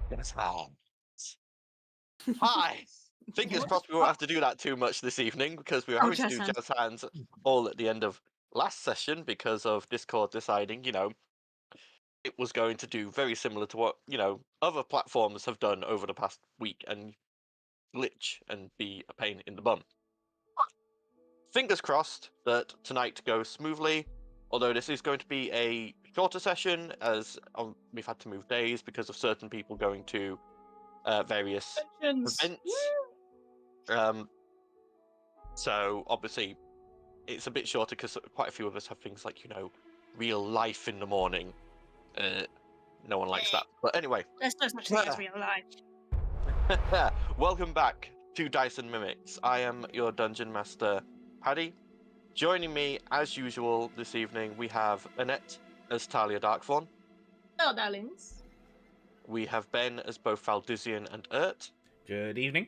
Yes, hi. Fingers crossed we won't have to do that too much this evening because we were having to jazz do hands. jazz hands all at the end of last session because of Discord deciding, it was going to do very similar to what, other platforms have done over the past week and glitch and be a pain in the bum. Fingers crossed that tonight goes smoothly, although this is going to be a shorter session as we've had to move days because of certain people going to various events. So obviously it's a bit shorter because quite a few of us have things like, real life in the morning. No one likes that. But anyway. There's no such thing as real life. Welcome back to Dice and Mimics. I am your Dungeon Master, Paddy. Joining me, as usual, this evening, we have Annette as Talia Darkthorn. Hello, darlings. We have Ben as both Valdizian and Ert. Good evening.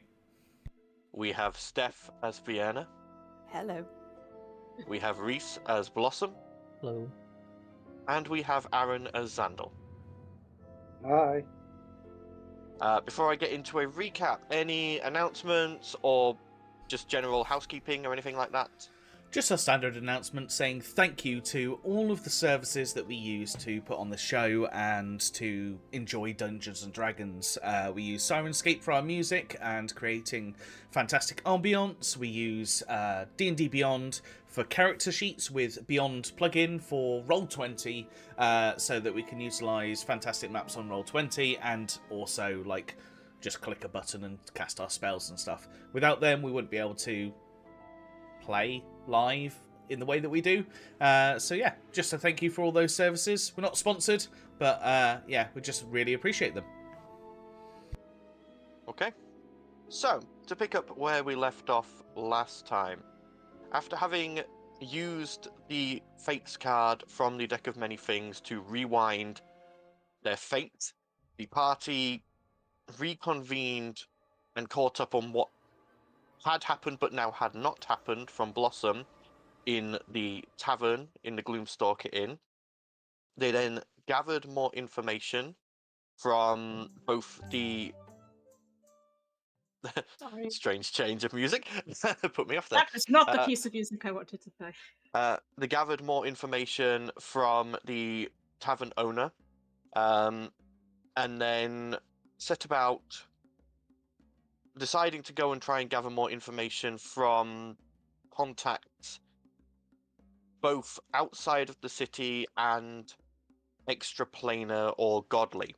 We have Steph as Vienna. Hello. We have Reese as Blossom. Hello. And we have Aaron as Xandal. Hi. Before I get into a recap, any announcements or just general housekeeping or anything like that? Just a standard announcement saying thank you to all of the services that we use to put on the show and to enjoy Dungeons and Dragons. We use Sirenscape for our music and creating fantastic ambience. We use D&D Beyond for character sheets with Beyond plugin for Roll20 so that we can utilise fantastic maps on Roll20 and also just click a button and cast our spells and stuff. Without them, we wouldn't be able to play live in the way that we do. So yeah, just a thank you for all those services. We're not sponsored, but yeah, we just really appreciate them. Okay. So, to pick up where we left off last time, after having used the Fates card from the Deck of Many Things to rewind their fate, the party reconvened and caught up on what had happened but now had not happened from Blossom in the tavern in the Gloomstalker Inn. They then gathered more information from both the strange change of music. Put me off there. That is not the piece of music I wanted to play. They gathered more information from the tavern owner, and then set about deciding to go and try and gather more information from contacts both outside of the city and extraplanar or godly.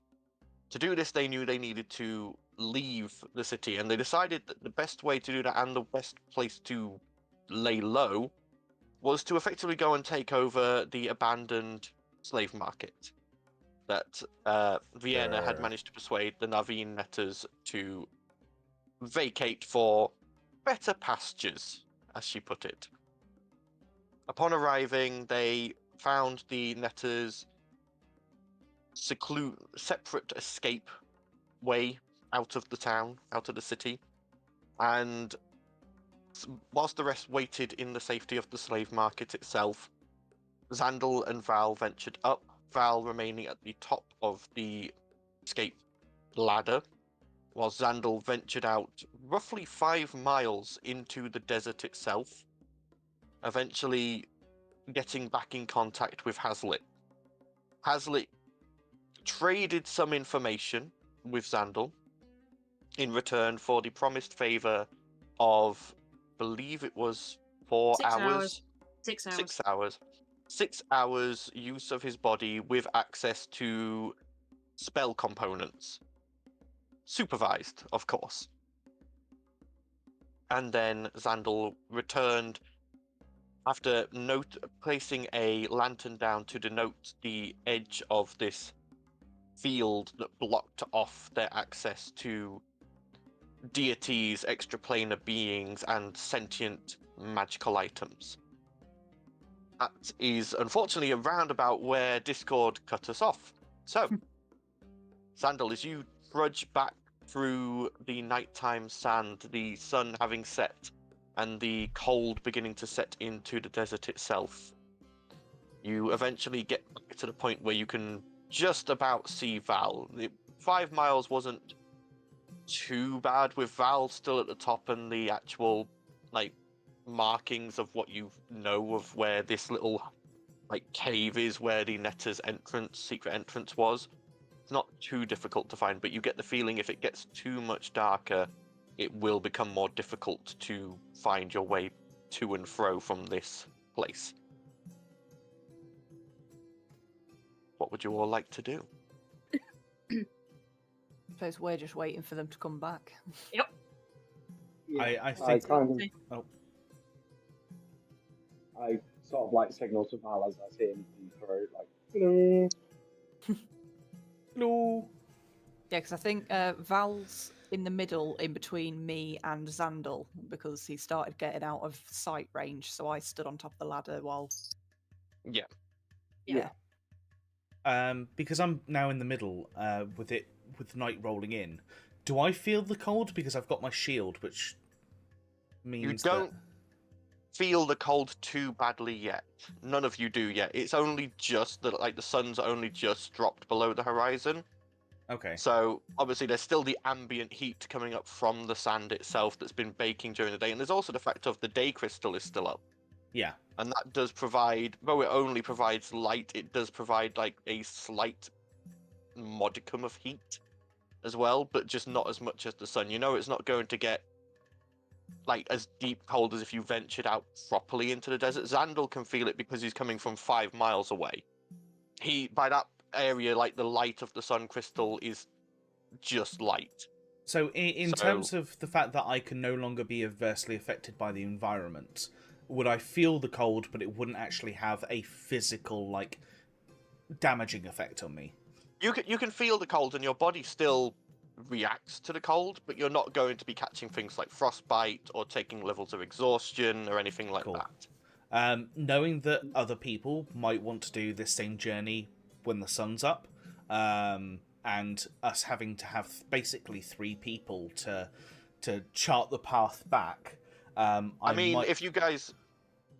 To do this, they knew they needed to leave the city, and they decided that the best way to do that and the best place to lay low was to effectively go and take over the abandoned slave market that Vienna had managed to persuade the Naveen netters to vacate for better pastures, as she put it. Upon arriving, they found the netters' separate escape way out of the town, out of the city, and whilst the rest waited in the safety of the slave market itself, Xandal and Val ventured up, Val remaining at the top of the escape ladder, while Xandal ventured out roughly 5 miles into the desert itself, eventually getting back in contact with Hazlitt. Hazlitt traded some information with Xandal in return for the promised favour of, I believe it was 4 hours. 6 hours. 6 hours. 6 hours use of his body with access to spell components. Supervised, of course. And then Xandal returned after placing a lantern down to denote the edge of this field that blocked off their access to deities, extraplanar beings, and sentient magical items. That is unfortunately around about where Discord cut us off. So, Xandal, as you trudge back through the nighttime sand, the sun having set, and the cold beginning to set into the desert itself, you eventually get back to the point where you can just about see Val. 5 miles wasn't too bad with Val still at the top and the actual like markings of what you know of where this little like cave is, where the Netter's secret entrance was. It's not too difficult to find, but you get the feeling if it gets too much darker, it will become more difficult to find your way to and fro from this place. What would you all like to do? I suppose we're just waiting for them to come back. Yep. Yeah, I think. I sort of like signal to Val as I see him come through, like, hello. No. Yeah, because I think Val's in the middle, in between me and Xandal, because he started getting out of sight range. So I stood on top of the ladder while. Yeah. Yeah. Because I'm now in the middle, with night rolling in. Do I feel the cold because I've got my shield, which means you don't feel the cold too badly yet. None of you do yet. It's only just that, like, the sun's only just dropped below the horizon. Okay. So obviously there's still the ambient heat coming up from the sand itself that's been baking during the day, and there's also the fact of the day crystal is still up. Yeah. And that does provide, though it only provides light, it does provide like a slight modicum of heat as well, but just not as much as the sun. You know, it's not going to get like as deep cold as if you ventured out properly into the desert. Xandal can feel it because he's coming from 5 miles away. By that area, like, the light of the sun crystal is just light. So in terms of the fact that I can no longer be adversely affected by the environment, would I feel the cold, but it wouldn't actually have a physical, like, damaging effect on me? You can feel the cold, and your body still reacts to the cold, but you're not going to be catching things like frostbite or taking levels of exhaustion or anything like that. Knowing that other people might want to do this same journey when the sun's up, and us having to have basically 3 people to chart the path back. If you guys,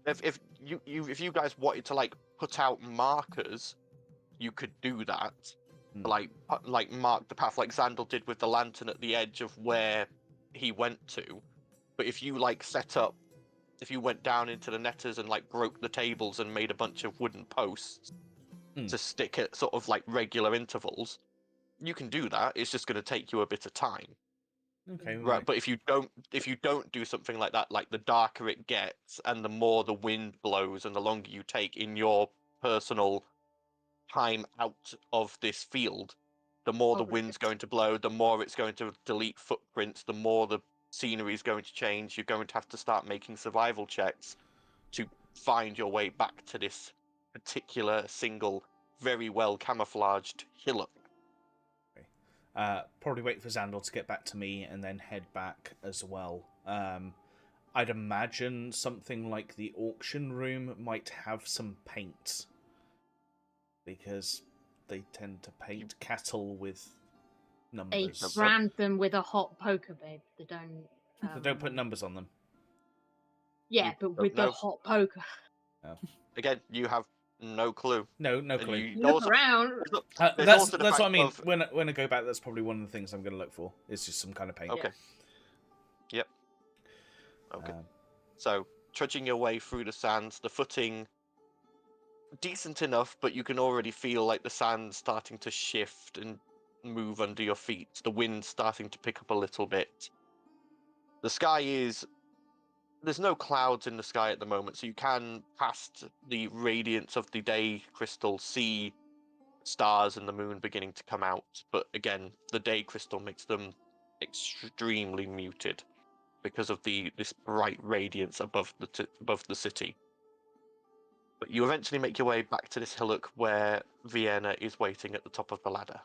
if you guys wanted to like put out markers, you could do that. Like mark the path, like Xandal did with the lantern at the edge of where he went to. But if you like if you went down into the Netters and like broke the tables and made a bunch of wooden posts to stick at sort of like regular intervals, you can do that. It's just going to take you a bit of time. Okay. Right, but if you don't do something like that, like the darker it gets and the more the wind blows and the longer you take in your personal time out of this field, the more the wind's going to blow, the more it's going to delete footprints, the more the scenery is going to change. You're going to have to start making survival checks to find your way back to this particular single, very well camouflaged hillock. Probably wait for Xandal to get back to me and then head back as well. I'd imagine something like the auction room might have some paint, because they tend to paint cattle with numbers. They brand them with a hot poker, babe. They don't. They don't put numbers on them. Yeah, but with the hot poker. Oh. Again, you have no clue. No clue. You look around. That's what I mean. When I go back, that's probably one of the things I'm going to look for. It's just some kind of paint. Okay. Yep. Okay. So, trudging your way through the sands, the footing decent enough, but you can already feel like the sand starting to shift and move under your feet. The wind starting to pick up a little bit. The sky there's no clouds in the sky at the moment, so you can, past the radiance of the day crystal, see stars and the moon beginning to come out. But again, the day crystal makes them extremely muted because of this bright radiance above the city. But you eventually make your way back to this hillock where Vienna is waiting at the top of the ladder.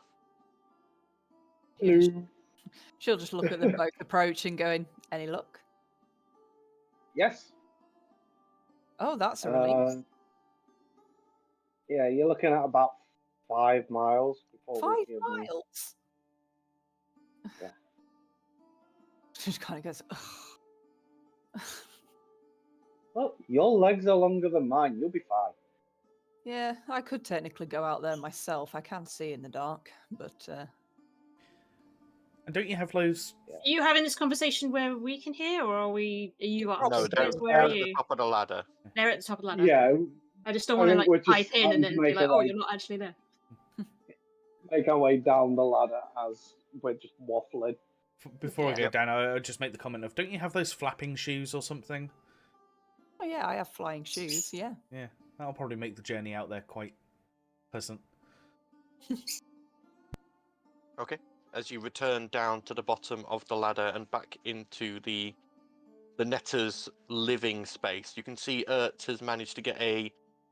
She'll just look at them both approaching, going, "Any luck?" Yes. Oh, that's a relief. Yeah, you're looking at about 5 miles before 5 we miles? Yeah. She just kind of goes, ugh. Well, your legs are longer than mine. You'll be fine. Yeah, I could technically go out there myself. I can see in the dark, but And don't you have loads? Are you having this conversation where we can hear, or are you up? No, they're Where are at the you? top of the ladder. They're at the top of the ladder. Yeah, I just don't I want to think like we're pipe just in and starting then to be make like, our oh, way- you're not actually there. make our way down the ladder as we're just waffling. Before I go Yep. down, I'll just make the comment of, don't you have those flapping shoes or something? Oh yeah, I have flying shoes. Yeah. Yeah, that'll probably make the journey out there quite pleasant. Okay. As you return down to the bottom of the ladder and back into the netter's living space, you can see Ert has managed to get a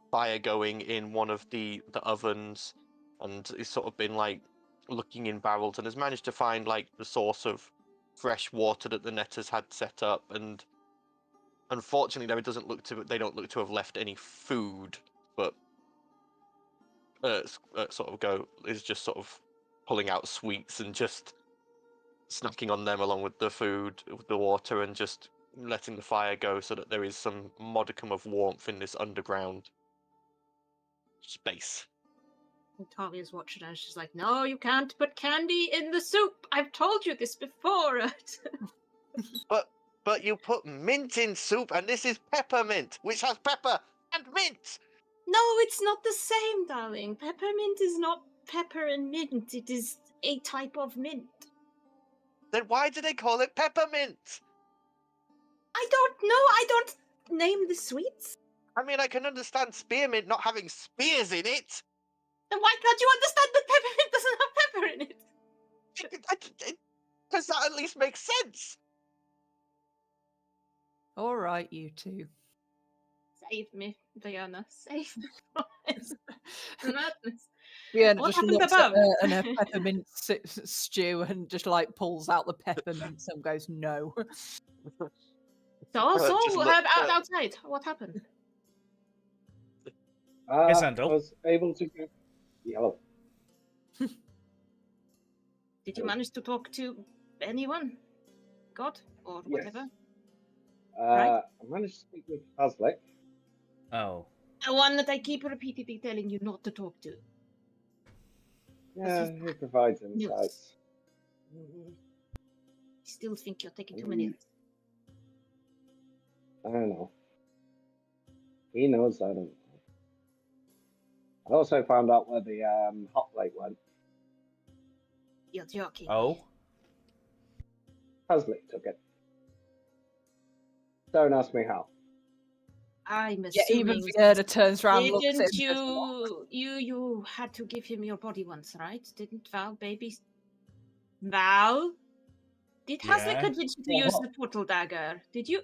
fire going in one of the ovens, and he's sort of been like looking in barrels and has managed to find like the source of fresh water that the netters had set up. And unfortunately, they don't look to have left any food, but is just sort of pulling out sweets and just snacking on them along with the food, with the water, and just letting the fire go so that there is some modicum of warmth in this underground space. And Talia's watching her. She's like, no, you can't put candy in the soup. I've told you this before. But you put mint in soup, and this is peppermint, which has pepper and mint. No, it's not the same, darling. Peppermint is not pepper and mint. It is a type of mint. Then why do they call it peppermint? I don't know. I don't name the sweets. I mean, I can understand spearmint not having spears in it. Then why can't you understand that peppermint doesn't have pepper in it? Because that at least makes sense. All right, you two. Save me, Diana. Save me from this madness. Yeah, What just happened looks at above? a peppermint stew and just like pulls out the peppermints and goes, no. So, just look, outside, what happened? Yes, I Andal. was able to go yellow. Did you manage to talk to anyone? God? Or Yes. whatever? I managed to speak with Hazlitt. Oh. The one that I keep repeatedly telling you not to talk to. Yeah, he provides insights. Still think you're taking too many risks. I don't know. He knows I don't know. I also found out where the hot plate went. You're joking. Oh? Hazlitt took it. Don't ask me how. I'm Yeah, assuming. even Fiona turns around, looks at him, Didn't and says, "What?" you had to give him your body once, right? Didn't Val, baby? Val? Did Hazlitt Yeah. convince you to use the portal dagger? Did you?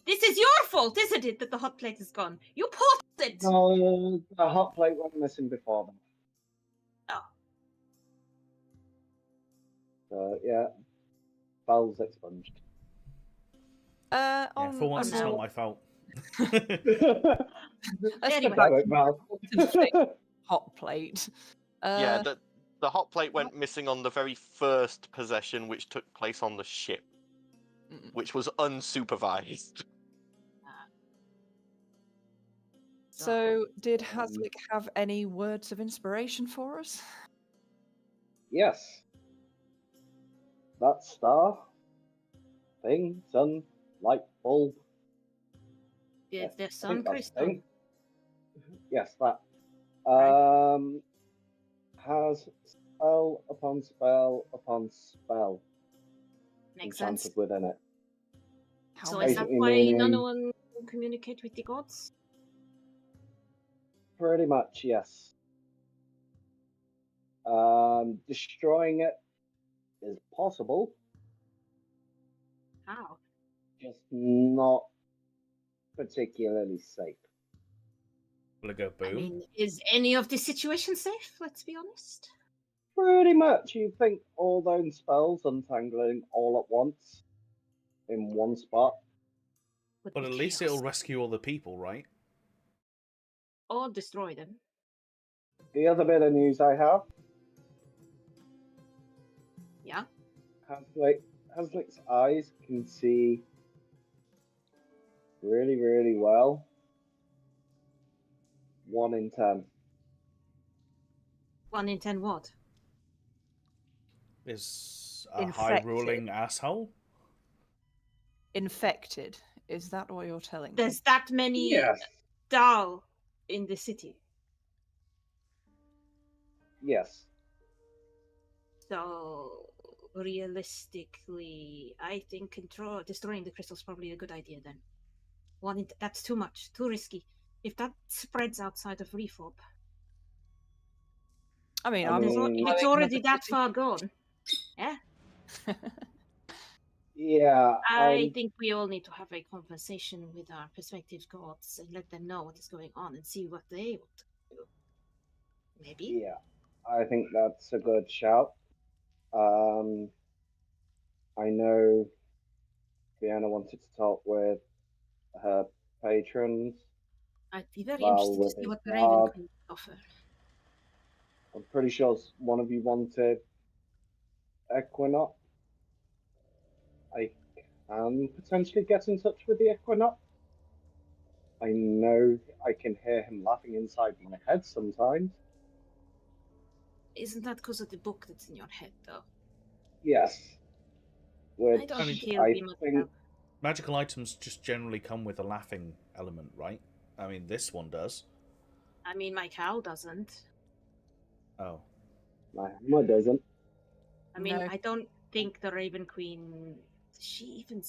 This is your fault, isn't it, that the hot plate is gone? You portaled it! No, the hot plate went missing before them. Oh. So, yeah. Val's expunged. Yeah, On for once, a it's not more- my fault. Let's Anyway. get back Damn it, Val. to the hot plate. Yeah, the hot plate went missing on the very first possession, which took place on the ship, which was unsupervised. So, did Hazlitt have any words of inspiration for us? Yes. That star thing, sun, light bulb. Did the I sun think that's the crystal? thing. Yes, that. Right. Has spell upon spell upon spell Makes enchanted sense. within it. So is that Basically why meaning- no one can communicate with the gods? Pretty much, yes. Destroying it is possible, How? just not particularly safe. Will it go boom? I mean, is any of the situation safe? Let's be honest. Pretty much, you think all those spells untangling all at once in one spot. Would But be at least chaos. it'll rescue all the people, right? Or destroy them. The other bit of news I have, Yeah. Hazlitt's eyes can see really, really well. 1 in 10. 1 in 10 what? Is As a high-ruling asshole? Infected. Is that what you're telling me? There's that many Yes. Dal in the city. Yes. So realistically, I think destroying the crystal is probably a good idea then. That's too much, too risky. If that spreads outside of Reforb, I mean, I I'm mean- if it's already that far gone, yeah. Yeah. I think we all need to have a conversation with our prospective gods and let them know what is going on and see what they want to do. Maybe. Yeah. I think that's a good shout. I know Vienna wanted to talk with her patrons. I'd be very Well, interested to with see his what the Raven guard. Queen offer. I'm pretty sure one of you wanted Equinox. I can potentially get in touch with the Equinox. I know I can hear him laughing inside my head sometimes. Isn't that because of the book that's in your head, though? Yes. Which I don't think he'll I be much think help. Magical items just generally come with a laughing element, right? I mean, this one does. I mean, my cow doesn't. Oh. my hammer doesn't. I mean, No. I don't think the Raven Queen. Does she even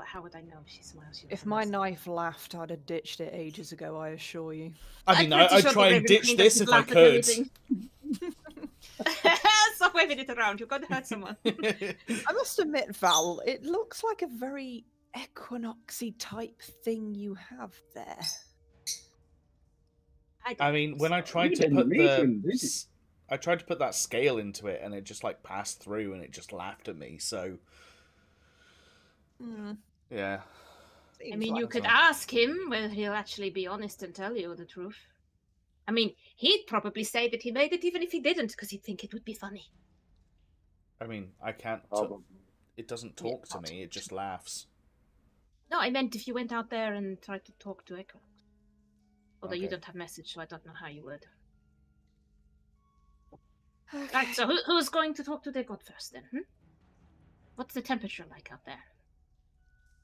how would I know if she smiles? If my knife laughed, I'd have ditched it ages ago, I assure you. I mean, I'm pretty I'd sure the try and Raven ditch Queen this doesn't if I laugh at could. anything. Stop waving it around. You're going to hurt someone. I must admit, Val, it looks like a very equinoxy type thing you have there. I mean, when I tried You to didn't put meet him, did you? I tried to put that scale into it, and it just like passed through, and it just laughed at me. So, yeah. I mean, you could so. ask him whether he'll actually be honest and tell you the truth. I mean, he'd probably say that he made it even if he didn't, because he'd think it would be funny. I mean, I can't. Probably. It doesn't talk to me. It just laughs. No, I meant if you went out there and tried to talk to Echo. Although you Okay. don't have message, so I don't know how you would. Right, so who's going to talk to their god first then? What's the temperature like out there?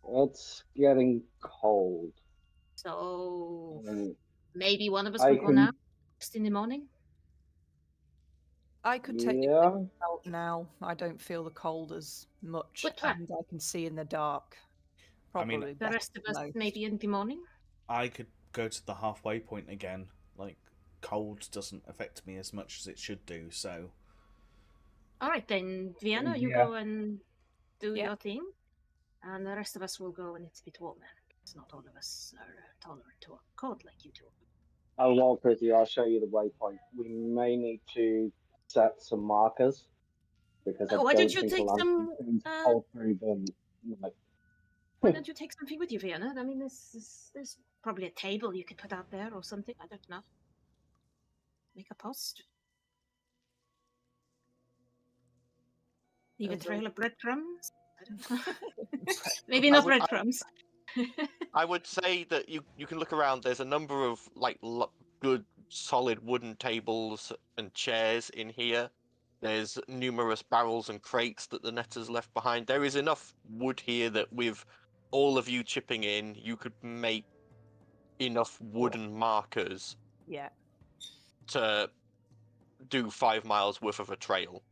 It's getting cold. So Mm, maybe one of us I will go can- now, just in the morning. I could take it Yeah. out now. I don't feel the cold as much, Good plan. and I can see in the dark. I mean, Probably The better rest of than us most. maybe in the morning. I could go to the halfway point again. Like, cold doesn't affect me as much as it should do. So, All right then, Vienna, you Yeah. go and do Yeah. your thing, and the rest of us will go when it's a bit warmer. It's not all of us are tolerant to a cold like you two. I'll walk with you. I'll show you the waypoint. We may need to set some markers because I Why don't don't you think take we'll some? have to hold through them. Like, Why don't you take something with you, Vienna? I mean, there's probably a table you could put out there or something. I don't know. Make a post. Leave a Those are- trail of breadcrumbs. I don't know. Maybe not breadcrumbs. I would say that you can look around. There's a number of like good solid wooden tables and chairs in here. There's numerous barrels and crates that the netters left behind. There is enough wood here that with all of you chipping in, you could make enough wooden markers Yeah. to do 5 miles worth of a trail.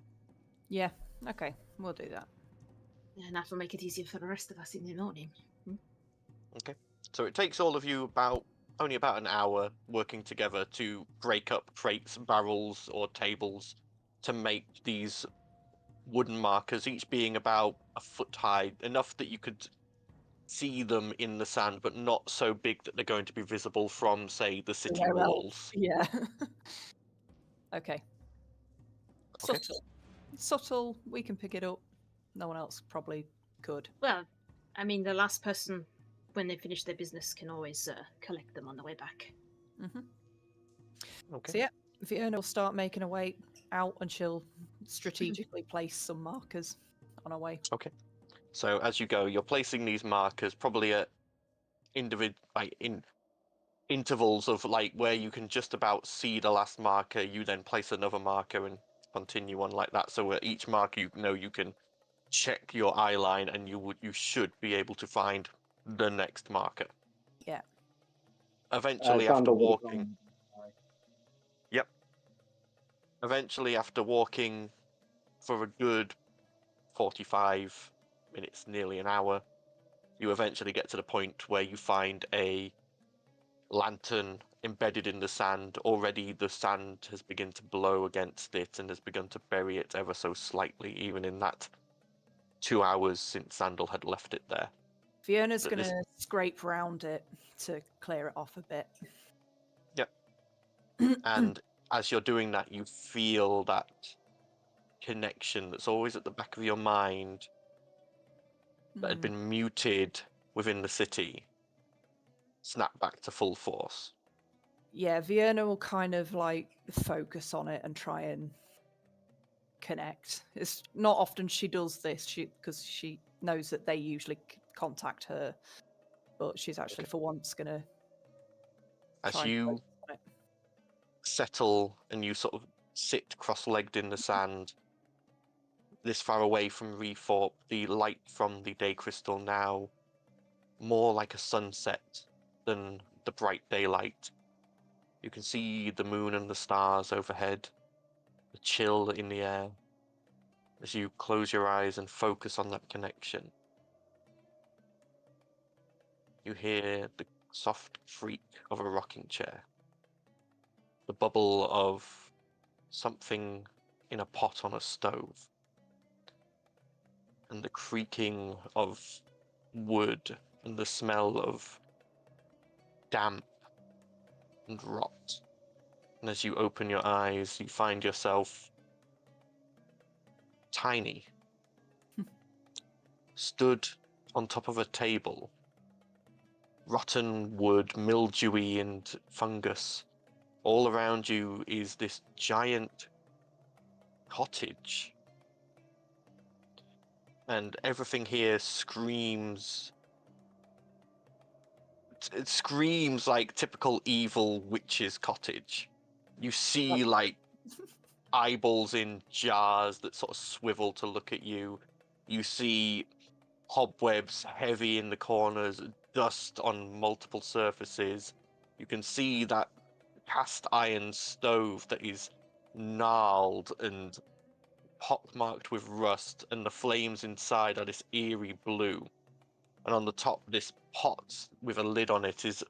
Yeah. Okay, we'll do that. And that will make it easier for the rest of us in the morning. So it takes all of you only about an hour working together to break up crates, barrels, or tables to make these wooden markers, each being about a foot high, enough that you could see them in the sand, but not so big that they're going to be visible from, say, the city Where else? walls. Yeah. Okay. Okay. Subtle. We can pick it up. No one else probably could. Well, I mean, the last person, when they finish their business, can always collect them on the way back. Okay. So yeah, Fiona will start making her way out, and she'll strategically place some markers on her way. Okay. So as you go, you're placing these markers probably at in intervals of like where you can just about see the last marker. You then place another marker, and continue on like that. So at each mark, you know, you can check your eye line, and you should be able to find the next marker. Yeah. Eventually, after Xander would have walking, gone. yep. Eventually, after walking for a good 45 minutes, nearly an hour, you eventually get to the point where you find a lantern embedded in the sand. Already the sand has begun to blow against it and has begun to bury it ever so slightly, even in that 2 hours since Sandal had left it there. Fiona's But going this- to scrape round it to clear it off a bit. Yep. And as you're doing that, you feel that connection that's always at the back of your mind that had been muted within the city snap back to full force. Yeah, Fiona will kind of like focus on it and try and connect. It's not often she does this, because she knows that they usually contact her, but she's actually for once gonna As try and you focus on it. settle and you sort of sit cross-legged in the sand, this far away from Reethorpe, the light from the day crystal now more like a sunset than the bright daylight. You can see the moon and the stars overhead, the chill in the air. As you close your eyes and focus on that connection, you hear the soft creak of a rocking chair, the bubble of something in a pot on a stove, and the creaking of wood and the smell of damp and rot. And as you open your eyes, you find yourself tiny, stood on top of a table. Rotten wood, mildewy and fungus. All around you is this giant cottage. And everything here screams... It screams like typical evil witch's cottage. You see, like, eyeballs in jars that sort of swivel to look at you. You see cobwebs heavy in the corners, dust on multiple surfaces. You can see that cast iron stove that is gnarled and pockmarked with rust, and the flames inside are this eerie blue. And on the top, this pot with a lid on it is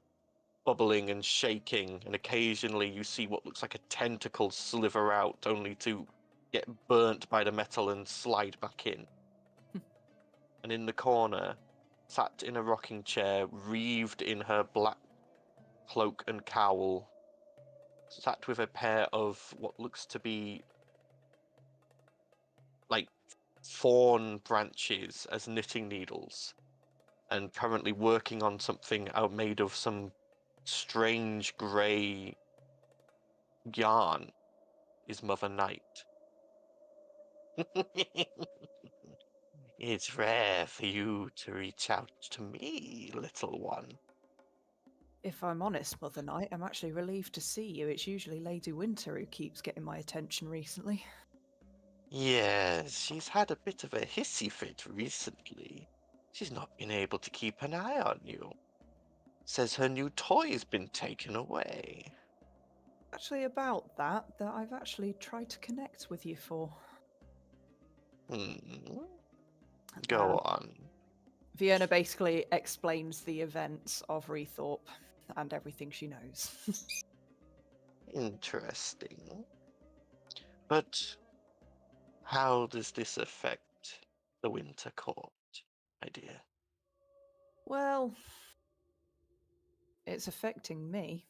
bubbling and shaking, and occasionally you see what looks like a tentacle sliver out, only to get burnt by the metal and slide back in. And in the corner, sat in a rocking chair, wreathed in her black cloak and cowl, sat with a pair of what looks to be like thorn branches as knitting needles, and currently working on something made of some strange grey yarn, is Mother Night. It's rare for you to reach out to me, little one. If I'm honest, Mother Knight, I'm actually relieved to see you. It's usually Lady Winter who keeps getting my attention recently. Yes, she's had a bit of a hissy fit recently. She's not been able to keep an eye on you. Says her new toy's been taken away. Actually, about that I've actually tried to connect with you for. Go on. Fiona basically explains the events of Reethorpe and everything she knows. Interesting. But how does this affect the Winter Court, my dear? Well, it's affecting me.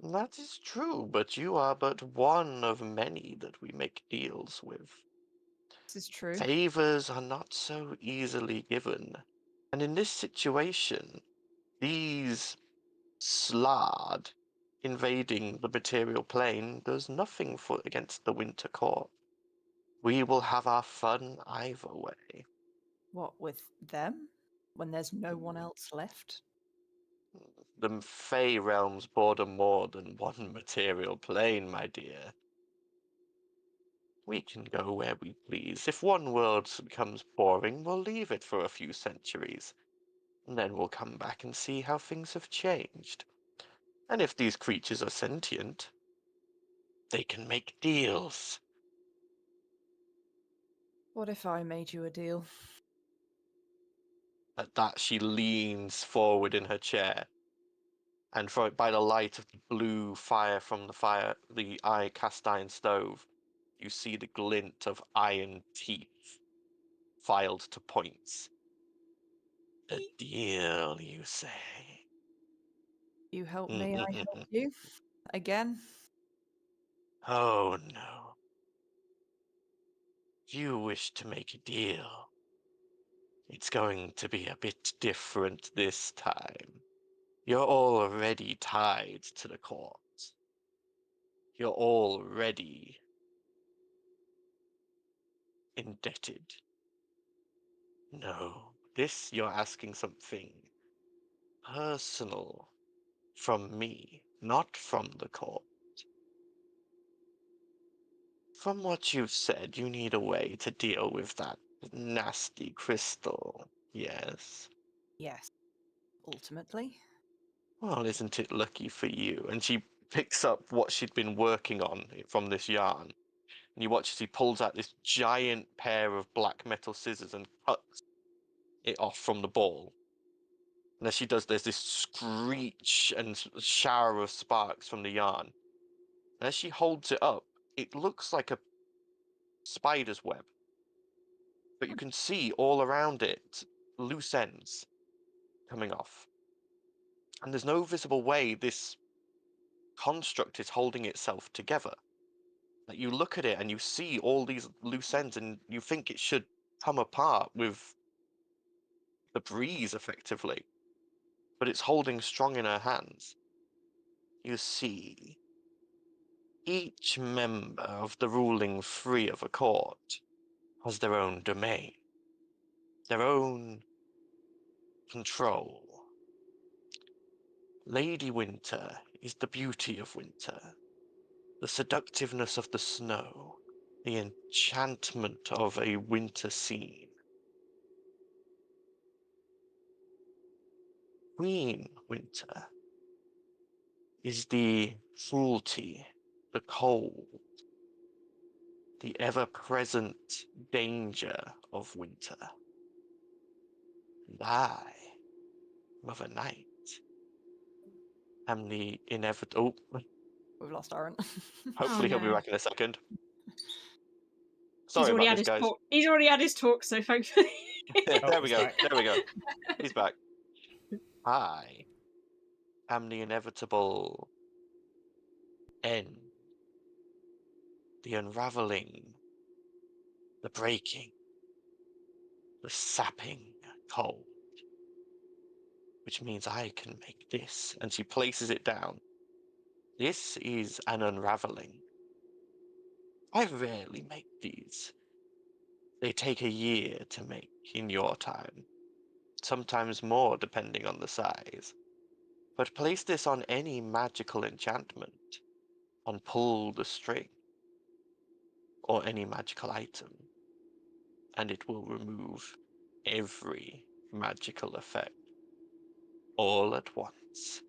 That is true, but you are but one of many that we make deals with. This is true. Favors are not so easily given, and in this situation, these Slard invading the material plane does nothing against the Winter Court. We will have our fun either way. What, with them? When there's no one else left? The Fey realms border more than one material plane, my dear. We can go where we please. If one world becomes boring, we'll leave it for a few centuries. And then we'll come back and see how things have changed. And if these creatures are sentient, they can make deals. What if I made you a deal? At that, she leans forward in her chair, and by the light of the blue fire from the cast iron stove, you see the glint of iron teeth filed to points. A deal, you say? You help me, I help you. Again? Oh no. If you wish to make a deal, it's going to be a bit different this time. You're already tied to the court. You're already indebted. No, this you're asking something personal from me, not from the court. From what you've said, you need a way to deal with that nasty crystal, yes? Yes. Ultimately. Well, isn't it lucky for you? And she picks up what she'd been working on from this yarn. And you watch as he pulls out this giant pair of black metal scissors and cuts it off from the ball. And as she does, there's this screech and shower of sparks from the yarn. And as she holds it up, it looks like a spider's web. But you can see all around it loose ends coming off. And there's no visible way this construct is holding itself together. Like, you look at it and you see all these loose ends and you think it should come apart with the breeze, effectively. But it's holding strong in her hands. You see, each member of the ruling three of a court has their own domain, their own control. Lady Winter is the beauty of winter, the seductiveness of the snow, the enchantment of a winter scene. Queen Winter is the cruelty, the cold, the ever-present danger of winter. And I, Mother Night, am the inevitable... Oh, We've lost Aaron. hopefully he'll be no. back in a second. He's Sorry already about had this, his guys. talk. He's already had his talk, so thankfully. There we he's go. back. There we go. He's back. I am the inevitable end, the unraveling, the breaking, the sapping cold, which means I can make this. And she places it down. This is an unraveling. I rarely make these. They take a year to make in your time, sometimes more depending on the size. But place this on any magical enchantment, on pull the string, or any magical item, and it will remove every magical effect all at once.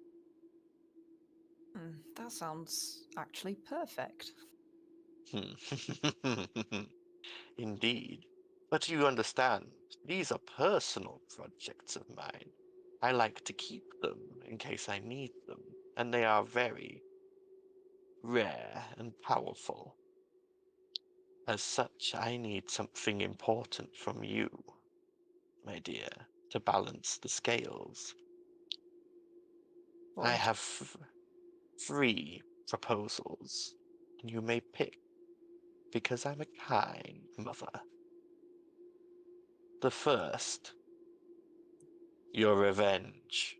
That sounds actually perfect. Indeed. But you understand, these are personal projects of mine. I like to keep them in case I need them, and they are very rare and powerful. As such, I need something important from you, my dear, to balance the scales. I What? have 3 proposals, and you may pick, because I'm a kind mother. The first, your revenge,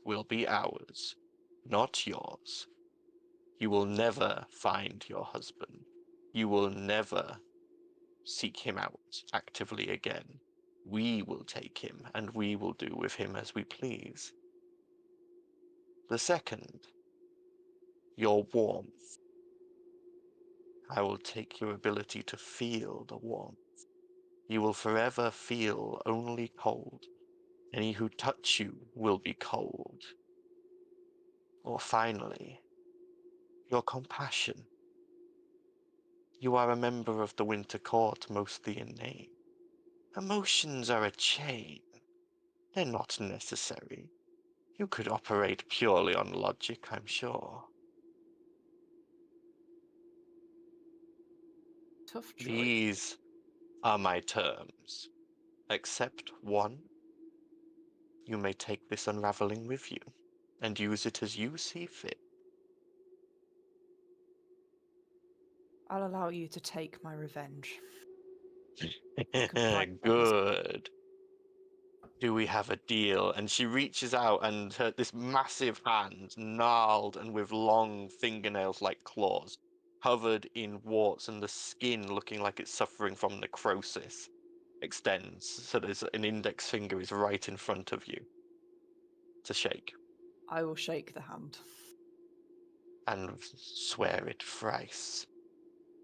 will be ours, not yours. You will never find your husband. You will never seek him out actively again. We will take him, and we will do with him as we please. The second, your warmth. I will take your ability to feel the warmth. You will forever feel only cold. Any who touch you will be cold. Or finally, your compassion. You are a member of the Winter Court, mostly in name. Emotions are a chain. They're not necessary. You could operate purely on logic, I'm sure. Tough choice. These are my terms. Except one. You may take this unraveling with you, and use it as you see fit. I'll allow you to take my revenge. Good. Do we have a deal? And she reaches out, and this massive hand, gnarled and with long fingernails like claws, covered in warts and the skin looking like it's suffering from necrosis, extends. So there's an index finger is right in front of you to shake. I will shake the hand. And swear it thrice.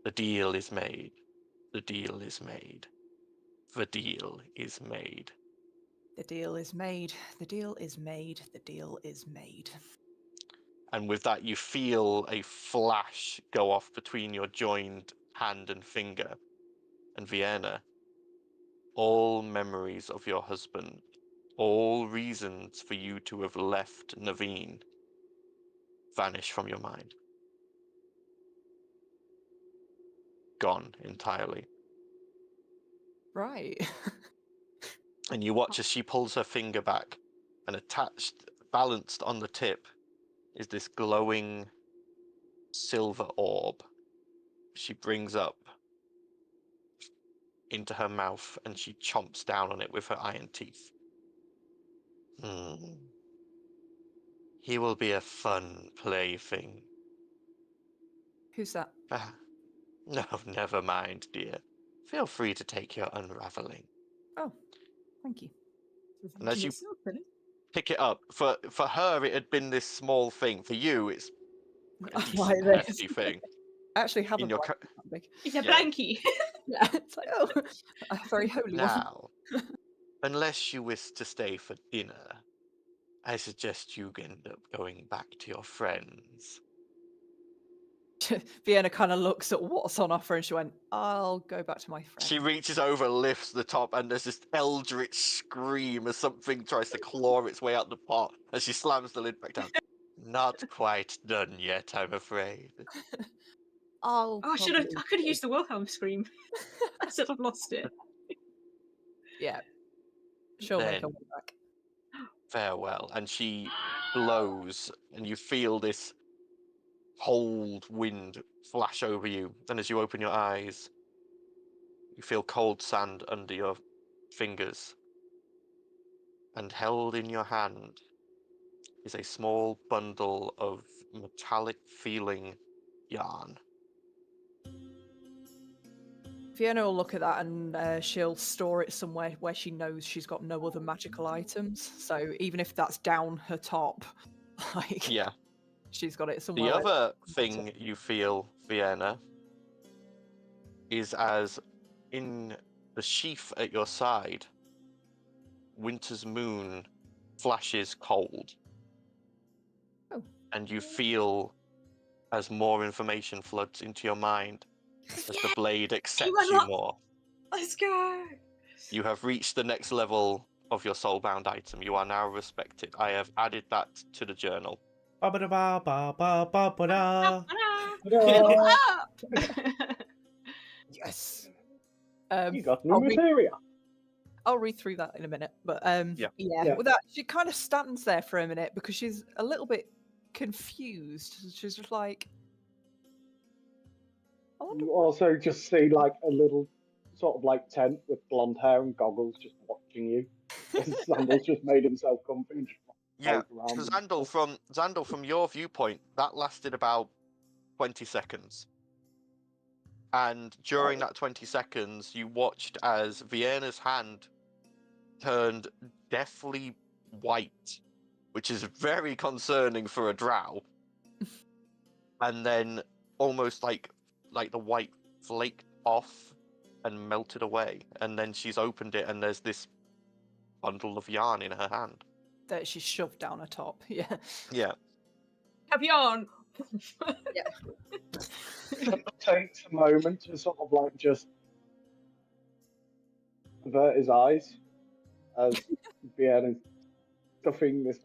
The deal is made. The deal is made. The deal is made. The deal is made. The deal is made. The deal is made. And with that, you feel a flash go off between your joined hand and finger. And Vienna, all memories of your husband, all reasons for you to have left Naveen, vanish from your mind. Gone entirely. Right. And you watch as she pulls her finger back, and attached, balanced on the tip, is this glowing silver orb. She brings up into her mouth, and she chomps down on it with her iron teeth. He will be a fun plaything. Who's that? No, never mind, dear. Feel free to take your unraveling. Oh, thank you. And as you Yourself, really. pick it up, for her it had been this small thing. For you, it's a decent, Like this. hefty thing. I actually have In a your blanket that big. It's a Yeah. blankie. Yeah, it's like, oh, a very holy Now, unless you wish to stay for dinner, I suggest you end up going back to your friends. one. Vienna kind of looks at what's on offer and she went, I'll go back to my friend. She reaches over, lifts the top, and there's this eldritch scream as something tries to claw its way out the pot as she slams the lid back down. Not quite done yet, I'm afraid. I'll Oh, I could probably- have used the Wilhelm scream. I said I've lost it. Yeah. She'll make her Then- way back. Farewell. And she blows, and you feel this cold wind flash over you. And as you open your eyes, you feel cold sand under your fingers. And held in your hand is a small bundle of metallic feeling yarn. Vienna will look at that and she'll store it somewhere where she knows she's got no other magical items. So even if that's down her top, like Yeah. she's got it The somewhere. other thing you feel, Vienna, is as in the sheath at your side, Winter's moon flashes cold. Oh. And you feel as more information floods into your mind, as the blade accepts you unlocked- more. Let's go. You have reached the next level of your soulbound item. You are now respected. I have added that to the journal. Ba-ba-da-ba-ba-ba-ba-da. Yes. You got new I'll read- material. I'll read through that in a minute, but Yeah. Yeah. With that, she kind of stands there for a minute because she's a little bit confused. She's just like, I wonder. You also just see like a little sort of like tent with blonde hair and goggles just watching you. Sandal's just made himself comfy and just Yeah, floats around so and Xandal, from your viewpoint, that lasted about 20 seconds. And during that 20 seconds, you watched as Vienna's hand turned deathly white, which is very concerning for a drow. And then almost like like the white flaked off and melted away, and then she's opened it, and there's this bundle of yarn in her hand. That she's shoved down her top. Yeah. Yeah. Have yarn. Takes a moment to sort of like just avert his eyes as Vienna's stuffing this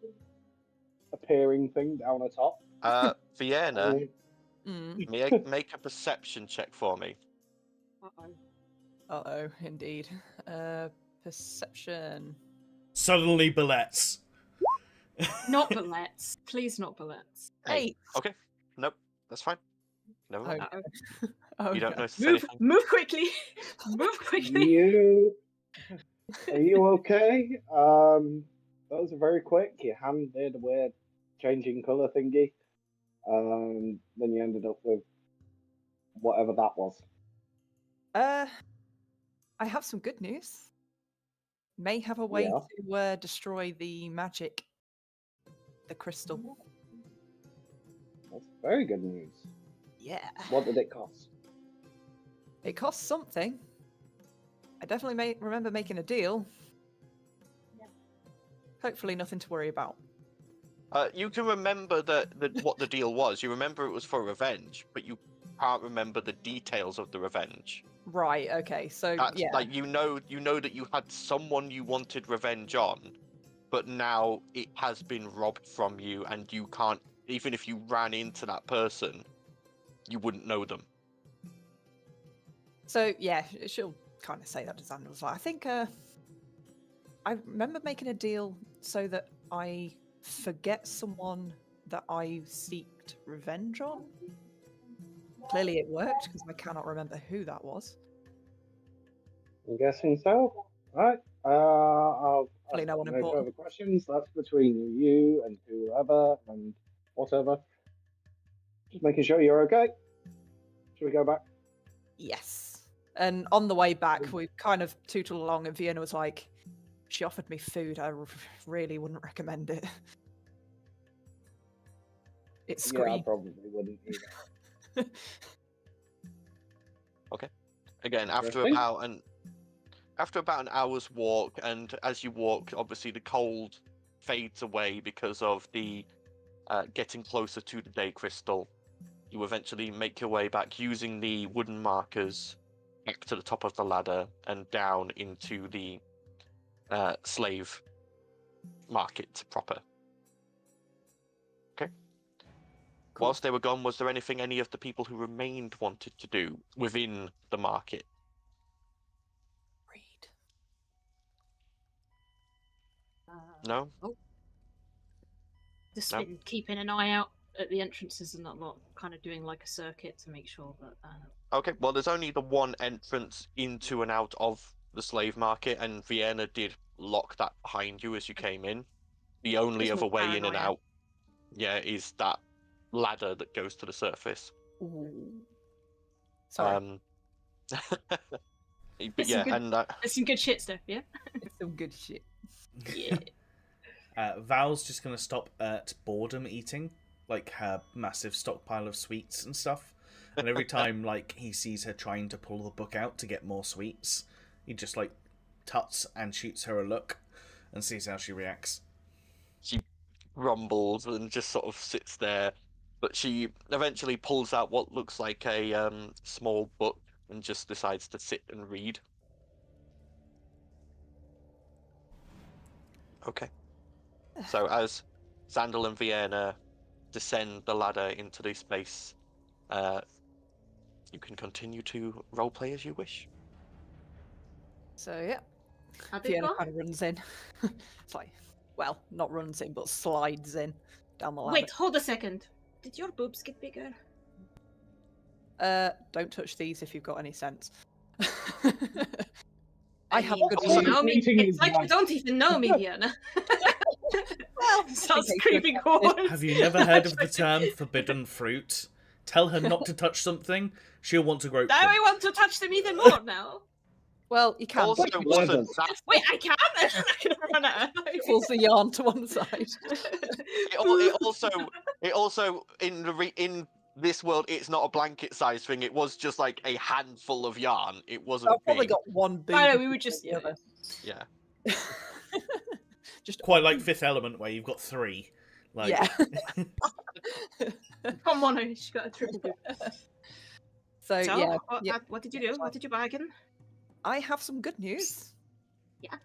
appearing thing down her top. Vienna, Mm. make a perception check for me. Uh-oh, indeed. Perception. Suddenly, billets. Not bullets. Please, not bullets. Hey, 8. okay. Nope, that's fine. Never mind. Uh-oh. Oh, You don't no. notice Move, anything. move quickly. Move quickly. Are you okay? That was very quick. Your hand did a weird changing colour thingy. Then you ended up with whatever that was. I have some good news. May have a way to destroy the magic, the crystal. That's very good news. Yeah. What did it cost? It costs something. I definitely remember making a deal. Hopefully nothing to worry about. You can remember what the deal was. You remember it was for revenge, but you can't remember the details of the revenge. Right, okay, so That's, yeah. like you know that you had someone you wanted revenge on, but now it has been robbed from you, and you can't. Even if you ran into that person, you wouldn't know them. So yeah, she'll kind of say that to Xander was like, I think I remember making a deal so that I forget someone that I seeked revenge on. Clearly it worked because I cannot remember who that was. I'm guessing so. Right. I'll Probably no one no important. further questions. That's between you and whoever and whatever. Just making sure you're okay. Should we go back? Yes. And on the way back, we kind of tootled along, and Vienna was like, she offered me food. I really wouldn't recommend it. It Yeah, I screamed. probably wouldn't either. Okay. Again, after Interesting. about an hour's walk, and as you walk, obviously the cold fades away because of the getting closer to the day crystal. You eventually make your way back using the wooden markers back to the top of the ladder and down into the slave market proper. Okay. Cool. Whilst they were gone, was there anything any of the people who remained wanted to do within the market? Read. No? Just No. been keeping an eye out at the entrances and that lot, kind of doing like a circuit to make sure that. Okay, well, there's only the one entrance into and out of the slave market, and Vienna did lock that behind you as you came in. The only Just other more way in and paranoia. out, is that ladder that goes to the surface. Ooh. Sorry. But There's yeah, some good- and There's some good shit stuff, yeah. It's some good shit. Yeah. Val's just going to stop at boredom eating, like her massive stockpile of sweets and stuff. And every time like he sees her trying to pull the book out to get more sweets, he just like tuts and shoots her a look and sees how she reacts. she rumbles and just sort of sits there. But she eventually pulls out what looks like a small book and just decides to sit and read. Okay. So as Xandal and Vienna descend the ladder into the space, you can continue to roleplay as you wish. So yeah, How'd it Vienna go? kind of runs in. It's like, well, not runs in, but slides in down the ladder. Wait, hold a second. Did your boobs get bigger? Don't touch these if you've got any sense. I have mean, good you Also, news. know me. eating It's is like you nice. don't even know me, Vienna. Well, Starts okay, creeping good. forward. Have you never heard of the term forbidden fruit? Tell her not to touch something, she'll want to grope Now them. I want to touch them even more now. Well, you can. Also, but wasn't that Wait, I can't. I'm not gonna run out. pulls the yarn to one side. it also in this world, it's not a blanket-sized thing. It was just like a handful of yarn. It wasn't I've probably big. got one big. I know, we were just the other. Yeah. Just Quite like Fifth Element, where you've got 3. Like, yeah. Come on, she got a triple boot. So So, yeah, what did you do? What did you bargain? I have some good news. Yeah.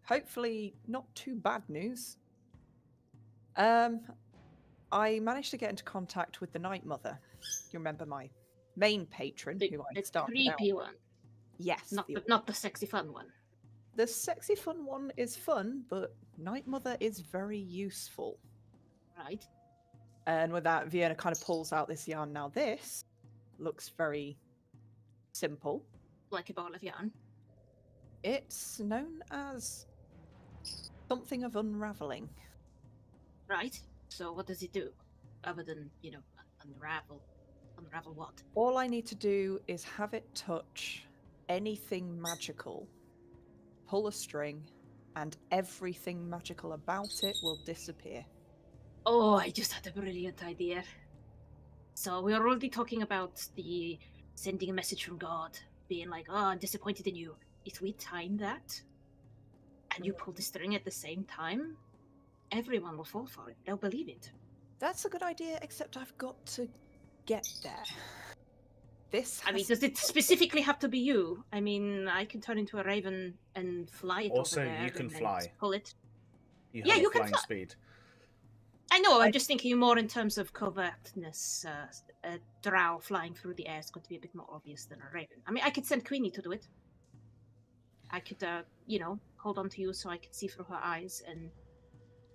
Hopefully not too bad news. I managed to get into contact with the Night Mother. You remember my main patron The, who I the started creepy out. one, Yes. not the sexy fun one. The sexy fun one is fun, but Night Mother is very useful. Right. And with that, Vienna kind of pulls out this yarn. Now this looks very simple. Like a ball of yarn. It's known as something of unraveling. Right. So what does it do? Other than, unravel. Unravel what? All I need to do is have it touch anything magical, pull a string, and everything magical about it will disappear. Oh, I just had a brilliant idea. So we are already talking about the sending a message from God, being like, oh, I'm disappointed in you. If we time that, and you pull the string at the same time, everyone will fall for it. They'll believe it. That's a good idea, except I've got to get there. This I mean, has- does it specifically have to be you? I mean, I can turn into a raven and fly it Also, over there. you can and then fly. Pull it. you Yeah, have you a can flying fly. speed. I know, I'm just thinking more in terms of covertness. A drow flying through the air is going to be a bit more obvious than a raven. I mean, I could send Queenie to do it. I could, hold on to you so I could see through her eyes and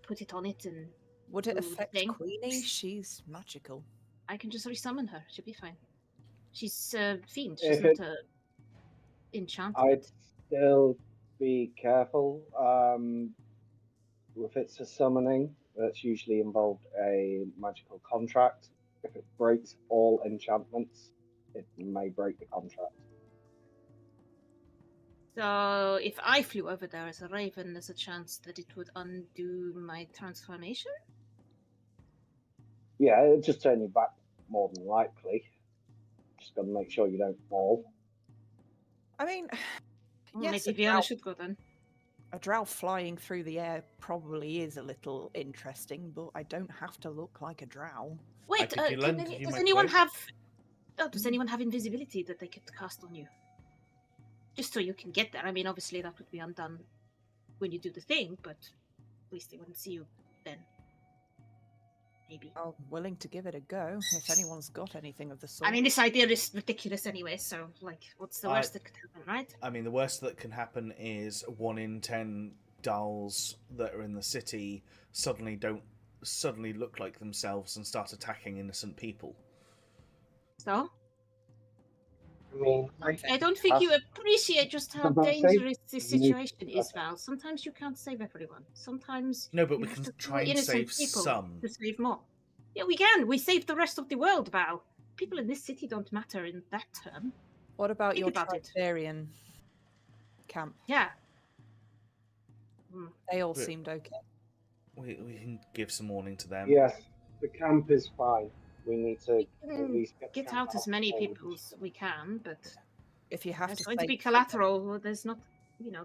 put it on it, and Would it do the affect thing. Queenie? She's magical. I can just resummon her. She'll be fine. She's a fiend. If She's not it- a enchanted. I'd still be careful. If it's a summoning, that's usually involved a magical contract. If it breaks all enchantments, it may break the contract. So if I flew over there as a raven, there's a chance that it would undo my transformation? Yeah, it'll just turn you back more than likely. Just got to make sure you don't fall. I mean, Well, yes, maybe Vienna should go then. a drow flying through the air probably is a little interesting, but I don't have to look like a drow. Wait, could you lend you does my anyone cloak? have... Oh, does anyone have invisibility that they could cast on you? Just so you can get there. I mean, obviously that would be undone when you do the thing, but at least they wouldn't see you then. Maybe. I'm willing to give it a go if anyone's got anything of the sort. I mean, this idea is ridiculous anyway, so, like, what's the worst that could happen, right? I mean, the worst that can happen is 1 in 10 dolls that are in the city suddenly look like themselves and start attacking innocent people. So? I mean, I don't think you appreciate just how Sometimes save- dangerous this you need- situation is, Val. Sometimes you can't save everyone. Sometimes No, but you we have can to try kill and innocent save people some. to save more. Yeah, we can. We saved the rest of the world, Val. People in this city don't matter in that term. What about Think your about it. Tribarian camp? Yeah. They all But- seemed okay. We can give some warning to them. yes, the camp is fine. We need to at least Get the camp out as many and- people as we can, but If you have there's to going to save be collateral. Well, there's not,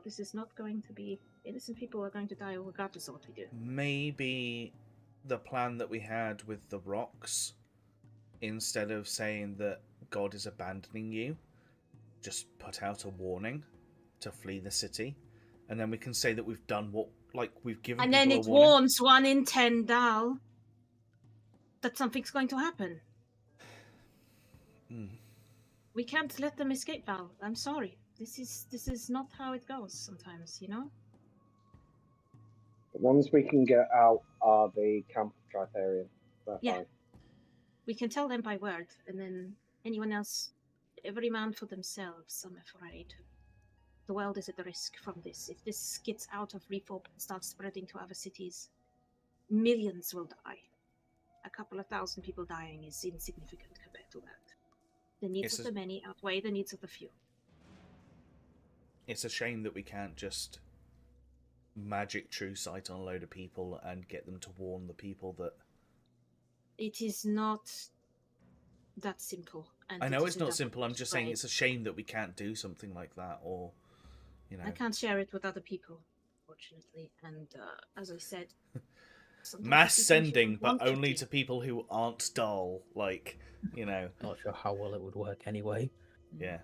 this is not going to be... Innocent people are going to die regardless of what we do. Maybe the plan that we had with the rocks, instead of saying that God is abandoning you, just put out a warning to flee the city, and then we can say that we've done what, we've given And people then a it warning. warns 1 in 10 Dal that something's going to happen. Mm. We can't let them escape, Val. I'm sorry. This is not how it goes sometimes, The ones we can get out are the camp of Tritharian. They're Yeah. fine. We can tell them by word, and then anyone else, every man for themselves, I'm afraid. The world is at risk from this. If this gets out of Reform and starts spreading to other cities, millions will die. A couple of thousand people dying is insignificant compared to that. The needs It's of a- the many outweigh the needs of the few. It's a shame that we can't just magic true sight on a load of people and get them to warn the people that... It is not that simple. And I it know it's isn't not that simple. I'm just saying way. it's a shame that we can't do something like that, or I can't share it with other people, fortunately. And as I said, sometimes mass you do things you sending, don't but want to only do. to people who aren't dull. Like, Not sure how well it would work anyway. yeah.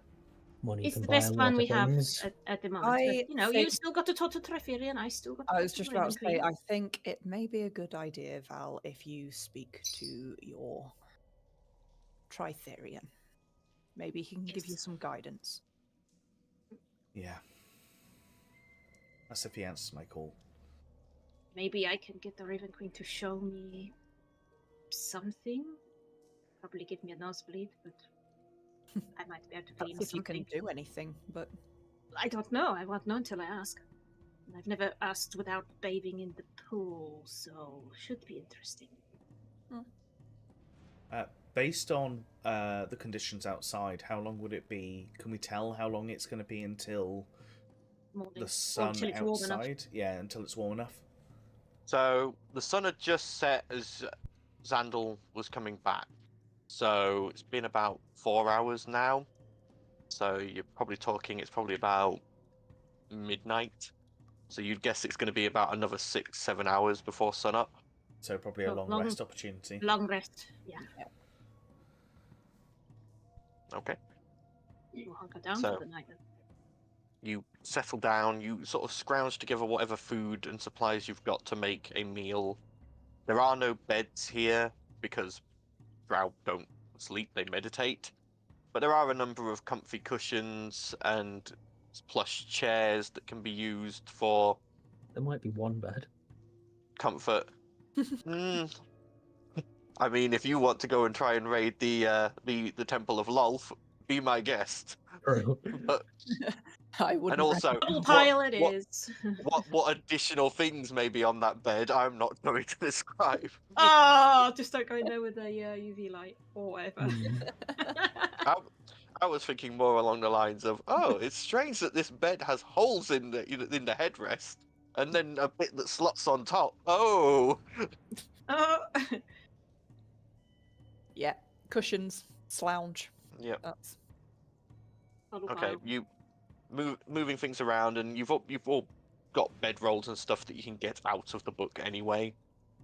Money It's can the buy a best lot one of we have things. at the moment. I But, you think still got to talk to Trefiri, and I still got to I talk was to just about to say, Raven I think it may be a good idea, Val, if you speak to your Tritherian. Maybe he can give you Yes. some guidance. Yeah. That's if he answers my call. Maybe I can get the Raven Queen to show me something. Probably give me a nosebleed, but I might be able to glean That's if you something. can do anything, but I don't know. I won't know until I ask. And I've never asked without bathing in the pool, so should be interesting. Based on the conditions outside, how long would it be? Can we tell how long it's going to be until Morning. the sun until it's warm enough. outside? Yeah, until it's warm enough. So the sun had just set as Xandal was coming back. So it's been about 4 hours now. So you're probably talking, it's probably about midnight. So you'd guess it's going to be about another 6-7 hours before sunup. So probably a So long long- rest opportunity. Long rest. Yeah. Okay. We'll hunker down So- for the night then. You settle down, you sort of scrounge together whatever food and supplies you've got to make a meal. There are no beds here because drow don't sleep, they meditate. But there are a number of comfy cushions and plush chairs that can be used for There might be one bed. comfort. I mean, if you want to go and try and raid the Temple of Lolth, be my guest. But I wouldn't. and also, Double pile it what- is. what additional things may be on that bed, I'm not going to describe. Oh, just don't go in there with a UV light or whatever. Mm. I was thinking more along the lines of, oh, it's strange that this bed has holes in the headrest, and then a bit that slots on top. Oh, Oh. Yeah, cushions, slouch. yeah. That's Double Okay, pile. you moving things around, and you've all got bedrolls and stuff that you can get out of the book anyway.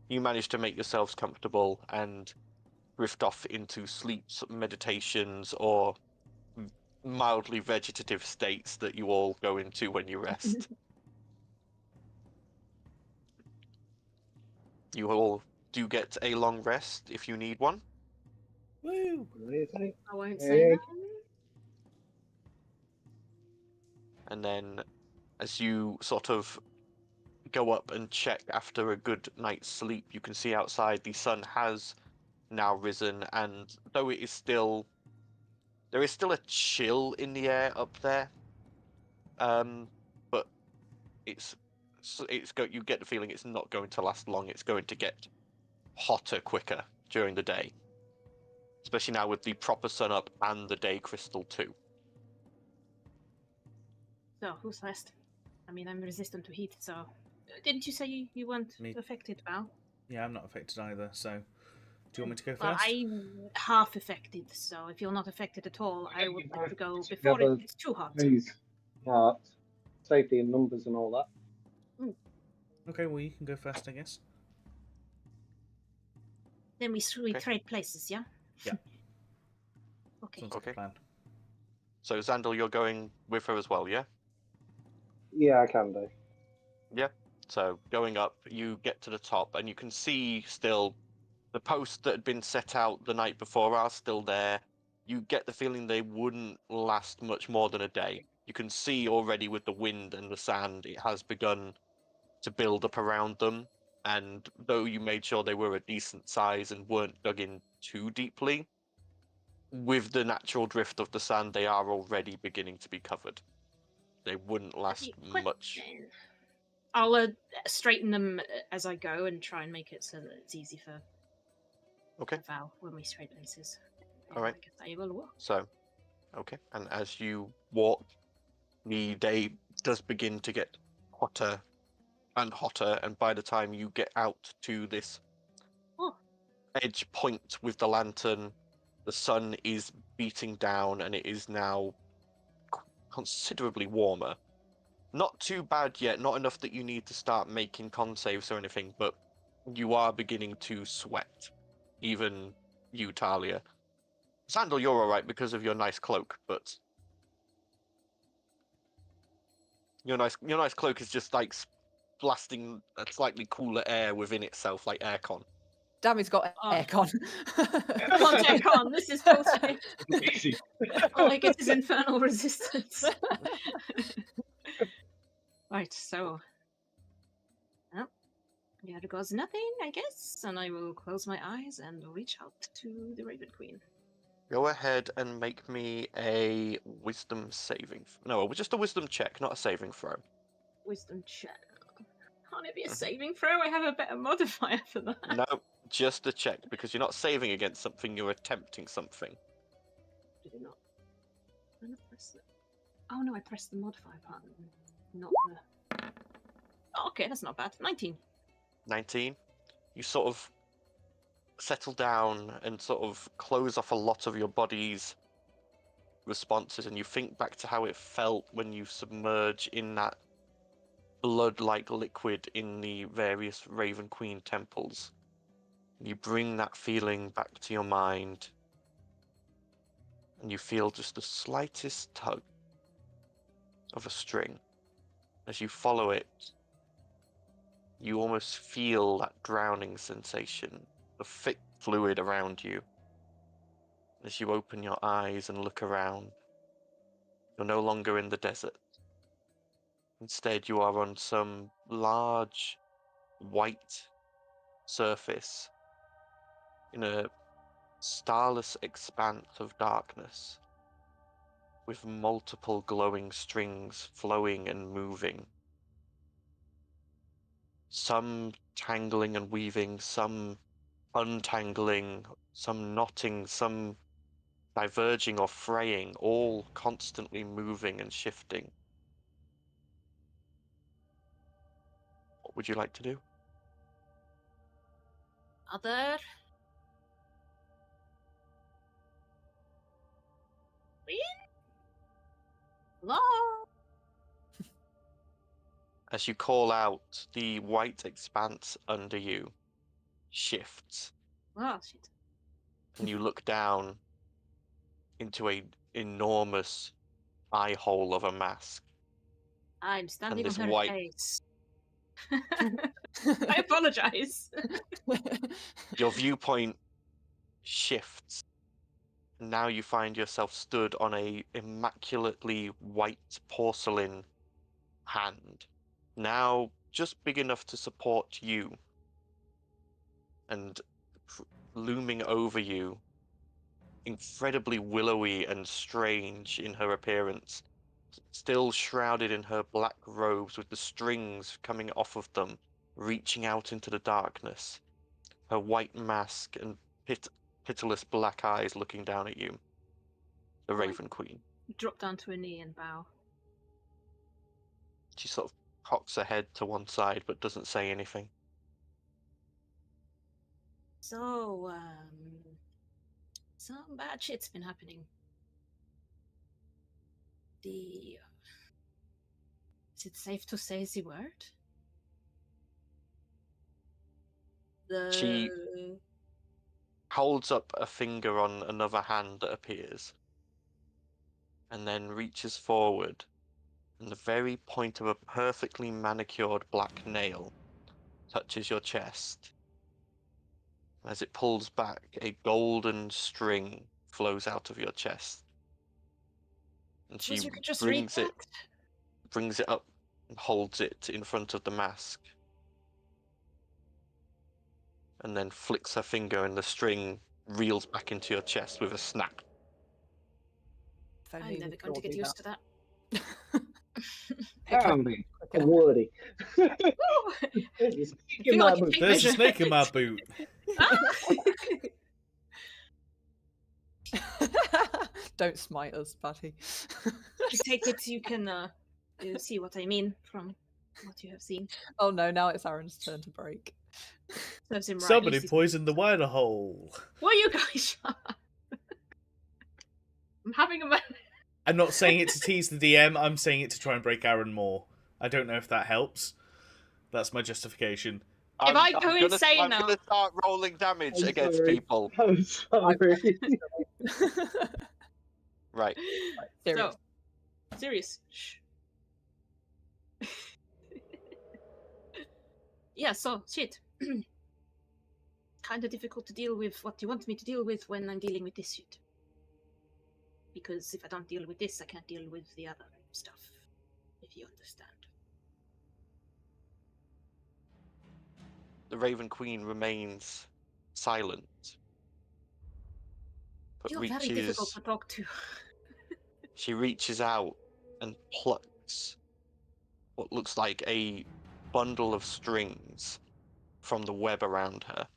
You manage to make yourselves comfortable and drift off into sleeps, meditations, or mildly vegetative states that you all go into when you rest. You all do get a long rest if you need one. Woo! Amazing. I won't Hey. say no. And then as you sort of go up and check after a good night's sleep, you can see outside the sun has now risen, and though it is still, there is still a chill in the air up there, but you get the feeling it's not going to last long. It's going to get hotter quicker during the day, especially now with the proper sun up and the day crystal too. So, who's last? I mean, I'm resistant to heat, so... Didn't you say you weren't Me. affected, Val? Yeah, I'm not affected either. So, do you want me to go Well, first? I'm half affected, so if you're not affected at all, I would like to go Together. before it gets too hot. Please. Heart. Safety in numbers and all that. Okay, well you can go first, I guess. Then we Okay. trade places, yeah? Yeah. Okay. Sounds like a Okay. plan. So Xandal, you're going with her as well, yeah? Yeah, I can do. So going up, you get to the top, and you can see still the posts that had been set out the night before are still there. You get the feeling they wouldn't last much more than a day. You can see already with the wind and the sand, it has begun to build up around them. And though you made sure they were a decent size and weren't dug in too deeply, with the natural drift of the sand, they are already beginning to be covered. They wouldn't last much. I'll straighten them as I go and try and make it so that it's easy for Okay. Val when we trade places. All right. I guess I will walk. So, okay. And as you walk, the day does begin to get hotter and hotter, and by the time you get out to this Oh. edge point with the lantern, The sun is beating down, and it is now considerably warmer. Not too bad yet, not enough that you need to start making con saves or anything, but you are beginning to sweat. Even you, Talia. Sandal, you're alright because of your nice cloak, but your nice cloak is just like blasting a slightly cooler air within itself, like aircon. Damn, he's got Oh. aircon. Come on, Jackon, this is bullshit. Easy. All I get is infernal resistance. Right, so. Well, there goes nothing, I guess, and I will close my eyes and reach out to the Raven Queen. Go ahead and make me a wisdom saving. No, just a wisdom check, not a saving throw. Wisdom check. Can't it be a saving throw? I have a better modifier for that. No, just a check, because you're not saving against something, you're attempting something. Did it not? Did I not press it? Oh no, I pressed the modifier button, not the. Oh, okay, that's not bad. 19. 19. You sort of settle down and sort of close off a lot of your body's responses, and you think back to how it felt when you submerge in that blood-like liquid in the various Raven Queen temples. You bring that feeling back to your mind, and you feel just the slightest tug of a string. As you follow it, you almost feel that drowning sensation, the thick fluid around you. As you open your eyes and look around, you're no longer in the desert. Instead, you are on some large, white surface in a starless expanse of darkness, with multiple glowing strings flowing and moving. Some tangling and weaving, some untangling, some knotting, some diverging or fraying, all constantly moving and shifting. What would you like to do? Other. Queen? Hello? As you call out, the white expanse under you shifts, Oh, shit. and you look down into an enormous eye hole of a mask. I'm standing on this her white- face. I apologize. Your viewpoint shifts, and now you find yourself stood on a immaculately white porcelain hand, now just big enough to support you, and looming over you, incredibly willowy and strange in her appearance, still shrouded in her black robes with the strings coming off of them, reaching out into the darkness, her white mask and pitiless black eyes looking down at you. The Raven Queen. Drop down to a knee and bow. She sort of cocks her head to one side but doesn't say anything. So, some bad shit's been happening. Is it safe to say the word? She holds up a finger on another hand that appears, and then reaches forward, and the very point of a perfectly manicured black nail touches your chest. As it pulls back, a golden string flows out of your chest, and she you could just brings read it up and holds it in front of the mask, and then flicks her finger, and the string reels back into your chest with a snap. I'm never going to get used to that. Can be wordy. There's a snake in Feel my like boot. it There's a measure. snake in my boot. Don't smite us, Patty. I take it you can you see what I mean from what you have seen. Oh no, now it's Aaron's turn to break. Serves him right. Somebody At least poisoned the water hole. Will you guys shut up? I'm having a moment. I'm not saying it to tease the DM, I'm saying it to try and break Aaron more. I don't know if that helps. That's my justification. If I go I'm insane now- gonna start rolling damage I'm against sorry. people. I'm sorry. Right. Serious. So, serious. Shh. Yeah, so, shit. Kind of difficult to deal with what you want me to deal with when I'm dealing with this shit. Because if I don't deal with this, I can't deal with the other stuff. If you understand. The Raven Queen remains silent, but You're very difficult to talk to. she reaches out and plucks what looks like a bundle of strings from the web around her,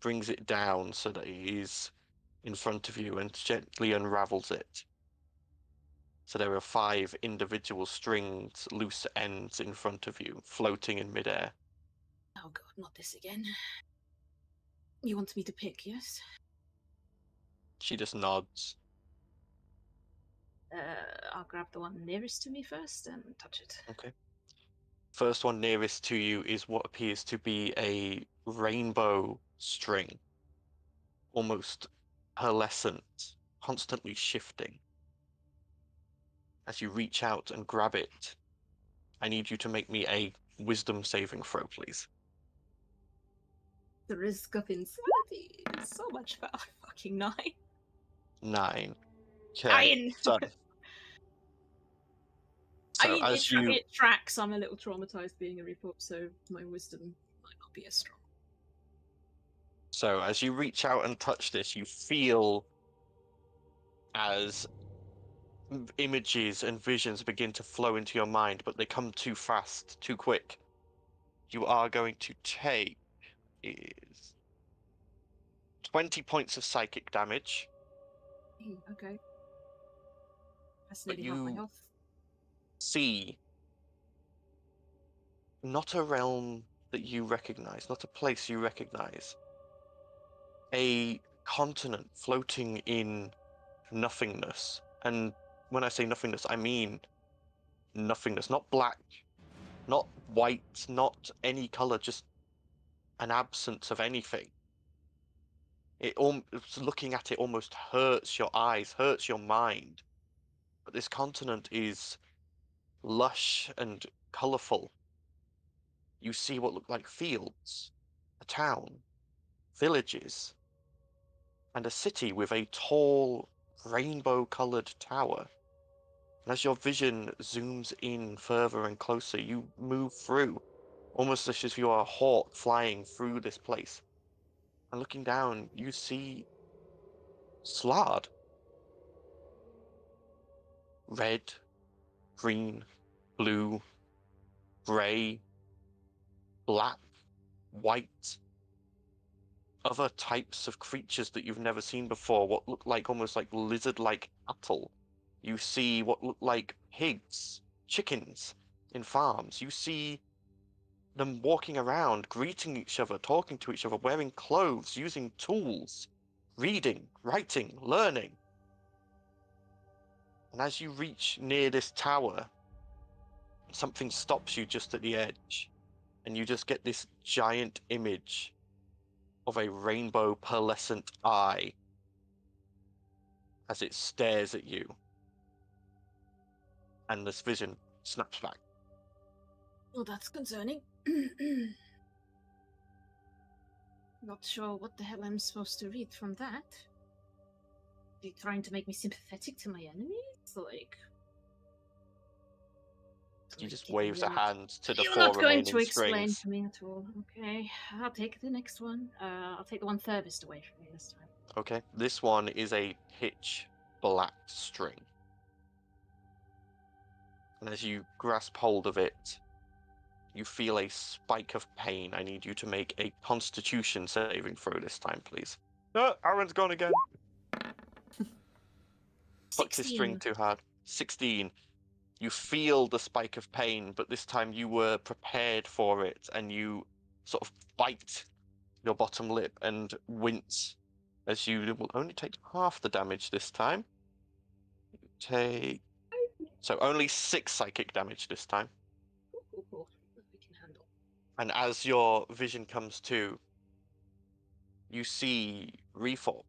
brings it down so that it is in front of you and gently unravels it. So there are 5 individual strings, loose ends in front of you, floating in midair. Oh god, not this again. You want me to pick, yes? She just nods. I'll grab the one nearest to me first and touch it. Okay. First one nearest to you is what appears to be a rainbow string, almost pearlescent, constantly shifting. As you reach out and grab it, I need you to make me a wisdom saving throw, please. The risk of insanity is so much for fucking 9. 9. Okay. 9! So I mean, as you it tracks. I'm a little traumatized being a report, so my wisdom might not be as strong. So as you reach out and touch this, you feel as images and visions begin to flow into your mind, but they come too fast, too quick. You are going to take is 20 points of psychic damage. Okay. That's But nearly half my you- health. See not a realm that you recognize, not a place you recognize. A continent floating in nothingness. And when I say nothingness, I mean nothingness. Not black, not white, not any color, just an absence of anything. Looking at it almost hurts your eyes, hurts your mind. But this continent is lush and colorful. You see what look like fields, a town, villages, and a city with a tall, rainbow-colored tower. And as your vision zooms in further and closer, you move through, almost as if you are a hawk flying through this place. And looking down, you see Slard. Red, green, blue, grey, black, white. Other types of creatures that you've never seen before, what look like almost like lizard-like cattle. You see what look like pigs, chickens in farms. You see them walking around, greeting each other, talking to each other, wearing clothes, using tools, reading, writing, learning. And as you reach near this tower, something stops you just at the edge, and you just get this giant image of a rainbow pearlescent eye as it stares at you. And this vision snaps back. Well, that's concerning. Not sure what the hell I'm supposed to read from that. Are you trying to make me sympathetic to my enemies? Like... He just waves a hand to the You're 4 not going remaining to explain strings. to me at all. Okay, I'll take the next one. I'll take the one furthest away from me this time. Okay, this one is a pitch black string. And as you grasp hold of it, you feel a spike of pain. I need you to make a constitution saving throw this time, please. No, Aaron's gone again. Fucked his string 16. too hard. 16. You feel the spike of pain, but this time you were prepared for it, and you sort of bite your bottom lip and wince as you will only take half the damage this time. take... So only 6 psychic damage this time. Cool. We can handle. And as your vision comes to, you see Reform.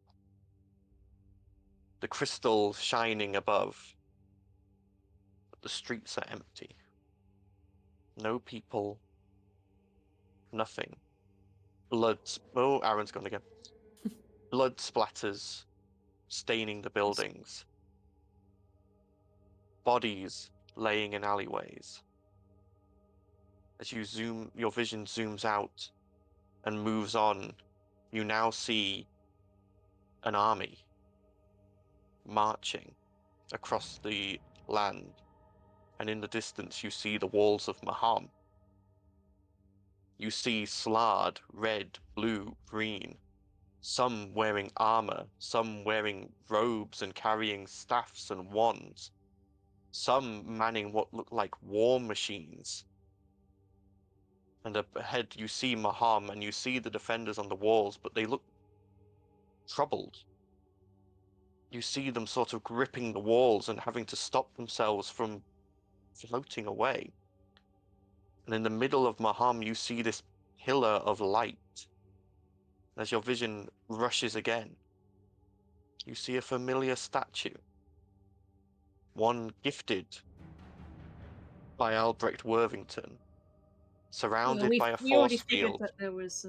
The crystal shining above. But the streets are empty. No people. Nothing. Blood... Oh, Aaron's gone again. Blood splatters, staining the buildings. Bodies laying in alleyways. As you zoom, your vision zooms out and moves on, you now see an army marching across the land, and in the distance you see the walls of Maham. You see Slard, red, blue, green, some wearing armor, some wearing robes and carrying staffs and wands, some manning what look like war machines. And up ahead you see Maham, and you see the defenders on the walls, but they look troubled. You see them sort of gripping the walls and having to stop themselves from floating away. And in the middle of Maham, you see this pillar of light. As your vision rushes again, you see a familiar statue. One gifted by Albrecht Worthington, surrounded by a we already force figured field. that there was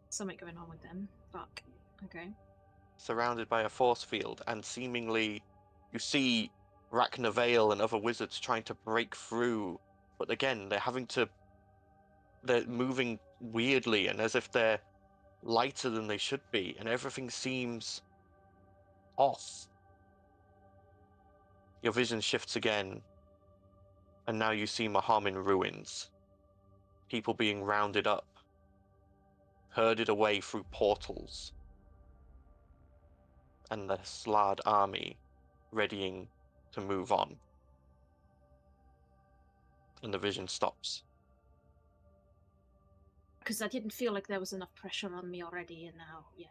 something going on with them. Fuck. Okay. Surrounded by a force field, and seemingly you see Rachna and other wizards trying to break through, but again they're moving weirdly and as if they're lighter than they should be, and everything seems off. Your vision shifts again, and now you see Maham in ruins. People being rounded up, herded away through portals, and the Slard army readying to move on. And the vision stops. Because I didn't feel like there was enough pressure on me already, and now, yeah,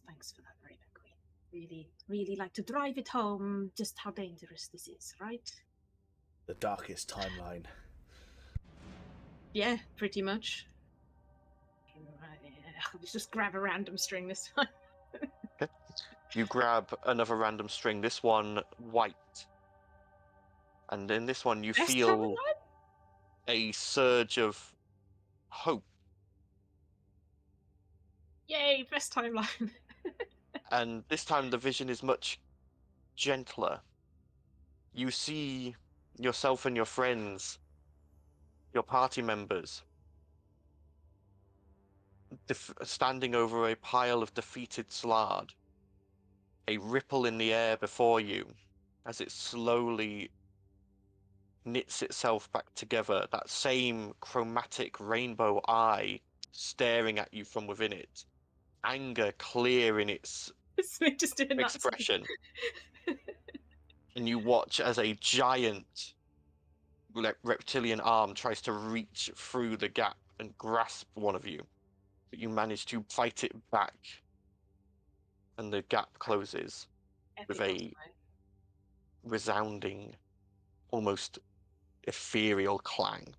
thanks for that, Raven Queen. Really like to drive it home just how dangerous this is, right? The darkest timeline. Yeah, pretty much. Let's just grab a random string this time. Okay. You grab another random string, this one white. And in this one you Best feel timeline? a surge of hope. Yay, best timeline. And this time the vision is much gentler. You see yourself and your friends, your party members, standing over a pile of defeated Slard. A ripple in the air before you as it slowly knits itself back together. That same chromatic rainbow eye staring at you from within it. Anger clear in its Just doing that expression. And you watch as a giant reptilian arm tries to reach through the gap and grasp one of you. But you manage to fight it back. And the gap closes with a resounding, almost ethereal clang.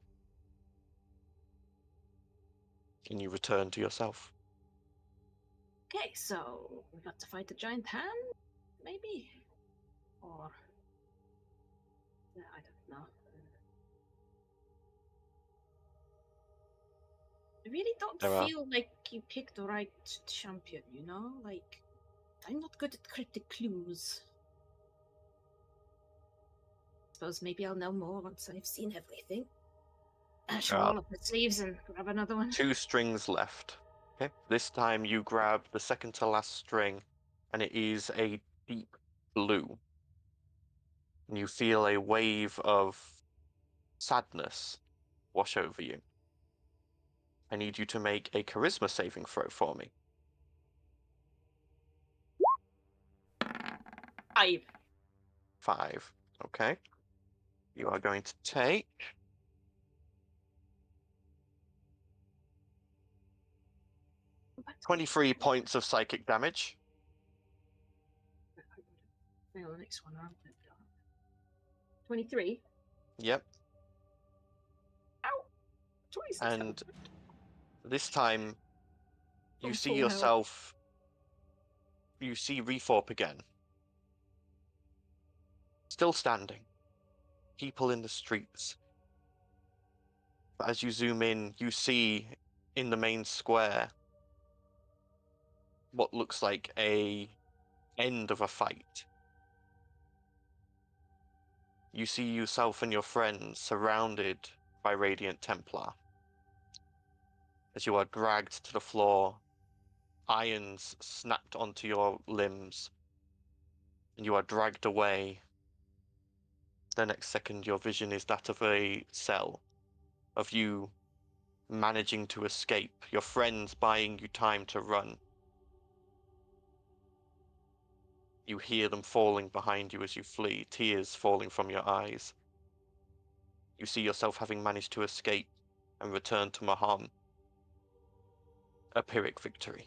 And you return to yourself. Okay, so we got to fight a giant hand, maybe? Or... yeah, I don't know. I really don't feel like you picked the right champion, you know? Like, I'm not good at cryptic clues. Suppose maybe I'll know more once I've seen everything. I'll roll up the sleeves and grab another one. 2 strings left. Okay. This time you grab the second to last string, and it is a deep blue. And you feel a wave of sadness wash over you. I need you to make a charisma saving throw for me. 5. Okay. You are going to take 23 points of psychic damage. The next one, aren't they? 23. Yep. Ow! 26. And this time, you Oh, see full health. yourself. You see Reforp again. Still standing. People in the streets. But as you zoom in, you see in the main square what looks like a end of a fight. You see yourself and your friends surrounded by Radiant Templar. As you are dragged to the floor, irons snapped onto your limbs, and you are dragged away. The next second, your vision is that of a cell, of you managing to escape, your friends buying you time to run. You hear them falling behind you as you flee, tears falling from your eyes. You see yourself having managed to escape and return to Maham. A Pyrrhic victory.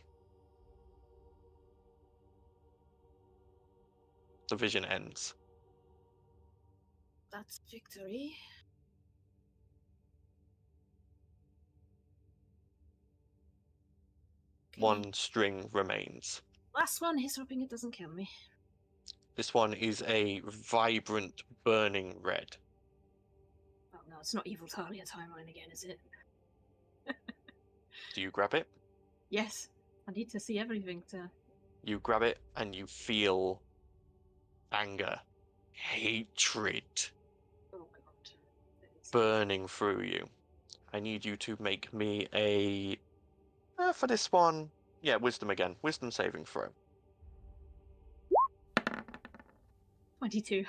The vision ends. That's victory. Okay. One string remains. Last one. He's hoping it doesn't kill me. This one is a vibrant, burning red. Oh no, it's not Evil Talia timeline again, is it? Do you grab it? Yes. I need to see everything to... You grab it and you feel anger, hatred Oh god. burning through you. I need you to make me a... for this one, yeah, wisdom again. Wisdom saving throw. 22.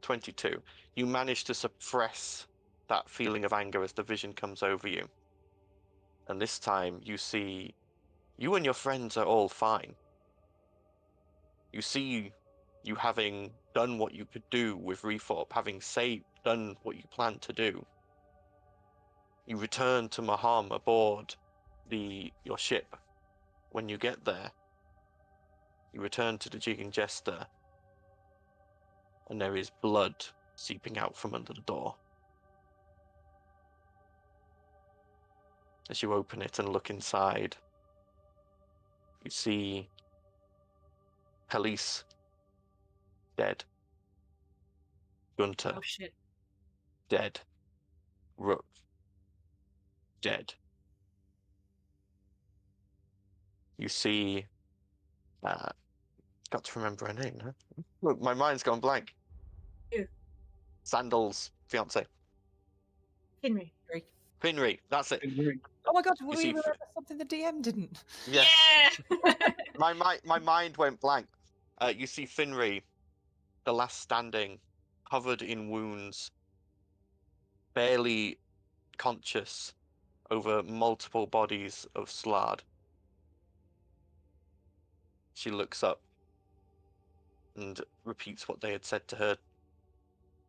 22. You manage to suppress that feeling of anger as the vision comes over you. And this time you see you and your friends are all fine. You see you having done what you could do with Reforp, having done what you planned to do. You return to Maham aboard your ship. When you get there, you return to the Jig and Jester, and there is blood seeping out from under the door. As you open it and look inside, you see Pelisse dead. Gunter Oh shit. dead. Rook dead. You see, got to remember her name, huh? Look, my mind's gone blank. Who? Sandal's fiance. Henry. Finri, that's it. Oh my god, You we see remember something the DM didn't. Yeah. Yeah! My mind went blank. You see Finri, the last standing, covered in wounds, barely conscious over multiple bodies of Slard. She looks up and repeats what they had said to her.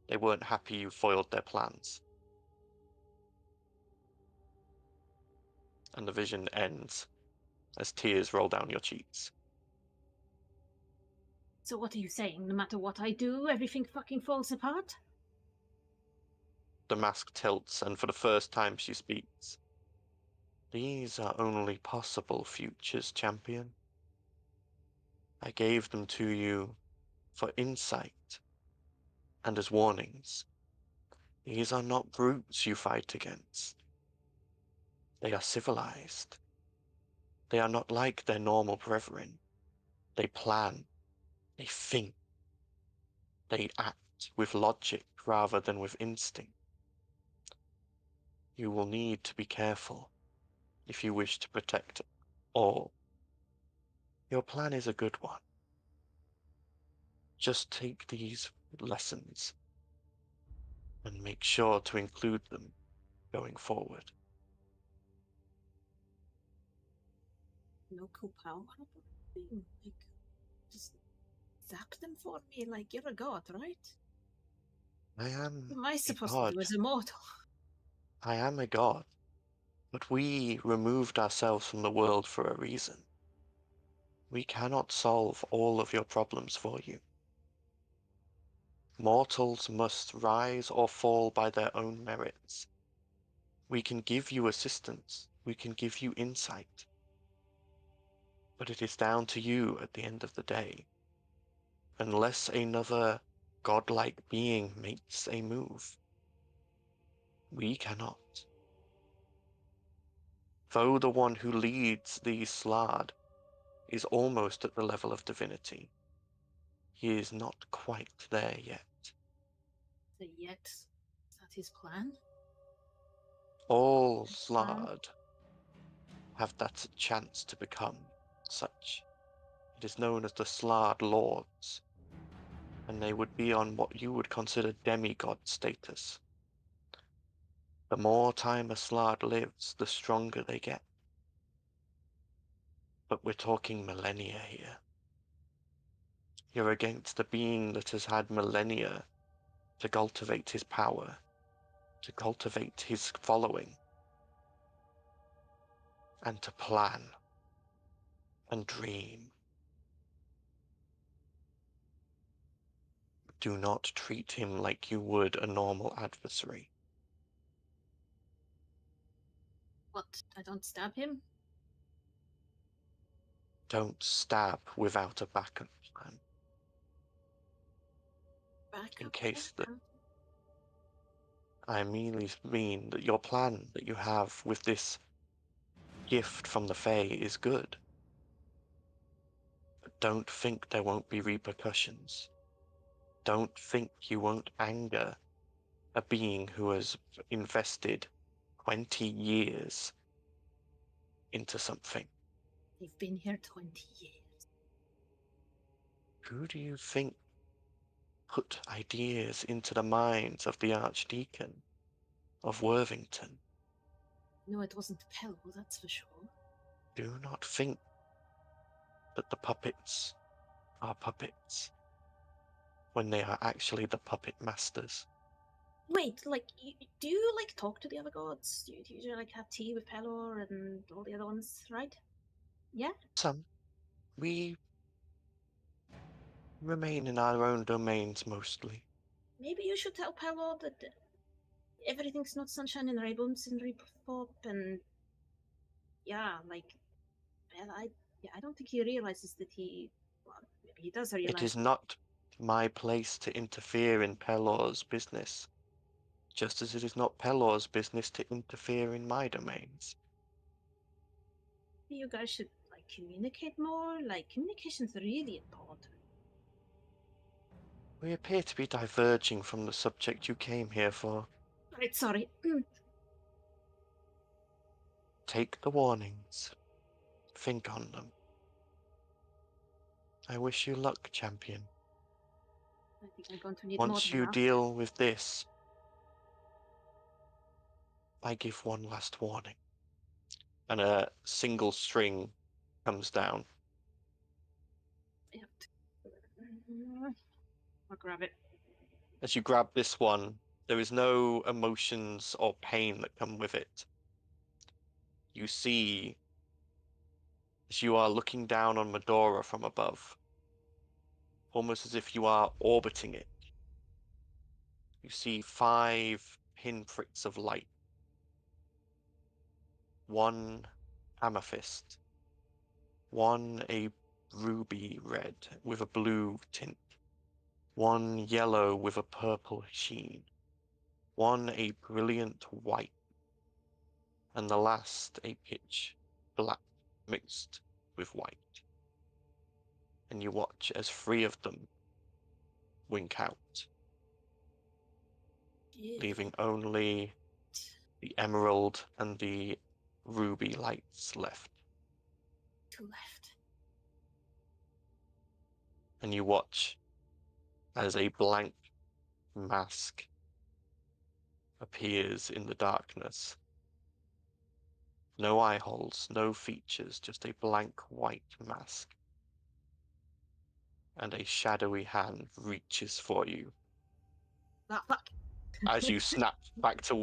They weren't happy you foiled their plans. And the vision ends as tears roll down your cheeks. So what are you saying? No matter what I do, everything fucking falls apart? The mask tilts, and for the first time she speaks. These are only possible futures, champion. I gave them to you for insight and as warnings. These are not brutes you fight against. They are civilized. They are not like their normal brethren. They plan. They think. They act with logic rather than with instinct. You will need to be careful if you wish to protect all. Your plan is a good one. Just take these lessons and make sure to include them going forward. Local power? Like, just zap them for me like you're a god, right? I am What am I a supposed god. to do as a mortal? I am a god. But we removed ourselves from the world for a reason. We cannot solve all of your problems for you. Mortals must rise or fall by their own merits. We can give you assistance, we can give you insight, but it is down to you at the end of the day. Unless another godlike being makes a move, we cannot. Though the one who leads the Slard is almost at the level of divinity, he is not quite there yet. So yet, is that his plan? All Slard have that chance to become such. It is known as the Slard Lords, and they would be on what you would consider demigod status. The more time a Slard lives, the stronger they get. But we're talking millennia here. You're against a being that has had millennia to cultivate his power, to cultivate his following, and to plan and dream. Do not treat him like you would a normal adversary. What? I don't stab him? Don't stab without a backup plan. In case that I merely mean that your plan that you have with this gift from the Fae is good. But don't think there won't be repercussions. Don't think you won't anger a being who has invested 20 years into something. They've been here 20 years. Who do you think put ideas into the minds of the Archdeacon of Worthington? No, it wasn't Pell, that's for sure. Do not think that the puppets are puppets when they are actually the puppet masters. Wait, like, do you, like, talk to the other gods? Do you like, have tea with Pelor and all the other ones, right? Yeah? Some. We remain in our own domains mostly. Maybe you should tell Pelor that everything's not sunshine and rainbows in Repop, and yeah, like, well, I don't think he realizes that well, maybe he does realize. It is not my place to interfere in Pelor's business, just as it is not Pelor's business to interfere in my domains. You guys should, like, communicate more. Like, communication's really important. We appear to be diverging from the subject you came here for. Right, sorry. Take the warnings. Think on them. I wish you luck, champion. I think I'm going to need more Once than you that. deal with this, I give one last warning. And a single string comes down. Yep. I'll grab it. As you grab this one, there is no emotions or pain that come with it. You see, as you are looking down on Medora from above, almost as if you are orbiting it, you see 5 pinpricks of light. 1 amethyst, 1 a ruby red with a blue tint, 1 yellow with a purple sheen, 1 a brilliant white, and the last a pitch black mixed with white. And you watch as 3 of them wink out, leaving only the emerald and the ruby lights left. 2 left. And you watch as a blank mask appears in the darkness. No eye holes, no features, just a blank white mask. And a shadowy hand reaches for you Ah, fuck. as you snap back to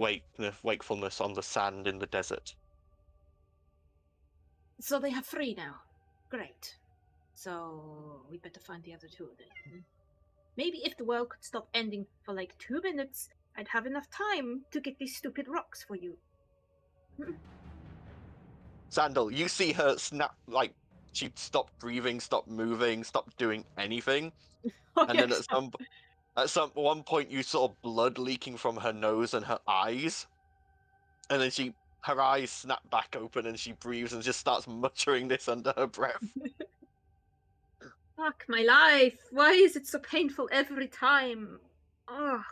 wakefulness on the sand in the desert. So they have 3 now. Great. So we better find the other 2 then. Maybe if the world could stop ending for like 2 minutes, I'd have enough time to get these stupid rocks for you. Sandal, you see her snap, like, she stopped breathing, stopped moving, stopped doing anything. Oh, And then yes. at some one point you saw blood leaking from her nose and her eyes. And then her eyes snap back open and she breathes and just starts muttering this under her breath. Fuck my life. Why is it so painful every time? Oh,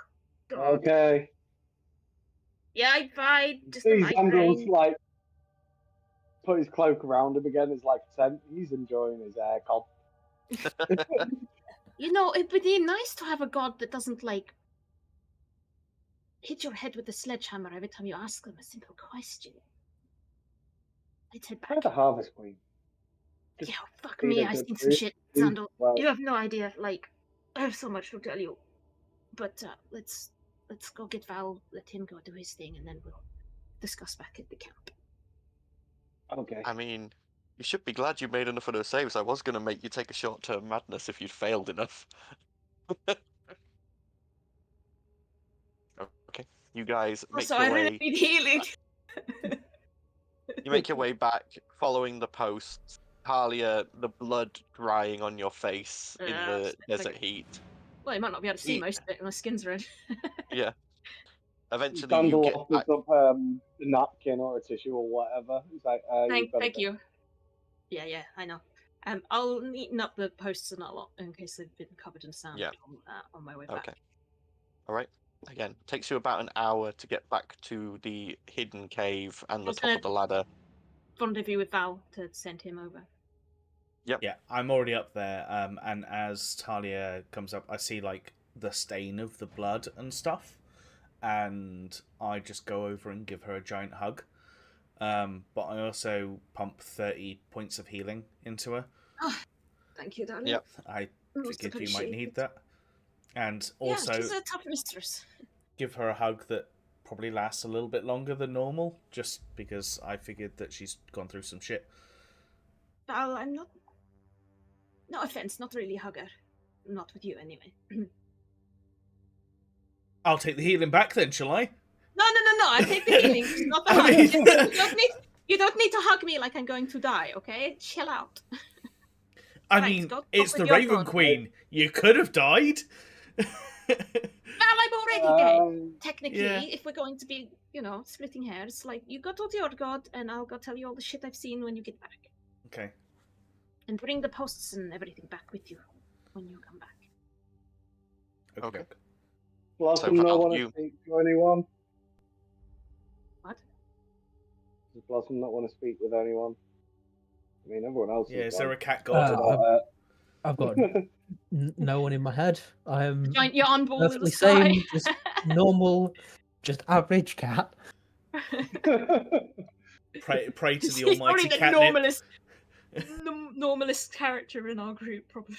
God. Okay. Yeah, I tried. Just a See Sandal's migraine. like put his cloak around him again. It's like a tent. He's enjoying his aircon. You know, it'd be nice to have a god that doesn't, like, hit your head with a sledgehammer every time you ask them a simple question. I'd head Try back. the Harvest Queen. Yeah, fuck be me, the I've good seen some dude. shit, Dude, Sandal. well- You have no idea, like, I have so much to tell you. But let's go get Val, let him go do his thing, and then we'll discuss back at the camp. Okay. I mean, you should be glad you made enough of those saves. I was going to make you take a short-term madness if you'd failed enough. Okay, you guys make Also, your I way. really need healing. You make your way back, following the posts. Talia, the blood drying on your face in Yeah, the it's desert like- heat. Well, you might not be able to see Eat. most of it. My skin's red. Yeah. Eventually, Sandal you get offers back. up a napkin or a tissue or whatever. He's like, Thank you. Yeah, I know. I'll neaten up the posts and a lot in case they've been covered in sand Yeah. on my way back. Okay. All right. Again, takes you about an hour to get back to the hidden cave and the was top gonna- of the ladder. Rendezvous with Val to send him over. Yeah, I'm already up there, and as Talia comes up, I see, like, the stain of the blood and stuff, and I just go over and give her a giant hug. But I also pump 30 points of healing into her. Oh, thank you, darling. Yep. I Most figured you might need appreciated. that. And Yeah, also she's a tough mistress. give her a hug that probably lasts a little bit longer than normal, just because I figured that she's gone through some shit. Val, I'm not... No offense, not really a hugger. Not with you, anyway. I'll take the healing back then, shall I? No, I take the healing, just not the I hug. mean- You don't need to hug me like I'm going to die, okay? Chill out. I Right, mean, go it's with the your Raven gun. Queen. You could have died. Val, I'm already dead. Technically, yeah. if we're going to be, splitting hairs, like, you go to your god, and I'll go tell you all the shit I've seen when you get back. Okay. And bring the posts and everything back with you when you come back. Okay. Blossom, So, no Val, want you- to speak to anyone? What? Does Blossom not want to speak with anyone? I mean, everyone else Yeah, is is there a like, cat god? I've got no one in my head. I am Giant yarn ball in the perfectly sky. sane, just normal, just average cat. Pray to the He's almighty probably the catnip. normalest character in our group, probably.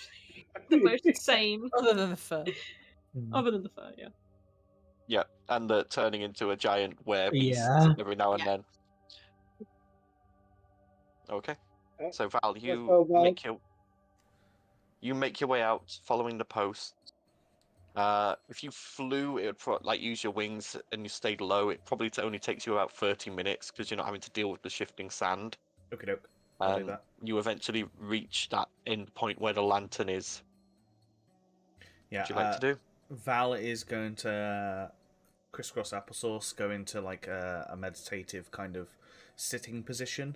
The most sane. Other than the fur. Other than the fur, yeah. Yeah, and the turning into a giant werebeast Yeah. every now and Yeah. then. Okay. Yeah. So Val, you go, Val. make your way out following the post. If you flew, it would use your wings and you stayed low. It probably only takes you about 30 minutes because you're not having to deal with the shifting sand. Okie doke. I'll do that. You eventually reach that end point where the lantern is. Yeah. What would you like to do? Val is going to crisscross applesauce, go into like a meditative kind of sitting position.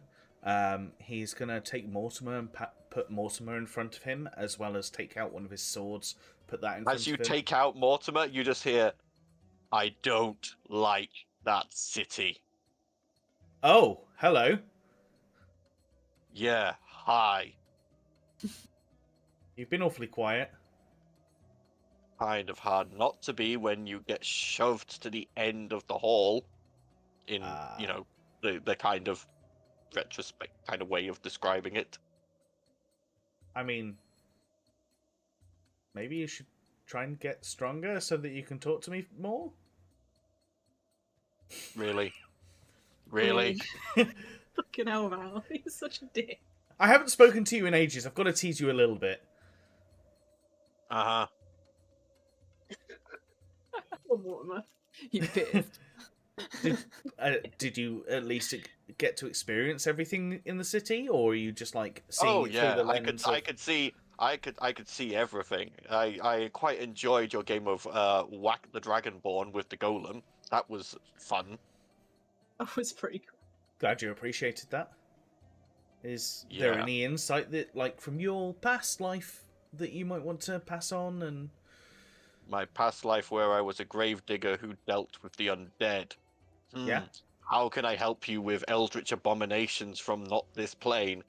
He's going to take Mortimer and put Mortimer in front of him, as well as take out one of his swords, put that in front As you of him. take out Mortimer, you just hear, "I don't like that city." Oh, hello. Yeah, hi. You've been awfully quiet. Kind of hard not to be when you get shoved to the end of the hall in, the kind of retrospect kind of way of describing it. I mean, maybe you should try and get stronger so that you can talk to me more? Really? Really? Fucking hell, Val. He's such a dick. I haven't spoken to you in ages. I've got to tease you a little bit. Uh-huh. Some water. You pissed. Did you at least get to experience everything in the city, or are you just like seeing Oh it through yeah, the lens I could see everything. I quite enjoyed your game of Whack the Dragonborn with the golem. That was fun. That was pretty cool. Glad you appreciated that. Is there Yeah. any insight that, like, from your past life that you might want to pass on? And My past life where I was a gravedigger who dealt with the undead. Yeah. How can I help you with eldritch abominations from not this plane?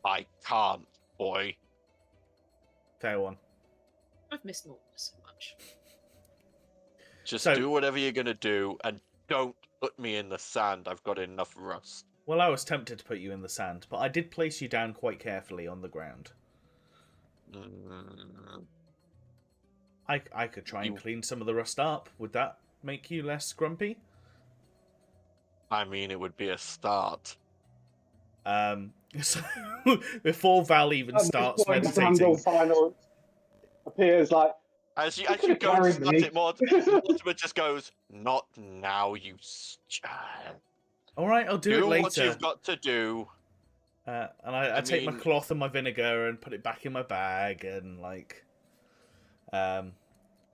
I can't, boy. fair one. I've missed Norton so much. Just So- do whatever you're gonna do and don't put me in the sand. I've got enough rust. Well, I was tempted to put you in the sand, but I did place you down quite carefully on the ground. Mm, I could try and You- clean some of the rust up. Would that make you less grumpy? I mean, it would be a start. So before Val even At this starts point, meditating, Randall final appears like, As you could've go to carried start me. it, Mortimer just goes, "Not now, you child. all right, I'll do it what later. you've got to do." And I take my mean- cloth and my vinegar and put it back in my bag and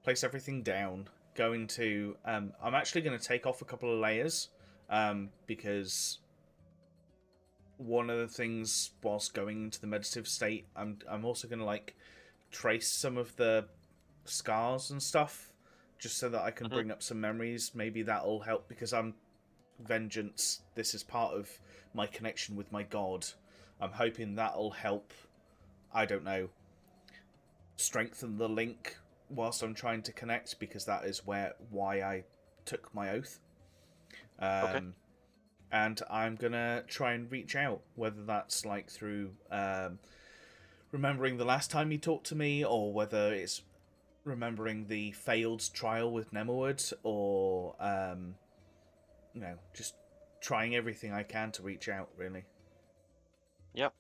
place everything down. Going to I'm actually going to take off a couple of layers because one of the things whilst going into the meditative state, I'm also going to trace some of the scars and stuff just so that I can bring up some memories. Maybe that'll help because I'm vengeance. This is part of my connection with my god. I'm hoping that'll help, I don't know, strengthen the link whilst I'm trying to connect, because that is why I took my oath. Okay. And I'm gonna try and reach out, whether that's through remembering the last time you talked to me, or whether it's remembering the failed trial with Nemowood, or just trying everything I can to reach out, really. Yep.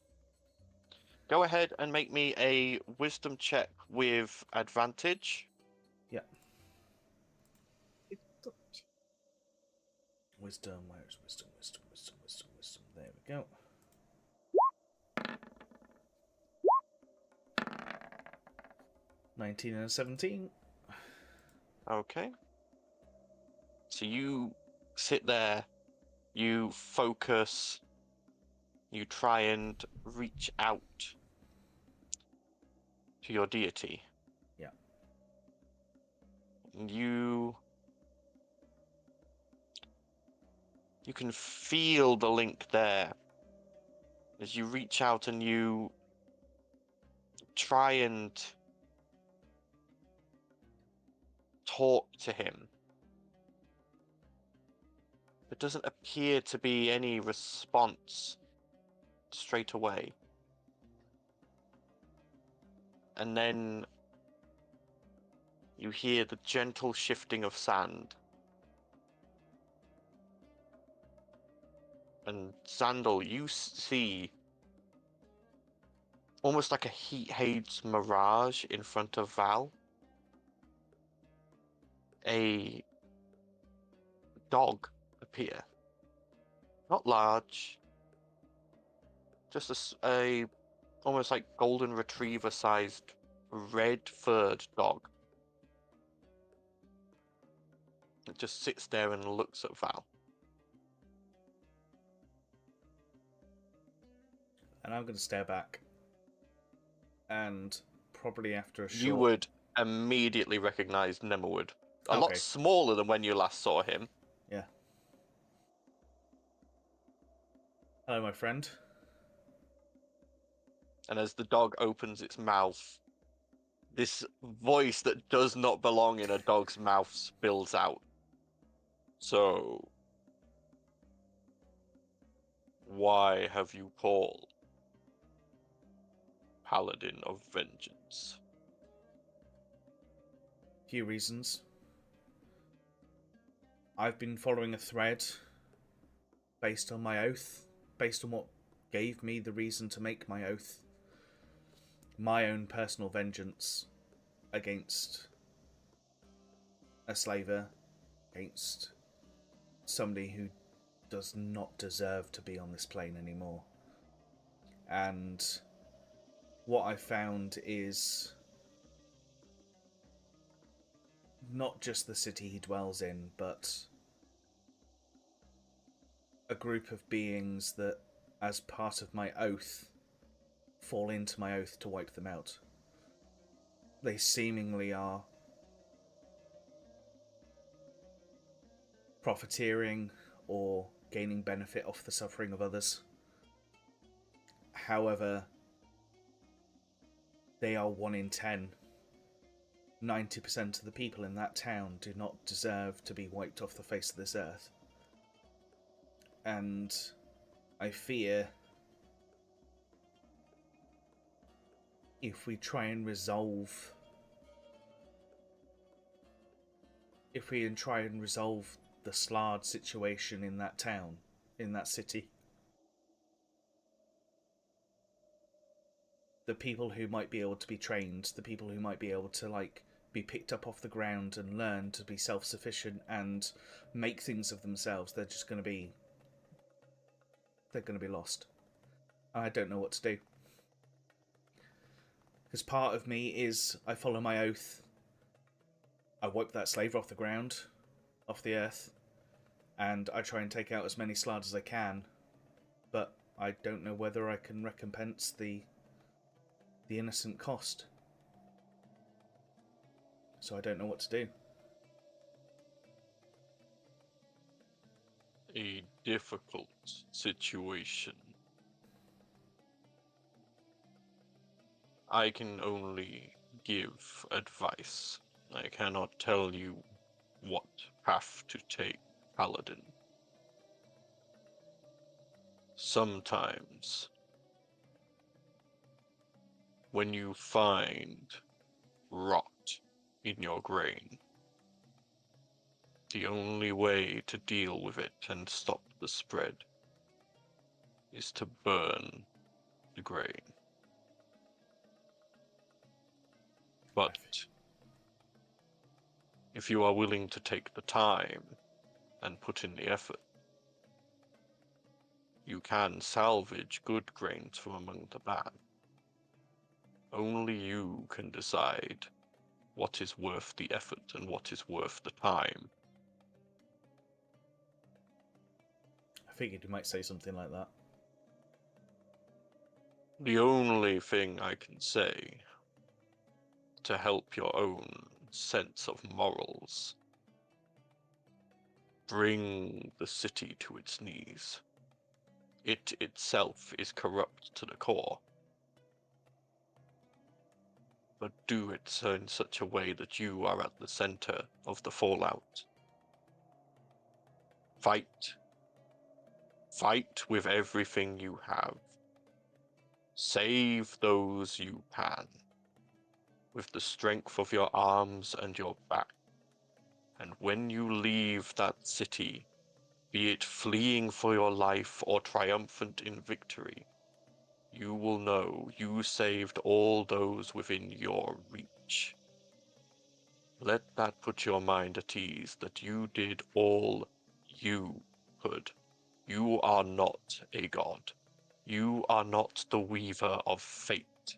Go ahead and make me a wisdom check with advantage. Wisdom, where's wisdom? There we go. $19 and $17. Okay. So you sit there, you focus, you try and reach out to your deity. Yeah. And you can feel the link there as you reach out and you try and talk to him. There doesn't appear to be any response straight away. And then you hear the gentle shifting of sand. And Zandal, you see almost like a heat-haze mirage in front of Val. A dog appear. Not large. Just a almost like golden retriever-sized red-furred dog. It just sits there and looks at Val. And I'm going to stare back. And probably after a short... You would immediately recognize Nemowood. A lot Okay. smaller than when you last saw him. Yeah. Hello, my friend. And as the dog opens its mouth, this voice that does not belong in a dog's mouth spills out. So, why have you called Paladin of Vengeance? Few reasons. I've been following a thread based on my oath, based on what gave me the reason to make my oath. My own personal vengeance against a slaver against somebody who does not deserve to be on this plane anymore. And what I found is not just the city he dwells in, but a group of beings that, as part of my oath, fall into my oath to wipe them out. They seemingly are profiteering or gaining benefit off the suffering of others. However, they are 1 in 10. 90% of the people in that town do not deserve to be wiped off the face of this earth. And I fear if we try and resolve the Slard situation in that town, in that city, the people who might be able to be trained, the people who might be able to be picked up off the ground and learn to be self-sufficient and make things of themselves, they're going to be lost. I don't know what to do. Because part of me is, I follow my oath. I wipe that slaver off the ground, off the earth, and I try and take out as many Slards as I can. But I don't know whether I can recompense the innocent cost. So I don't know what to do. A difficult situation. I can only give advice. I cannot tell you what path to take, Paladin. Sometimes, when you find rot in your grain, the only way to deal with it and stop the spread is to burn the grain. But if you are willing to take the time and put in the effort, you can salvage good grains from among the bad. Only you can decide what is worth the effort and what is worth the time. I figured you might say something like that. The only thing I can say to help your own sense of morals: bring the city to its knees. It itself is corrupt to the core, but do it in such a way that you are at the center of the fallout. Fight. Fight with everything you have. Save those you can, with the strength of your arms and your back. And when you leave that city, be it fleeing for your life or triumphant in victory, you will know you saved all those within your reach. Let that put your mind at ease that you did all you could. You are not a god. You are not the weaver of fate.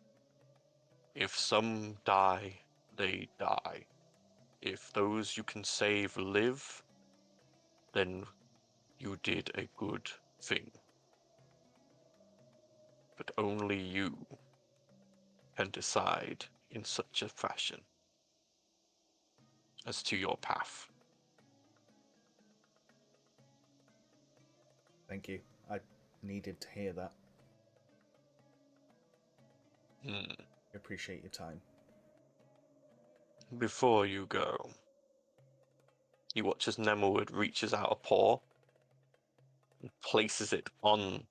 If some die, they die. If those you can save live, then you did a good thing. But only you can decide in such a fashion as to your path. Thank you. I needed to hear that. I appreciate your time. Before you go, you watch as Nemowood reaches out a paw and places it on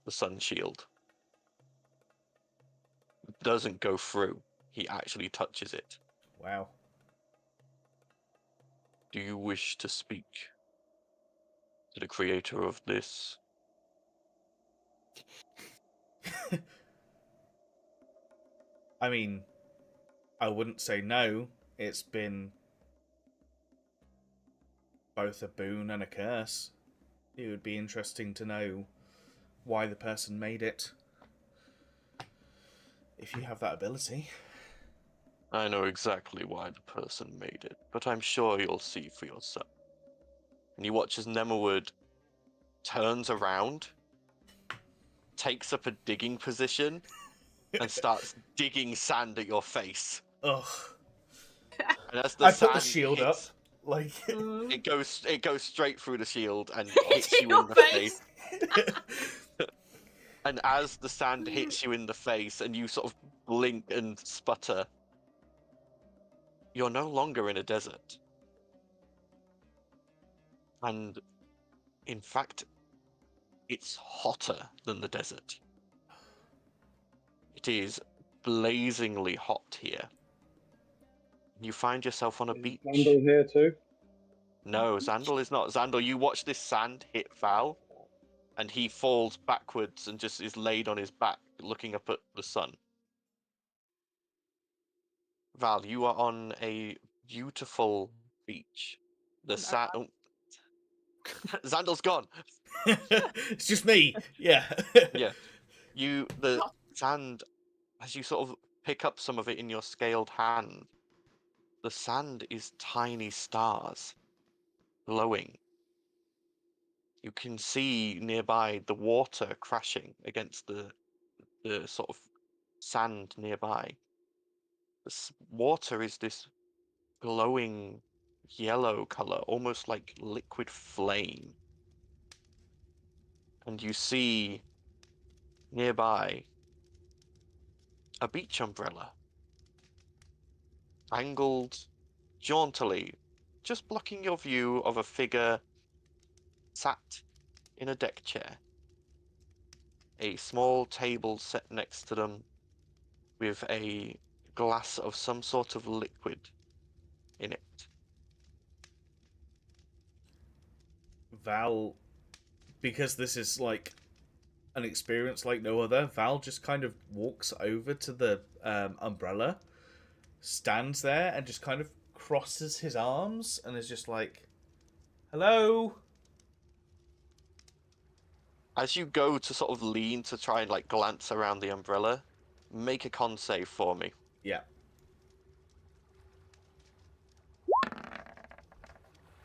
the sun shield. It doesn't go through. He actually touches it. Wow. Do you wish to speak to the creator of this? I mean, I wouldn't say no. It's been both a boon and a curse. It would be interesting to know why the person made it. If you have that ability. I know exactly why the person made it, but I'm sure you'll see for yourself. And you watch as Nemerwood turns around, takes up a digging position, and starts digging sand at your face. Ugh. And as the I put the sand shield up. hits, Like it goes straight through the shield and Hits hits you your in the face. face. And as the sand hits you in the face and you sort of blink and sputter, you're no longer in a desert. And in fact, it's hotter than the desert. It is blazingly hot here. You find yourself on a beach. Vandal here too. No, Xandal is not. Xandal, you watch this sand hit Val, and he falls backwards and just is laid on his back, looking up at the sun. Val, you are on a beautiful beach. The sand. Oh. Xandal's gone. it's just me. Yeah. Yeah. The sand, as you sort of pick up some of it in your scaled hand, the sand is tiny stars glowing. You can see nearby the water crashing against the sort of sand nearby. This water is this glowing yellow color, almost like liquid flame. And you see nearby a beach umbrella, angled jauntily, just blocking your view of a figure sat in a deck chair. A small table set next to them with a glass of some sort of liquid in it. Val, because this is like an experience like no other, Val just kind of walks over to the umbrella, stands there, and just kind of crosses his arms and is just like, hello? As you go to sort of lean to try and like glance around the umbrella, make a con save for me. Yeah.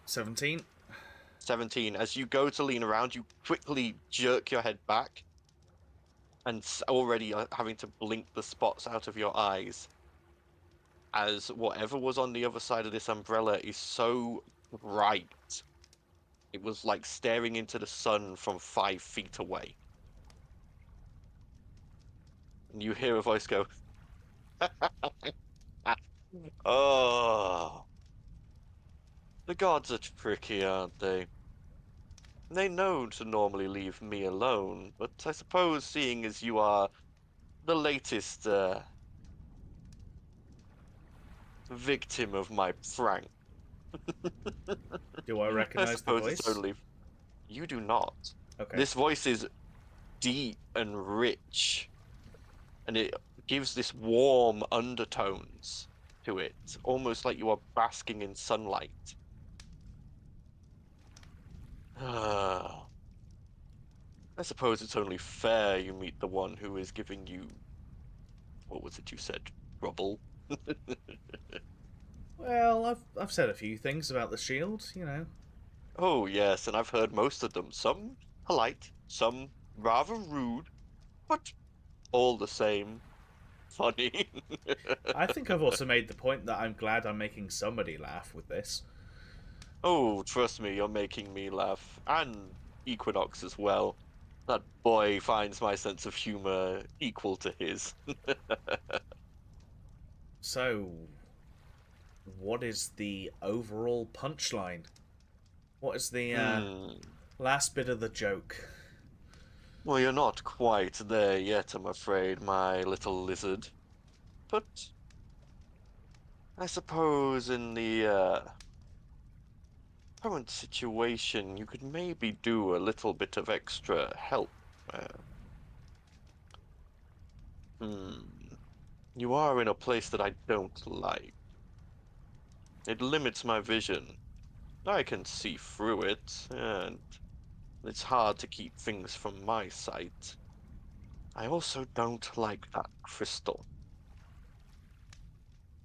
17. 17. As you go to lean around, you quickly jerk your head back and already having to blink the spots out of your eyes as whatever was on the other side of this umbrella is so bright. It was like staring into the sun from 5 feet away. And you hear a voice go, oh, the gods are tricky, aren't they? They know to normally leave me alone, but I suppose seeing as you are the latest victim of my prank. Do I I recognize the suppose voice? it's only... You do not. Okay. This voice is deep and rich, and it gives this warm undertones to it, almost like you are basking in sunlight. I suppose it's only fair you meet the one who is giving you... What was it you said? Trouble? Well, I've said a few things about the shield, you know. Oh, yes, and I've heard most of them. Some polite, some rather rude, but all the same, funny. I think I've also made the point that I'm glad I'm making somebody laugh with this. Oh, trust me, you're making me laugh. And Equinox as well. That boy finds my sense of humor equal to his. So, what is the overall punchline? What is the last bit of the joke? Well, you're not quite there yet, I'm afraid, my little lizard. But I suppose in the current situation, you could maybe do a little bit of extra help. You are in a place that I don't like. It limits my vision. I can see through it, and it's hard to keep things from my sight. I also don't like that crystal.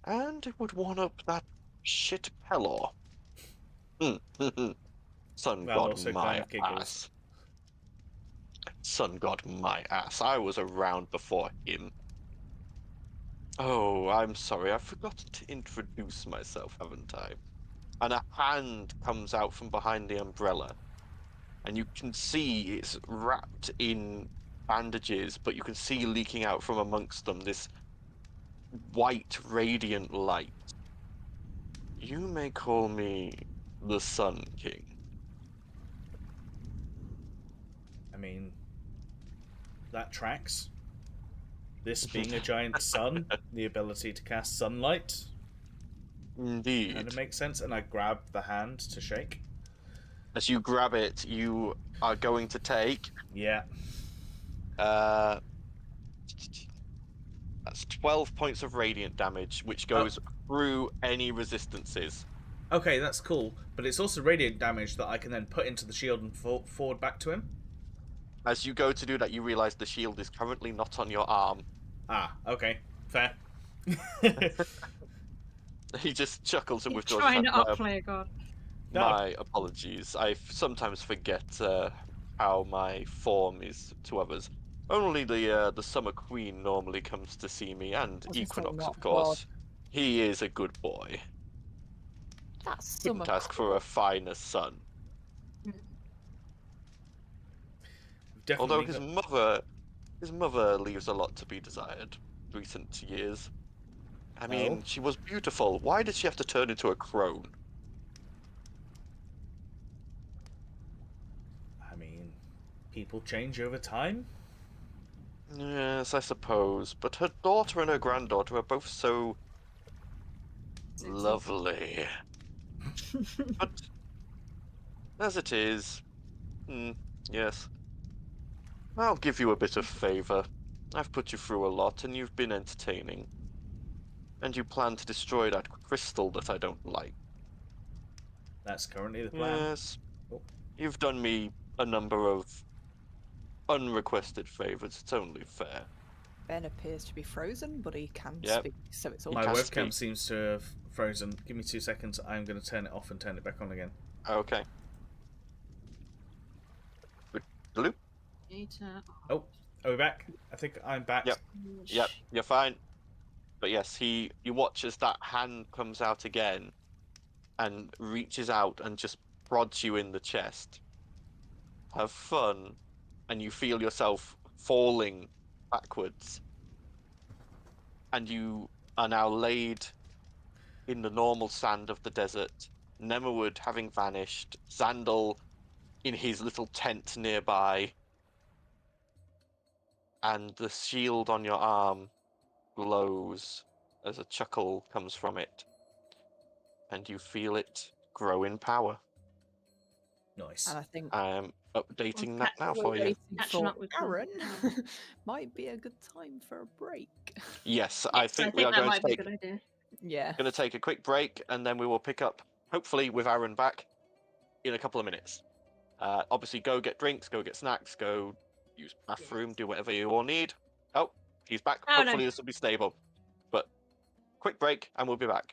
And it would one up that shit Pelor. Sun Val god also my kind of giggles. ass. Sun god my ass. I was around before him. Oh, I'm sorry. I've forgotten to introduce myself, haven't I? And a hand comes out from behind the umbrella. And you can see it's wrapped in bandages, but you can see leaking out from amongst them this white, radiant light. You may call me the Sun King. I mean, that tracks. This being a giant sun, the ability to cast sunlight, Indeed. kind of makes sense. And I grab the hand to shake. As you grab it, you are going to take Yeah. that's 12 points of radiant damage, which goes through any resistances. Okay, that's cool. But it's also radiant damage that I can then put into the shield and forward back to him. As you go to do that, you realize the shield is currently not on your arm. Ah, okay. Fair. He just chuckles and You're withdraws. trying his to hand. outplay a god. My apologies. I sometimes forget how my form is to others. Only the Summer Queen normally comes to see me, and was gonna say, Equinox, not of course. He is a good boy. That's Couldn't summer ask for a finer son. Although his mother leaves a lot to be desired. Recent years. I mean, she was beautiful. Why did she have to turn into a crone? I mean, people change over time. Yes, I suppose. But her daughter and her granddaughter are both so lovely. But as it is, yes. I'll give you a bit of favor. I've put you through a lot, and you've been entertaining. And you plan to destroy that crystal that I don't like. That's currently the plan. Yes. Oh. You've done me a number of unrequested favors. It's only fair. Ben appears to be frozen, but he can Yep. speak, so it's all My can't webcam speak. seems to have frozen. Give me 2 seconds. I'm going to turn it off and turn it back on again. Okay. Bloop. Oh, are we back? I think I'm back. Yep, you're fine. But yes, you watch as that hand comes out again and reaches out and just prods you in the chest. Have fun. And you feel yourself falling backwards. And you are now laid in the normal sand of the desert. Nemerwood having vanished. Xandal in his little tent nearby. And the shield on your arm glows as a chuckle comes from it. And you feel it grow in power. Nice. And I think I'm updating Well, that now for you. waiting Catching for up with Aaron them. might be a good time for a break. Yes, I think we that are going might to be a take good idea. Yeah. a quick break, and then we will pick up, hopefully with Aaron back, in a couple of minutes. Obviously, go get drinks, go get snacks, go use bathroom, do whatever you all need. Oh, he's back. Oh, Hopefully no. this will be stable. But quick break, and we'll be back.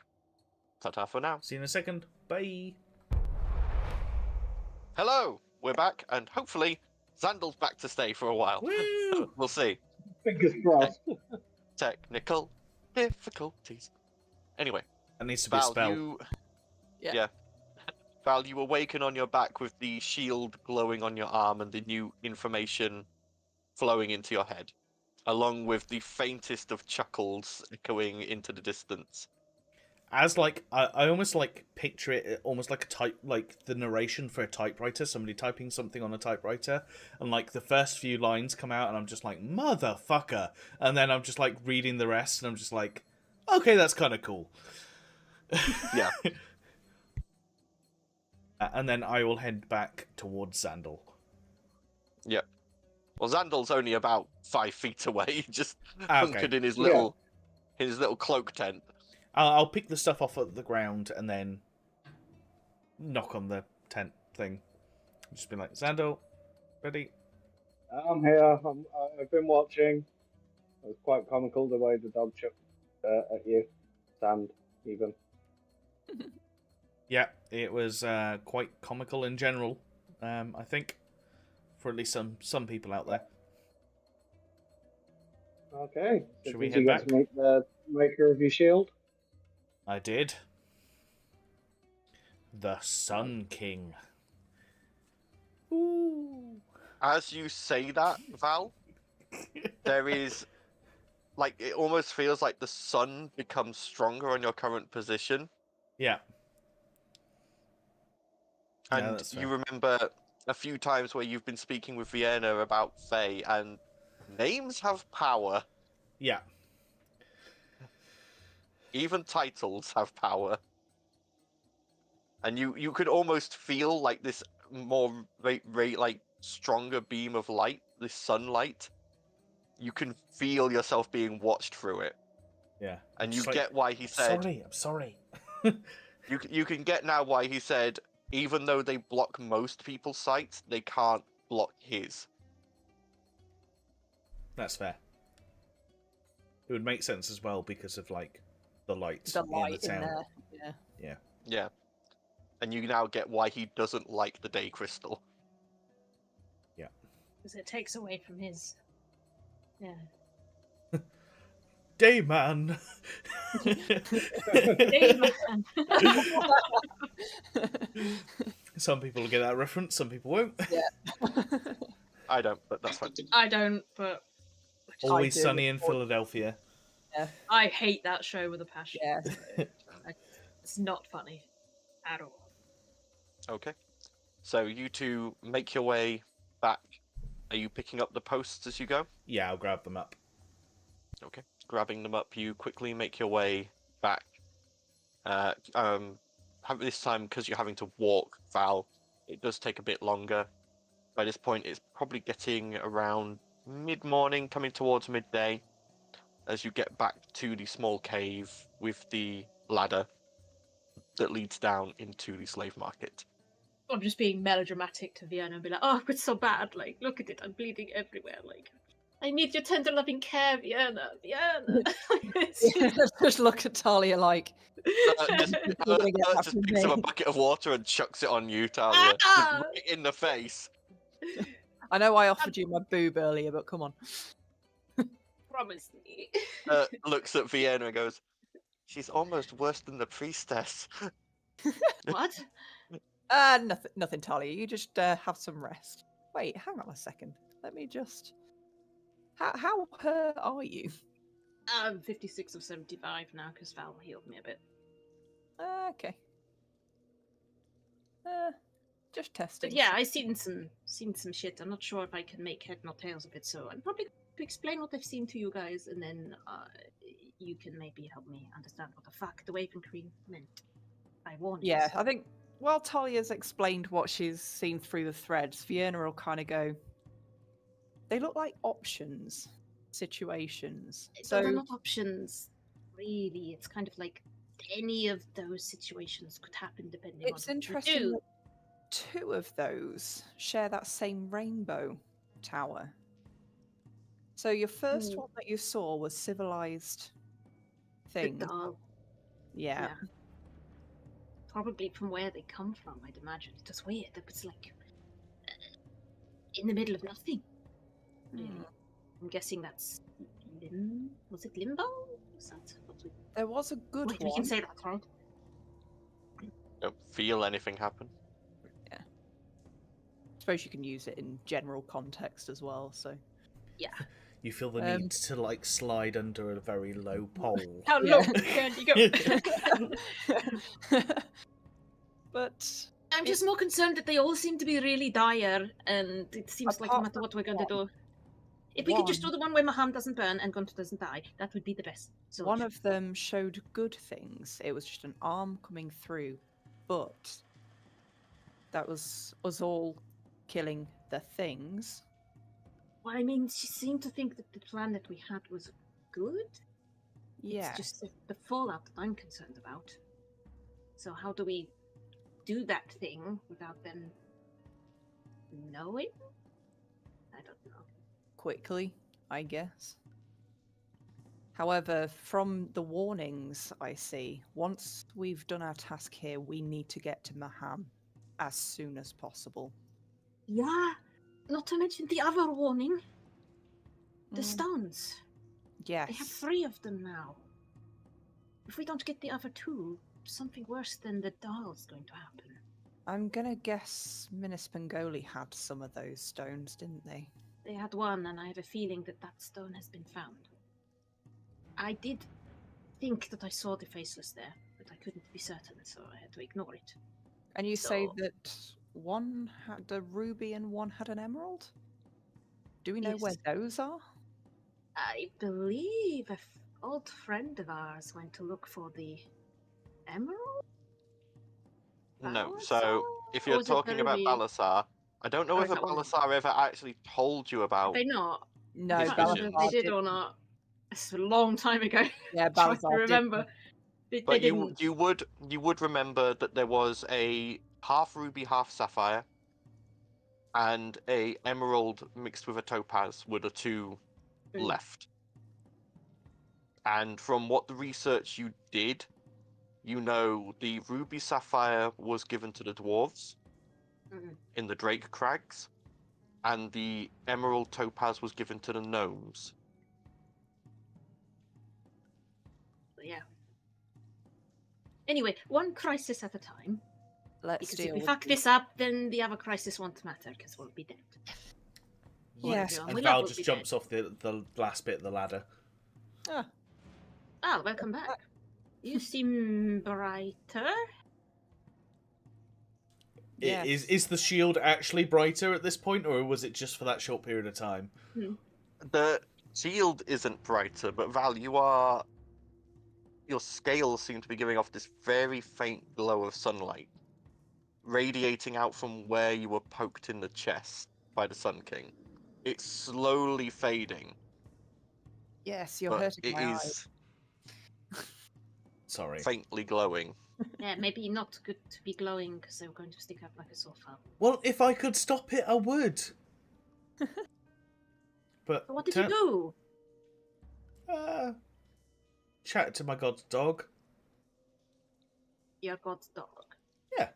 Ta-ta for now. See you in a second. Bye. Hello, we're back, and hopefully Xandal's back to stay for a while. Woo! We'll see. Fingers crossed. Technical difficulties. Anyway, That needs to be a Val, spell. Val, you awaken on your back with the shield glowing on your arm and the new information flowing into your head, along with the faintest of chuckles echoing into the distance. As like I almost like picture it almost like like the narration for a typewriter, somebody typing something on a typewriter, and like the first few lines come out and I'm just like, motherfucker, and then I'm just like reading the rest and I'm just like, okay, that's kind of cool. Yeah. And then I will head back towards Xandal. Yep. Well, Xandal's only about 5 feet away, just Okay. hunkered in his little cloak tent. I'll pick the stuff off of the ground and then knock on the tent thing. Just be like, Xandor, ready? I'm here. I've been watching. It was quite comical the way the dog chucked at you. Sand, even. Yeah, it was quite comical in general, I think, for at least some people out there. Okay. So Should we did head you get back? to meet the maker of your shield? I did. The Sun King. Ooh. As you say that, Val, there is, like, it almost feels like the sun becomes stronger on your current position. Yeah. Yeah, And that's you fair. remember a few times where you've been speaking with Vienna about Fae, and names have power. Yeah. Even titles have power. And you could almost feel like this more like stronger beam of light, this sunlight. You can feel yourself being watched through it. Yeah. And you Just like, get why he said I'm sorry. you can get now why he said even though they block most people's sights, they can't block his. That's fair. It would make sense as well because of like the lights The in light the in town. there. Yeah. Yeah. And you now get why he doesn't like the day crystal. Because it takes away from his. Yeah. Dayman. Dayman. Some people will get that reference, some people won't. I don't, but that's fine. I don't, but Always do, Sunny in of course. Philadelphia. I hate that show with a passion. Yeah. It's not funny at all. Okay. So you two make your way back. Are you picking up the posts as you go? Yeah, I'll grab them up. Okay. Grabbing them up, you quickly make your way back. This time, because you're having to walk, Val, it does take a bit longer. By this point, it's probably getting around mid-morning, coming towards midday, as you get back to the small cave with the ladder that leads down into the slave market. I'm just being melodramatic to Vienna and be like, oh, it's so bad. Like, look at it. I'm bleeding everywhere. Like, I need your tender loving care, Vienna. Vienna. Just look at Talia like. Just picks up a bucket of water and chucks it on you, Talia. Just right in the face. I know I offered you my boob earlier, but come on. Promise me. Looks at Vienna and goes, she's almost worse than the priestess. What? Nothing, Talia. You just have some rest. Wait, hang on a second. Let me just. How hurt are you? I'm 56 of 75 now because Val healed me a bit. Okay. Just testing. But yeah, I've seen some shit. I'm not sure if I can make head nor tails of it, so I'm probably going to explain what I've seen to you guys, and then you can maybe help me understand what the fuck the Waving Queen meant. I warn you. Yeah, I think while Talia's explained what she's seen through the threads, Fiona will kind of go, they look like options, situations. So they're not options, really. It's kind of like any of those situations could happen depending on It's what interesting you do. that two of those share that same rainbow tower. So your first one that you saw was civilized The things. doll. Yeah. Probably from where they come from, I'd imagine. It's just weird. It's like in the middle of nothing. I'm guessing that's was it Limbo? Was that what we... There was a good Wait, one. we can say that, right? Don't feel anything happen. I suppose you can use it in general context as well, so. Yeah. You feel the need to like slide under a very low pole. How low can you go? But I'm just more concerned that they all seem to be really dire, and it seems like no Apart matter from what we're going to one. do. If we could just do the one where Maham doesn't burn and Gunter doesn't die, that would be the best solution. one of them showed good things. It was just an arm coming through, but that was us all killing the things. Well, I mean, she seemed to think that the plan that we had was good. Yeah. It's just the fallout that I'm concerned about. So how do we do that thing without them knowing? I don't know. Quickly, I guess. However, from the warnings I see, once we've done our task here, we need to get to Maham as soon as possible. Yeah, not to mention the other warning. The Mm, stones. yes. They have 3 of them now. If we don't get the other 2, something worse than the Dahl is going to happen. I'm gonna guess Minas Pangoli had some of those stones, didn't they? They had 1, and I have a feeling that that stone has been found. I did think that I saw the faceless there, but I couldn't be certain, so I had to ignore it. And you say So- that one had a ruby and one had an emerald? Do we know where Yes. those are? I believe an old friend of ours went to look for the emerald? No. Balasar? So if Or you're was it the talking about ruby? Balasar, I don't know Or whether is that one? Balasar ever actually told you about. Did they not? No, His I can't remember vision. if they Balasar did or not. It's a long time ago. Yeah, Trying to Balasar remember. They But didn't. you would remember that there was a half ruby, half sapphire, and a emerald mixed with a topaz were the 2 Mm. left. And from what the research you did, you know the ruby sapphire was given to the dwarves Mm. in the Drake Crags, and the emerald topaz was given to the gnomes. But yeah. Anyway, one crisis at a time. Let's Because deal if we with fuck this up, then the other crisis won't matter, because we'll be dead. Yes. Everyone And will Val will just be jumps off the last bit of the ladder. Ah, dead. Oh, welcome back. You seem brighter. yes. Is the shield actually brighter at this point, or was it just for that short period of time? The shield isn't brighter, but Val, your scales seem to be giving off this very faint glow of sunlight, radiating out from where you were poked in the chest by the Sun King. It's slowly fading, Yes, you're but hurting it my eyes. is Sorry. faintly glowing. Yeah, maybe not good to be glowing, because they were going to stick out like a sore thumb. Well, if I could stop it, I would. But So what did you do? Chat to my god's dog. Your god's dog. Yeah,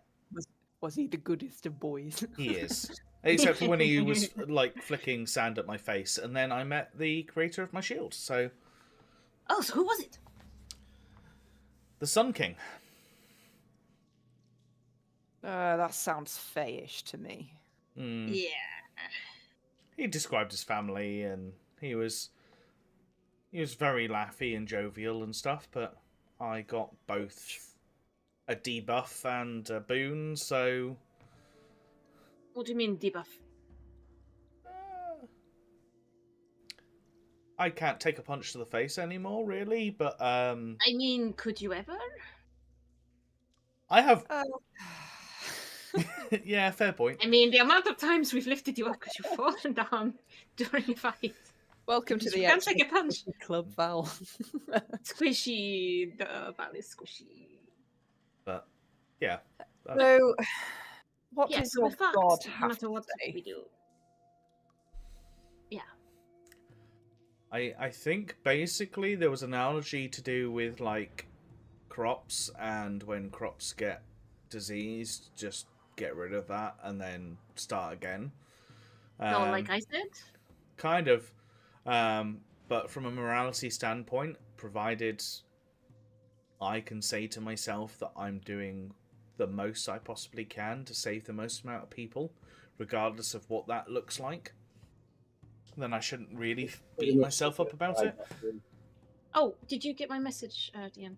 Was he the goodest of boys? he is. Except for when he was like flicking sand at my face, and then I met the creator of my shield. So Oh, so who was it? the Sun King. That sounds fayish to me. Yeah. He described his family, and he was very laughy and jovial and stuff. But I got both a debuff and a boon, so What do you mean debuff? I can't take a punch to the face anymore, really. But I mean, could you ever? I have. Uh, Yeah, fair point. I mean, the amount of times we've lifted you up because you've fallen down during a fight. Welcome to Because the you can't take a punch. Club, Val. Squishy. The Val is squishy. But yeah, So, what Yeah, does so your we're fucked, god no have matter to what say? we do. Yeah. I think basically there was an analogy to do with like crops, and when crops get diseased, just get rid of that and then start again. No, like I said. Kind of. But from a morality standpoint, provided I can say to myself that I'm doing the most I possibly can to save the most amount of people, regardless of what that looks like, then I shouldn't really beat myself up about it. Oh, did you get my message, DM?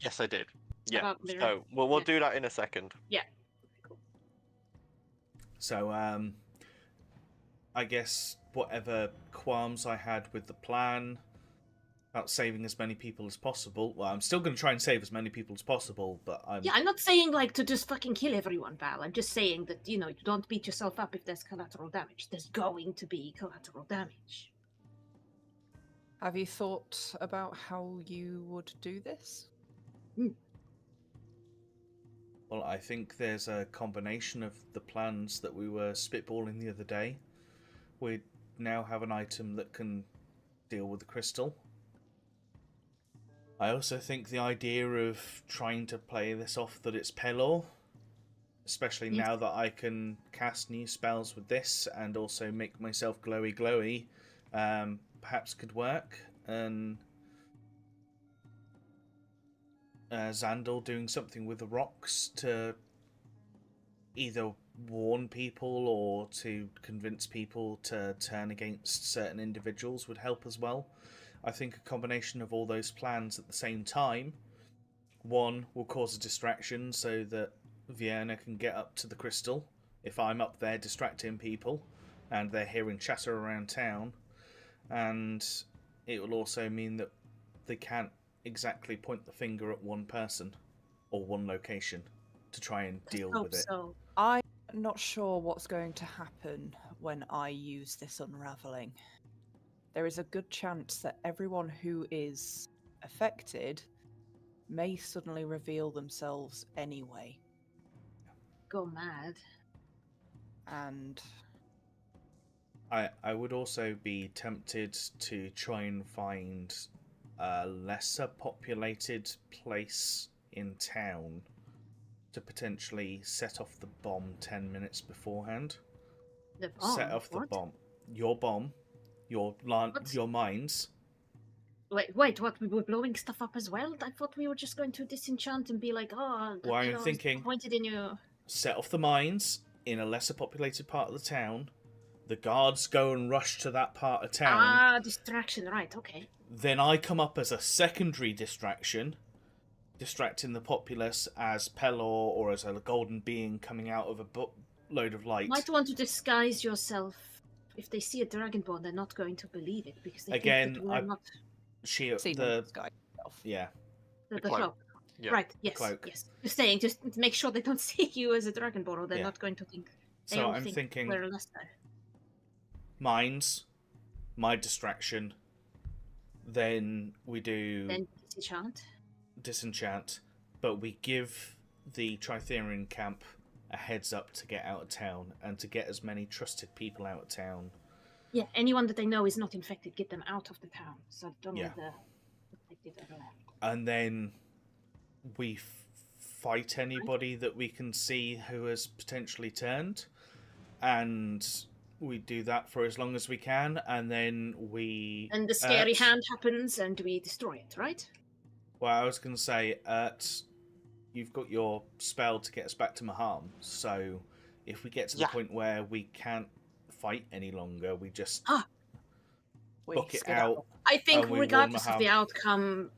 Yes, I did. Yeah. About mirror? So we'll Yeah. do that in a second. Yeah. Cool. So, I guess whatever qualms I had with the plan about saving as many people as possible, well, I'm still going to try and save as many people as possible, but Yeah, I'm not saying like to just fucking kill everyone, Val. I'm just saying that, you know, you don't beat yourself up if there's collateral damage. There's going to be collateral damage. Have you thought about how you would do this? Well, I think there's a combination of the plans that we were spitballing the other day. We now have an item that can deal with the crystal. I also think the idea of trying to play this off that it's Pelor, especially now that I can cast new spells with this and also make myself glowy, perhaps could work. And Xandal doing something with the rocks to either warn people or to convince people to turn against certain individuals would help as well. I think a combination of all those plans at the same time, one will cause a distraction so that Vienna can get up to the crystal if I'm up there distracting people and they're hearing chatter around town, and it will also mean that they can't exactly point the finger at one person or one location to try and deal with it. So. I'm not sure what's going to happen when I use this unraveling. There is a good chance that everyone who is affected may suddenly reveal themselves anyway. Go mad. And I would also be tempted to try and find a lesser populated place in town to potentially set off the bomb 10 minutes beforehand. The bomb? Set off the What? bomb. Your bomb. Your mines. Wait, what? We were blowing stuff up as well? I thought we were just going to disenchant and be like, oh, Well, I'm thinking, pointed in your... set off the mines in a lesser populated part of the town. The guards go and rush to that part of town. Ah, distraction, right, okay. Then I come up as a secondary distraction, distracting the populace as Pelor or as a golden being coming out of a load of light. Might want to disguise yourself. If they see a dragonborn, they're not going to believe it because they Again, think that we're not the guy. yeah. the cloak. cloak. Yeah. Right, yes, cloak. yes. Just saying, just make sure they don't see you as a dragonborn or they're Yeah. not going to think. So I'm thinking we're lesser. mines, my distraction. Then we do Then disenchant, but we give the Tritherian camp a heads up to get out of town and to get as many trusted people out of town. Yeah, anyone that they know is not infected, get them out of the town. So don't Yeah. let the infected around. And then we fight anybody that we can see who has potentially turned, and we do that for as long as we can, and then we... And the scary hand happens and we destroy it, right? Well, I was going to say, you've got your spell to get us back to Maham, so if we get to the point where we can't fight any longer, we just book it out. I think and we regardless warn of the Maham.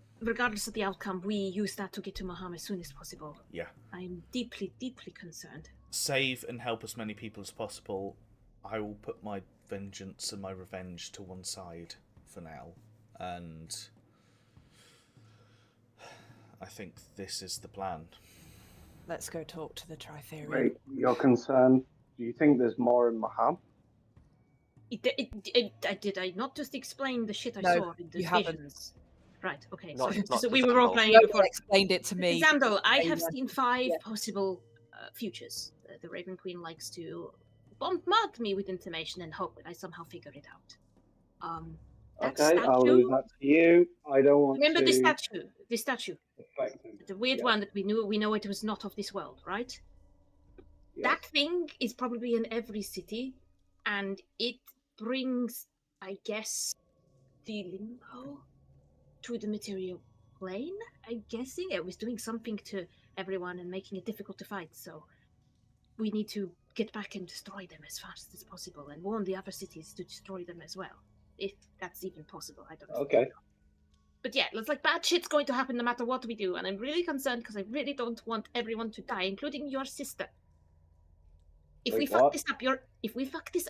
outcome, we use that to get to Maham as soon as possible. Yeah. I'm deeply, deeply concerned. Save and help as many people as possible. I will put my vengeance and my revenge to one side for now, and I think this is the plan. Let's go talk to the Tritherian. Wait, you're concerned? Do you think there's more in Maham? Did I not just explain the shit I No, saw in the you haven't. visions? Right, okay. Not So we to were all Xandal. playing You before. explained it to me. Xandal, I Yeah. have seen 5 Yeah. possible futures. The Raven Queen likes to bombard me with information and hope that I somehow figure it out. That Okay, I'll leave statue. that to you. I don't want Remember to the statue? The statue. affect him. The weird Yeah. one that we know it was not of this world, right? Yes. That thing is probably in every city, and it brings, I guess, the limbo to the material plane. I'm guessing it was doing something to everyone and making it difficult to fight, so we need to get back and destroy them as fast as possible and warn the other cities to destroy them as well. If that's even possible, I don't know. Okay. But yeah, it's like bad shit's going to happen no matter what we do, and I'm really concerned because I really don't want everyone to die, including your sister. If we Wait, fuck what? this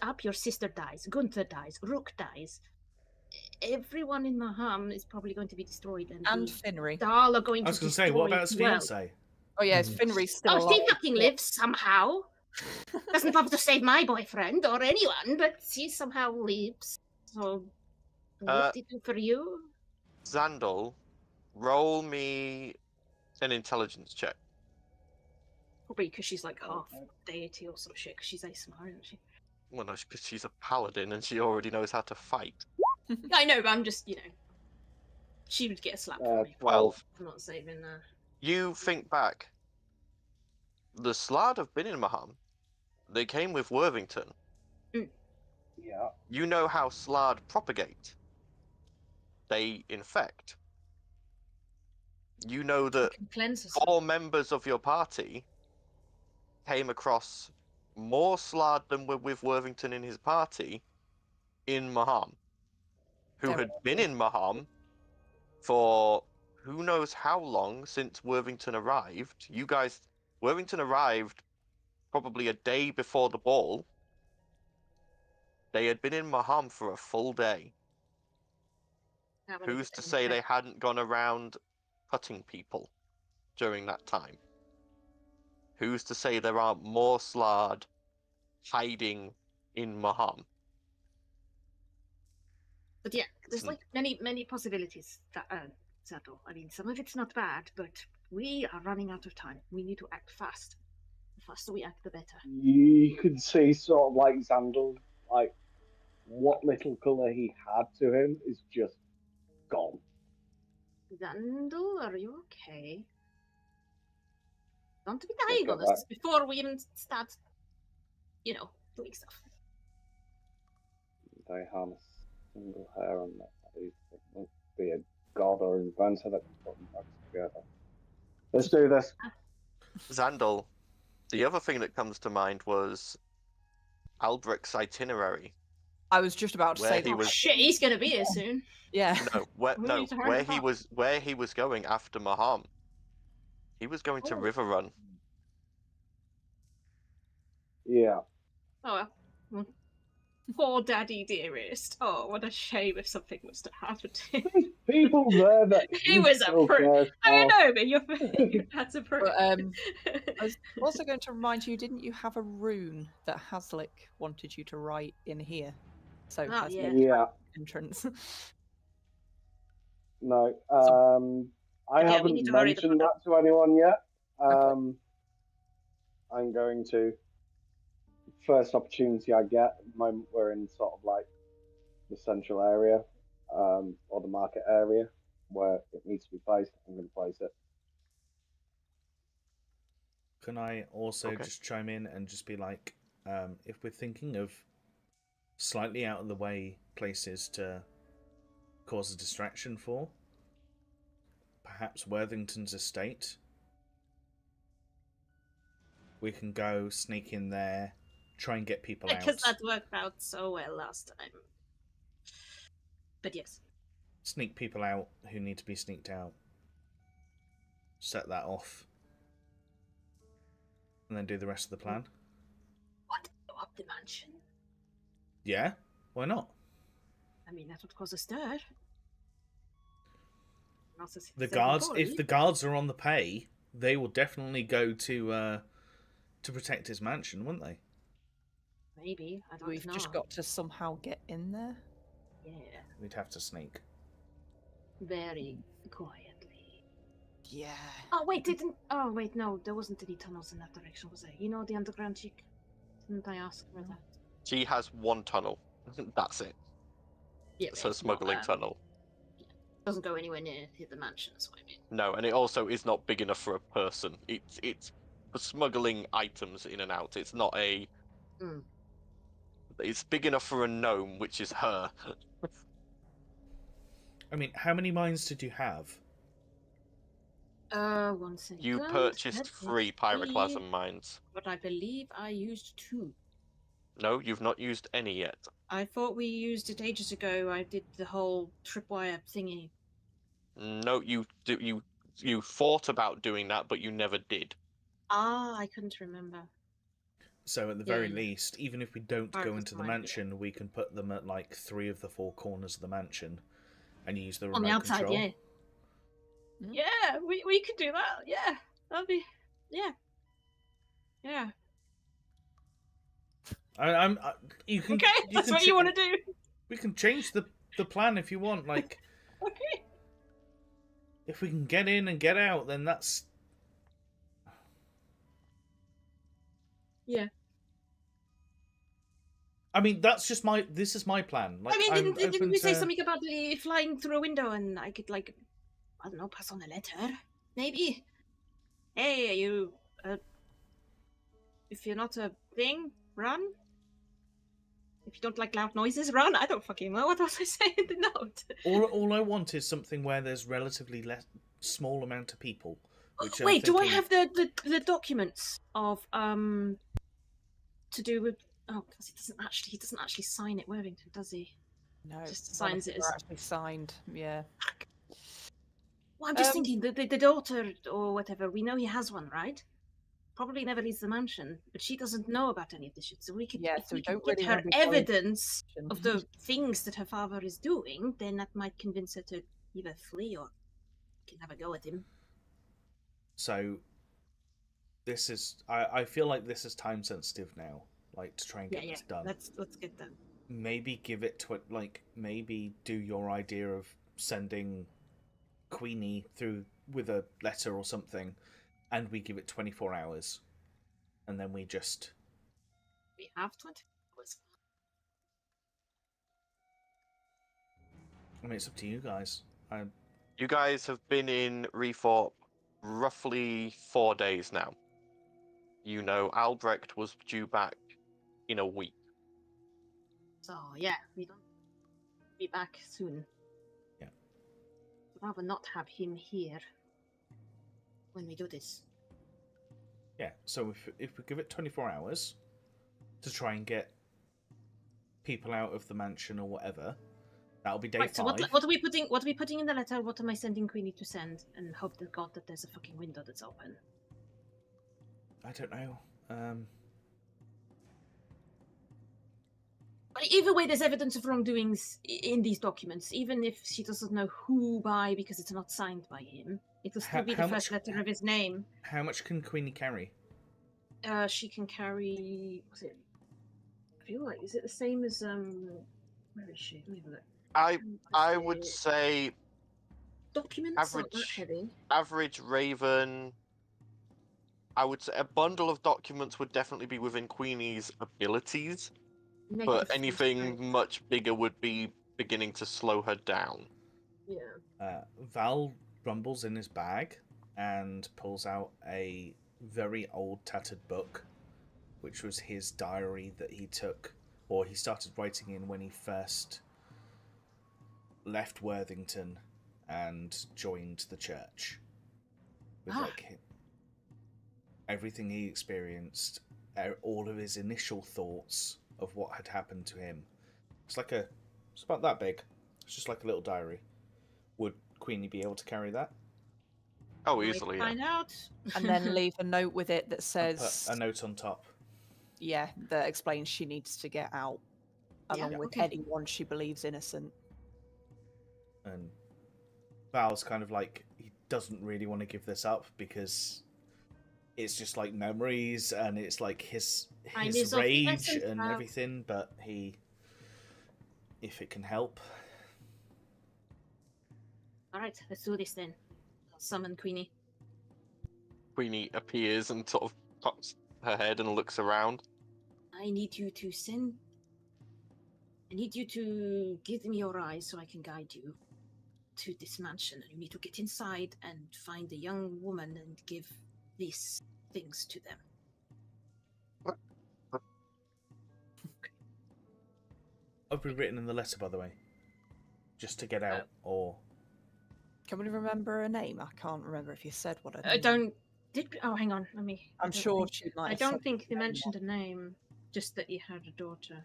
up, your sister dies, Gunther dies, Rook dies. Everyone in Maham is probably going to be destroyed, And the Finry. Dahl are going I was to going to say, what destroy about his as well. fiance? Oh yes, Finry's still Oh, alive. she fucking lives somehow. Doesn't bother to save my boyfriend or anyone, but she somehow lives. So, what did it do for you? Xandal, roll me an intelligence check. Probably because she's like half deity or some shit, because she's ASMR, isn't she? Well, no, because she's a paladin and she already knows how to fight. I know, but I'm just, she would get a slap from me. 12. I'm not saving her. You think back. The Slard have been in Maham. They came with Worthington. Yeah. You know how Slard propagate. They infect. You know that Can cleanse us. 4 members of your party came across more Slard than were with Worthington in his party in Maham, who There had we been go. in Maham for who knows how long since Worthington arrived. Worthington arrived probably a day before the ball. They had been in Maham for a full day. How many Who's did to they say they infect? hadn't gone around cutting people during that time? Who's to say there aren't more Slard hiding in Maham? But yeah, there's It's- like many possibilities that settle. I mean, some of it's not bad, but we are running out of time. We need to act fast. The faster we act, the better. You could see sort of like Xandal, like what little colour he had to him is just gone. Zandal, are you okay? Don't be Look dying at on us before we even start, doing stuff. They harm a single hair on that. It must be a god or inventor that can put them back together. Let's do this. Xandal, the other thing that comes to mind was Albrecht's itinerary. I was just about to Where say he that. was- Shit, he's gonna be here soon. Yeah. No, where We need to hurry where him he up. was going after Maham. He was going to Oh. Riverrun. Yeah. Oh well. Poor Daddy Dearest. Oh, what a shame if something was to happen to him. People there that He was a still prick. cares I for. know, but you had to pray. But, I was also going to remind you, didn't you have a rune that Haslick wanted you to write in here? So Oh, Haslick yeah. Yeah. entrance. No. I Yeah, we haven't need to hurry the mentioned fuck that to anyone yet. Okay. I'm going to. First opportunity I get, at the moment we're in sort of like the central area, or the market area where it needs to be placed. I'm going to place it. Can I also Okay. just chime in and just be like, if we're thinking of slightly out of the way places to cause a distraction for, perhaps Worthington's estate, we can go sneak in there, try and get people out. Because that worked out so well last time. But yes. Sneak people out who need to be sneaked out. Set that off. And then do the rest of the plan. What? Go up the mansion? Yeah? Why not? I mean, that would cause a stir. The guards, if the guards are on the pay, they will definitely go to protect his mansion, wouldn't they? Maybe. I don't We've know. just got to somehow get in there. Yeah. We'd have to sneak. Very quietly. Yeah. Oh, wait, didn't... Oh, wait, no. There wasn't any tunnels in that direction, was there? You know, the underground chick? Didn't I ask for that? She has one tunnel. That's it. Yeah, It's a it's smuggling not, tunnel. Doesn't go anywhere near the mansion, that's what I mean. No, and it also is not big enough for a person. It's for smuggling items in and out. It's not a. Mm. It's big enough for a gnome, which is her. I mean, how many mines did you have? 1 second. You purchased 3 pyroclasm mines. But I believe I used 2. No, you've not used any yet. I thought we used it ages ago. I did the whole tripwire thingy. No, you thought about doing that, but you never did. Ah, I couldn't remember. So at the very Yeah. least, even if we don't go Pyroclasm into the mine, yeah. mansion, we can put them at like 3 of the 4 corners of the mansion, and use the remote On the outside, control. yeah. Mm. Yeah, we could do that. Yeah, that'd be. Yeah. Yeah. You can. Okay, that's can what you want to do. We can change the plan if you want. Like, Okay. if we can get in and get out, then that's. Yeah. I mean, that's just my. This is my plan. Like, I mean, I'm didn't open we say to- something about flying through a window and I could, like, I don't know, pass on a letter? Maybe? Hey, you, if you're not a thing, run? If you don't like loud noises, run? I don't fucking know. What was I saying in the note? All I want is something where there's relatively less small amount of people. Which Wait, do I thinking- have the documents of, to do with... Oh, because he doesn't actually sign it, Worthington, does he? No, Just none of signs them it are as... actually signed. Yeah. Well, I'm just thinking, the daughter or whatever, we know he has one, right? Probably never leaves the mansion, but she doesn't know about any of this shit. So we could, Yeah, if so we we could don't get really her wanna be going evidence to the of the things that her father is doing, then that might convince her to either flee or can have a go at him. So, this is. I feel like this is time sensitive now. Like to try and get this done. Let's get that. Maybe give it to like maybe do your idea of sending Queenie through with a letter or something, and we give it 24 hours, and then we just. We have 20 hours. I mean, it's up to you guys. You guys have been in Reforp roughly 4 days now. You know, Albrecht was due back in a week. So yeah, we don't be back soon. Yeah. I'd rather not have him here when we do this. Yeah. So if we give it 24 hours to try and get people out of the mansion or whatever, that'll be day Right, 5. so what are we putting in the letter? What am I sending Queenie to send? And hope to God that there's a fucking window that's open. I don't know. But either way, there's evidence of wrongdoings in these documents, even if she doesn't know who by because it's not signed by him. It will still be the How first much- letter of his name. How much can Queenie carry? She can carry. What's it? I feel like is it the same as Where is she? Let me have a look. I would say Documents aren't that average heavy. average Raven. I would say a bundle of documents would definitely be within Queenie's abilities, Negative but 3 anything strength. much bigger would be beginning to slow her down. Yeah. Val rumbles in his bag and pulls out a very old tattered book, which was his diary that he took, or he started writing in when he first left Worthington and joined the church. With like everything he experienced, all of his initial thoughts of what had happened to him. It's about that big. It's just like a little diary. Would Queenie be able to carry that? Oh, easily, yeah. Find out. And then leave a note with it that And says, put a note on top. yeah, that explains she needs to get out, along Yeah, with okay. anyone she believes innocent. And Val's kind of like, he doesn't really want to give this up because it's just like memories and it's like his Time is of the rage essence, and Val. everything, but if it can help. Alright, let's do this then. I'll summon Queenie. Queenie appears and sort of pops her head and looks around. I need you to give me your eyes so I can guide you to this mansion. You need to get inside and find a young woman and give these things to them. Have we written in the letter, by the way? Just to get out, or... Can we remember her name? I can't remember if you said what her I name don't. Oh, hang on. Let me. I'm sure she might I have don't said think they her name. mentioned a name. Just that he had a daughter.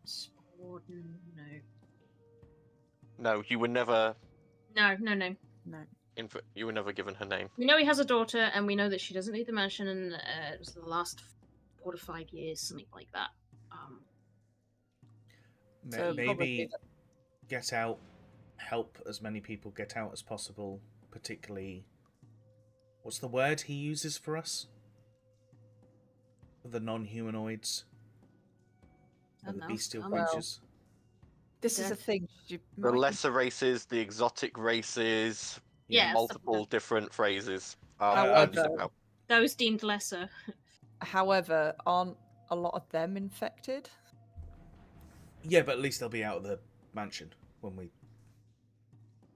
Sporden, no. No, you were never No. No. you were never given her name. We know he has a daughter, and we know that she doesn't leave the mansion, and it was the last 4 to 5 years, something like that. So Maybe probably get out, help as many people get out as possible, particularly... What's the word he uses for us? For the non-humanoids? And the Dunno. bestial Well, creatures? This is a Death. thing. You The might lesser races, the exotic races, Yeah, stuff like multiple that. different phrases are However- bandied about. Those deemed lesser. However, aren't a lot of them infected? Yeah, but at least they'll be out of the mansion when we.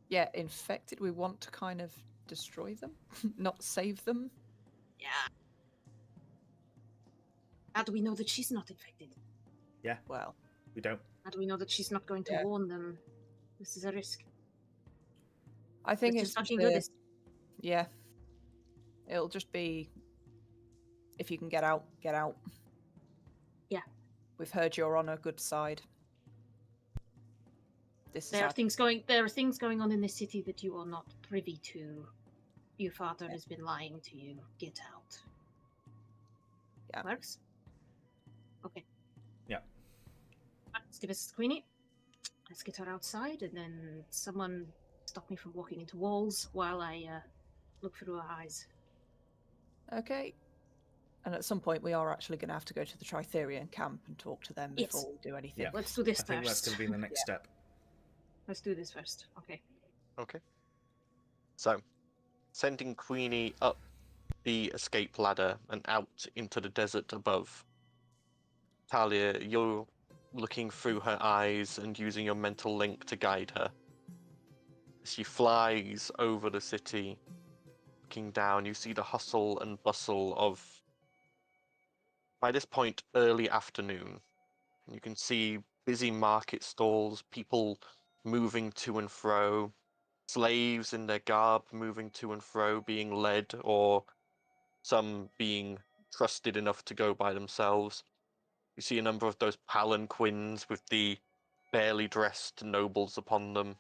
Yeah, infected. We want to kind of destroy them, not save them. Yeah. How do we know that she's not infected? Well, We don't. How do we know that she's not going to Yeah. warn them? This is a risk. I think Let's it's just fucking just do a- this. Yeah, it'll just be if you can get out, get out. Yeah. We've heard you're on a good side. This is There are our... things going on in this city that you are not privy to. Your father has been lying to you. Get out. Yeah. Works? Okay. Yeah. Let's give us Queenie. Let's get her outside, and then someone stop me from walking into walls while I look through her eyes. Okay. And at some point, we are actually going to have to go to the Tritherian camp and talk to them Yes. before we do anything. Yeah. Let's do this I think that's first. going to be the next step. Let's do this first. Okay. Okay. So, sending Queenie up the escape ladder and out into the desert above. Talia, you're looking through her eyes and using your mental link to guide her. She flies over the city, looking down. You see the hustle and bustle of, by this point, early afternoon. You can see busy market stalls, people moving to and fro, slaves in their garb moving to and fro, being led, or some being trusted enough to go by themselves. You see a number of those palanquins with the barely dressed nobles upon them,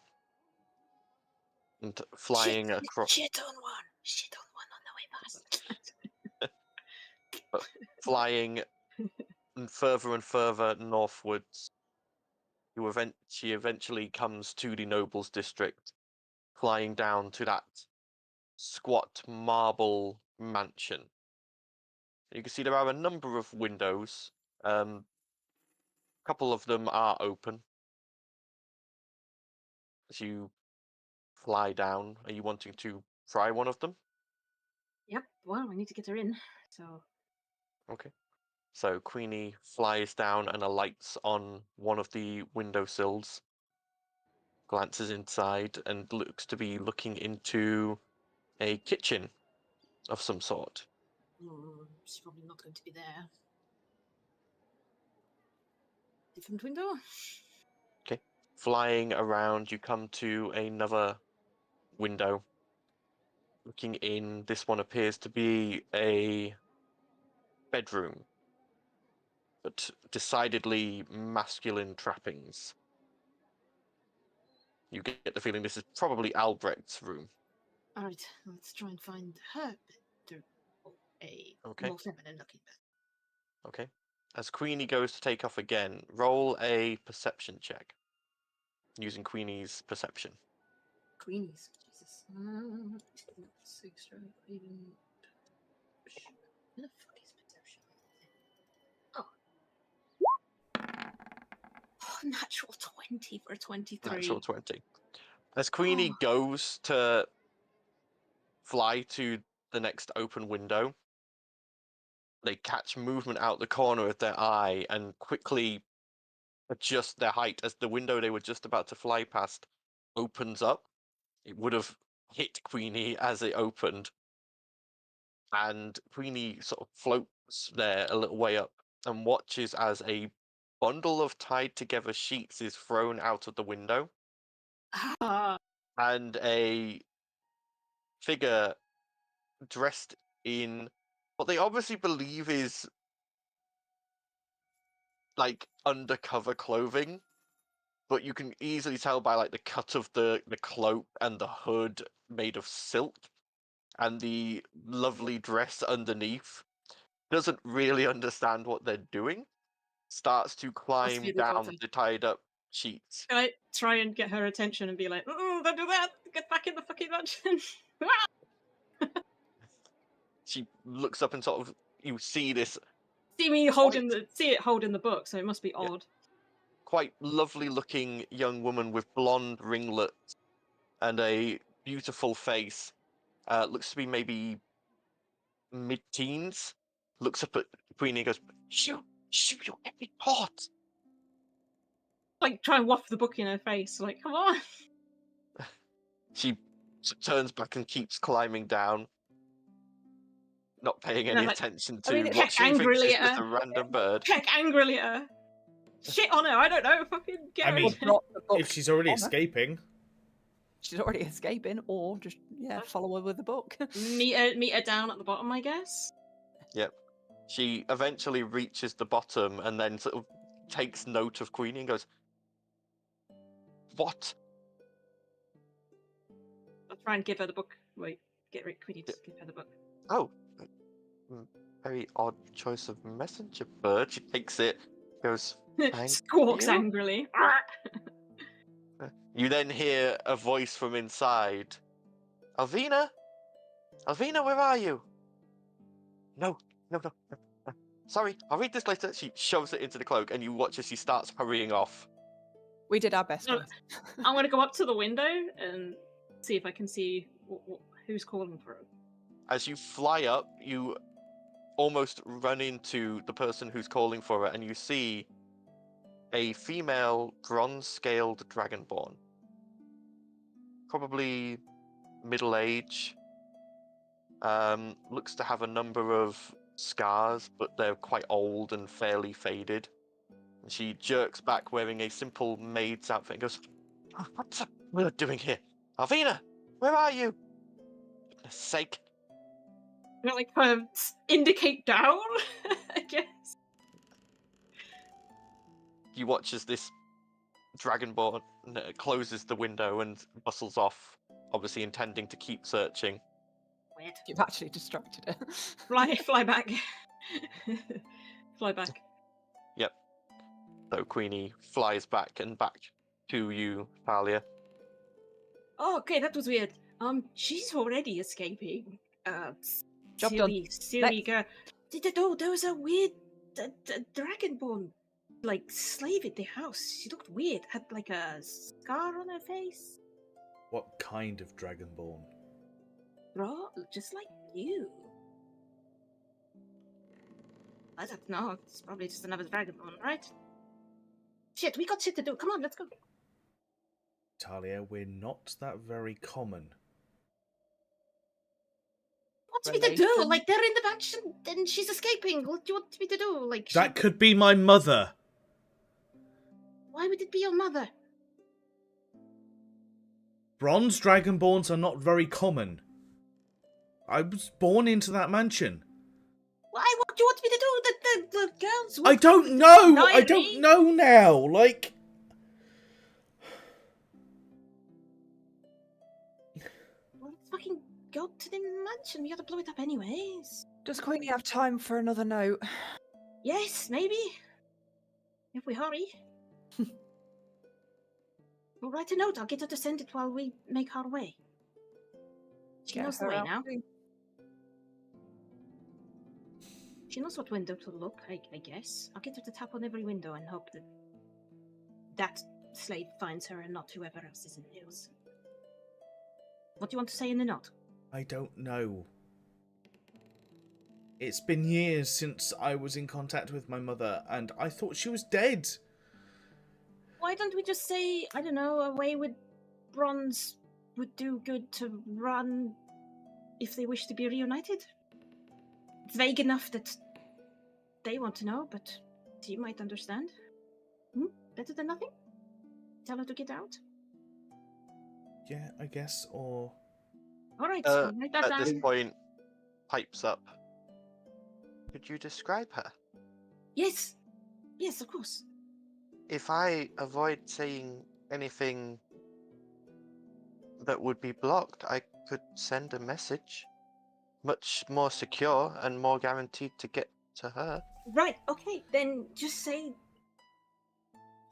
and flying across, Shit on one. Shit on one on the way past. flying and further northwards. She eventually comes to the nobles district, flying down to that squat marble mansion. You can see there are a number of windows. A couple of them are open. As you fly down, are you wanting to try one of them? Yep. Well, we need to get her in. So Okay. So Queenie flies down and alights on one of the windowsills, glances inside, and looks to be looking into a kitchen of some sort. she's probably not going to be there. Different window. Flying around, you come to another window. Looking in, this one appears to be a bedroom, but decidedly masculine trappings. You get the feeling this is probably Albrecht's room. All right. Let's try and find her bedroom. A Okay. more feminine looking bed. Okay. As Queenie goes to take off again, roll a perception check using Queenie's perception. Queenies. Jesus. 6, even. Where the fuck is perception? Oh, natural 20 for 23. Natural 20. As Queenie goes to fly to the next open window, they catch movement out the corner of their eye and quickly adjust their height as the window they were just about to fly past opens up. It would have hit Queenie as it opened, and Queenie sort of floats there a little way up and watches as a bundle of tied together sheets is thrown out of the window, Ah, and a figure dressed in what they obviously believe is like undercover clothing, but you can easily tell by like the cut of the cloak and the hood made of silk and the lovely dress underneath. Doesn't really understand what they're doing. Starts to climb be the down daughter. the tied up sheets. Can I try and get her attention and be like, don't do that! Get back in the fucking mansion! She looks up and sort of, you see this See me holding see it holding the book, so it must be odd. quite lovely-looking young woman with blonde ringlets and a beautiful face. Looks to be maybe mid-teens. Looks up at Queenie and goes, "Shoot, you'll get me caught." Like, try and waft the book in her face. Like, come on. She turns back and keeps climbing down, not paying any like, attention I mean, to it- what Peck she thinks angrily is at just her. a random bird. Peck angrily at her. Shit on her, I don't know. Fucking get I her. mean, Drop the book If she's already on her. escaping, She's already escaping, or just follow her with the book. meet her down at the bottom, I guess. Yep. She eventually reaches the bottom and then sort of takes note of Queenie and goes, "What?" I'll try and give her the book. Wait, Queenie to give her the book. Oh, very odd choice of messenger bird. She takes it, goes, "Thank Squawks you." angrily. You then hear a voice from inside. Alvina? Alvina, where are you? No. Sorry, I'll read this later. She shoves it into the cloak and you watch as she starts hurrying off. We did our best. No, guys. I'm going to go up to the window and see if I can see who's calling for her. As you fly up, you almost run into the person who's calling for her and you see a female bronze-scaled dragonborn. Probably middle age. Looks to have a number of scars, but they're quite old and fairly faded. And she jerks back wearing a simple maid's outfit and goes, "Oh, what's that bird doing here? Alvina, where are you? For goodness sake." I'm gonna, like, kind of indicate down, I guess. You watch as this dragonborn closes the window and bustles off, obviously intending to keep searching. Weird. You've actually distracted her. Fly back. Fly back. Yep. So Queenie flies back and back to you, Thalia. Oh, okay, that was weird. She's already escaping. Job silly girl. There was a weird dragonborn, like, slave at the house. She looked weird. Had like a scar on her face. what kind of dragonborn? Bro, just like you. I don't know. It's probably just another dragonborn, right? Shit, we got shit to do. Come on, let's go. Talia, we're not that very common. What's me to do? Relation. Like, they're in the mansion and she's escaping. What do you want me to do? Like, That could be my mother. why would it be your mother? Bronze dragonborns are not very common. I was born into that mansion. Why? What do you want me to do? The girls. I don't know. Not I don't me. know now. Like, Well, let's fucking go to the mansion. We gotta blow it up anyways. Does Queenie have time for another note? Yes, maybe. If we hurry. We'll write a note. I'll get her to send it while we make our way. She Get knows the her way out now. too. She knows what window to look, I guess. I'll get her to tap on every window and hope that that slave finds her and not whoever else is in the house. What do you want to say in the note? I don't know. It's been years since I was in contact with my mother, and I thought she was dead. Why don't we just say, I don't know, a way with bronze would do good to run if they wish to be reunited? It's vague enough that they want to know, but you might understand. Better than nothing? Tell her to get out? Yeah, I guess, or... Alright, write that At down. this point, pipes up. Could you describe her? Yes! Yes, of course. If I avoid saying anything that would be blocked, I could send a message. Much more secure and more guaranteed to get to her. Right, okay, then just say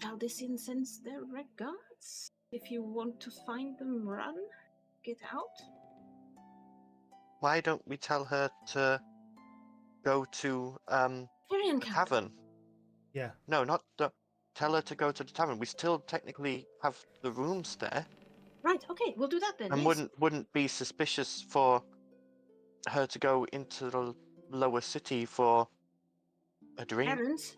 Valdecian sends their regards. If you want to find them, run. Get out. Why don't we tell her to go to Varian the camp. tavern? Yeah. No, not the tell her to go to the tavern. We still technically have the rooms there, Right, okay, we'll do that then. and yes. wouldn't be suspicious for her to go into the lower city for a drink Errands.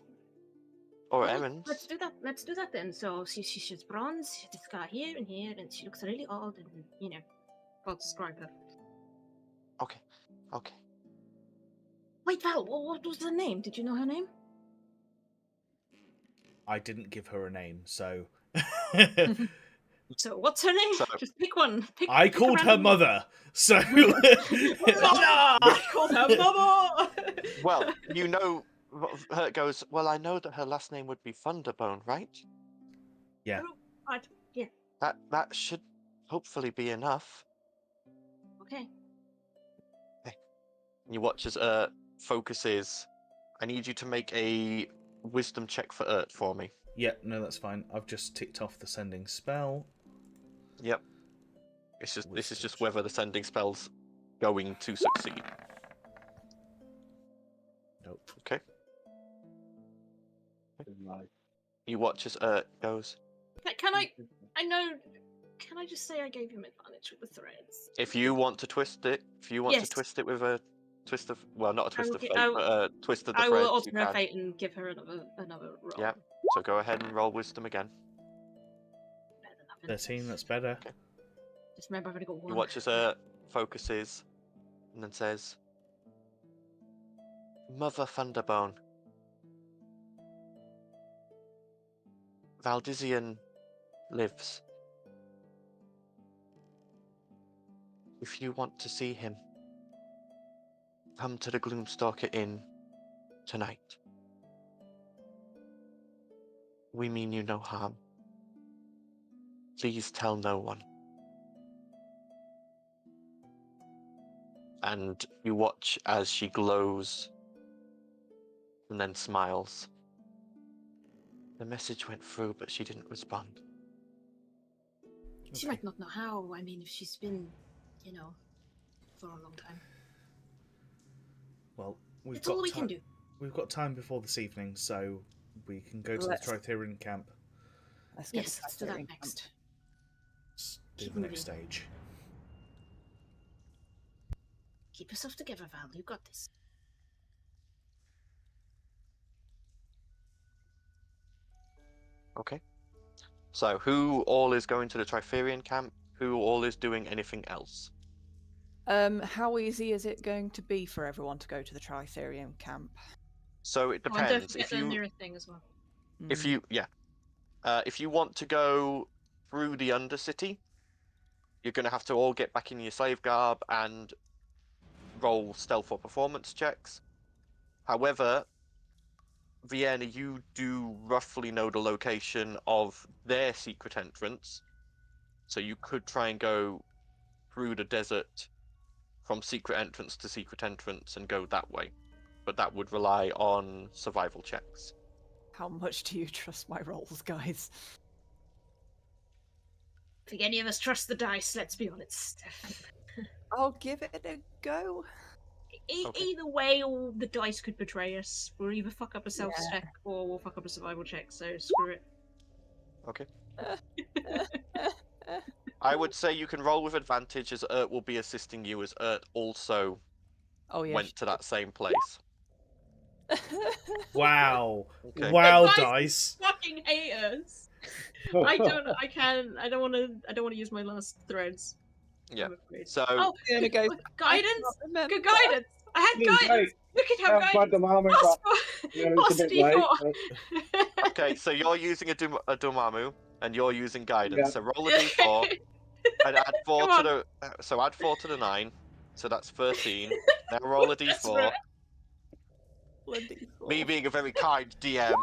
or Okay, errands. Let's do that. Let's do that then. So she's bronze, this guy here and here, and she looks really old, and I'll describe her. Okay. Wait, Val, what was her name? Did you know her name? I didn't give her a name, so So what's her name? So- Just pick one. I pick a called her random- mother. So Mother! I called her Mama! Well, her goes, well, I know that her last name would be Thunderbone, right? yeah, Yeah, That should hopefully be enough. okay. You watch as focuses. I need you to make a wisdom check for Urt for me. yeah, no, that's fine. I've just ticked off the sending spell. Yep. This is just whether the sending spell's going to succeed. Nope. Okay. Right. You watch as Urt goes. Can I just say I gave him advantage with the threads? If you want to twist it, Yes. twist it with a twist of, well, not a twist of gi- fate, I but a twist of the I threads. will you alter her can. fate and give her another roll. Yeah. So go ahead and roll wisdom again. Better than nothing. 13, that's better. Okay. Just remember, I've only got one. You watch as focuses, and then says, Mother Thunderbone. Valdizian lives. If you want to see him, come to the Gloomstalker Inn tonight. We mean you no harm. Please tell no one. And you watch as she glows and then smiles. The message went through, but she didn't respond. She Okay. might not know how. I mean, if she's been, for a long time. Well, we've That's got all we can do. We've got time before this evening, so we can go to the Let's- Tritherian camp. Let's get Yes, the let's do that Tritherian next. Let's do Keep the next moving. stage. Keep yourself together, Val. You got this. Okay. So, who all is going to the Tritherian camp? Who all is doing anything else? How easy is it going to be for everyone to go to the Tritherian camp? So it Oh, and don't depends. forget the nearest thing as well. If you want to go through the Undercity, you're going to have to all get back in your slave garb and roll stealth or performance checks. However, Vienna, you do roughly know the location of their secret entrance, so you could try and go through the desert from secret entrance to secret entrance and go that way. But that would rely on survival checks. How much do you trust my rolls, guys? I think any of us trust the dice, let's be honest. I'll give it a go. Okay. Either way, all the dice could betray us. We'll either fuck up a stealth Yeah. check or we'll fuck up a survival check, so screw it. Okay. I would say you can roll with advantage as Urt will be assisting you as Urt also Oh yeah. went to that same place. Wow. Okay. Wow, Guys- dice. Fucking haters! I don't wanna use my last threads. Yeah. I'm afraid. So Oh, Gonna go. guidance! Remember. Good guidance! I had Yeah, guidance! great. Look at how Quite guidance! the moment, Plus but, you know, plus it's a bit late. D4. but- okay, so you're using a Dumamu and you're using guidance. Yeah. So roll a d4 and add 4 Come to the add 4 to the 9. So that's 13. Now roll a That's d4. right. Me being a very kind DM.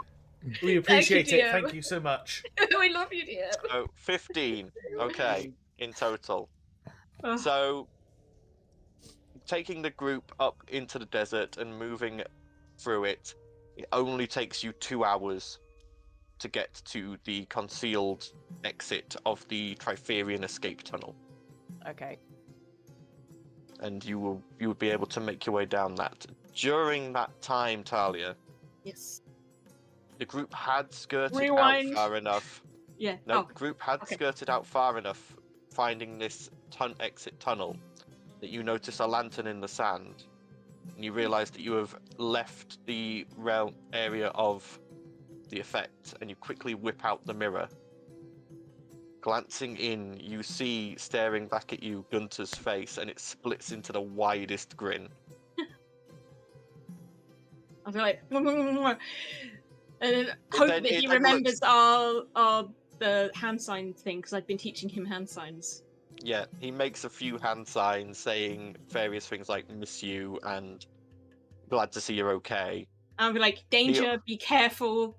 We appreciate it. DM. Thank you so much. We love you, dear. So 15. Okay, in total. Oh. So, taking the group up into the desert and moving through it, it only takes you 2 hours to get to the concealed exit of the Tritherian escape tunnel, Okay. and you would be able to make your way down that. During that time, Talia, Yes. The group had skirted Rewind. out far enough. Yeah. No, Oh, the group had okay. skirted out far enough, finding this exit tunnel, that you notice a lantern in the sand, and you realise that you have left the realm area of the effect, and you quickly whip out the mirror. Glancing in, you see staring back at you Gunter's face, and it splits into the widest grin. I'll be like, and then But hope then that it he then remembers the hand sign thing because I've been teaching him hand signs. Yeah, he makes a few hand signs saying various things like "miss you" and "glad to see you're okay." I'll be like, danger, be careful,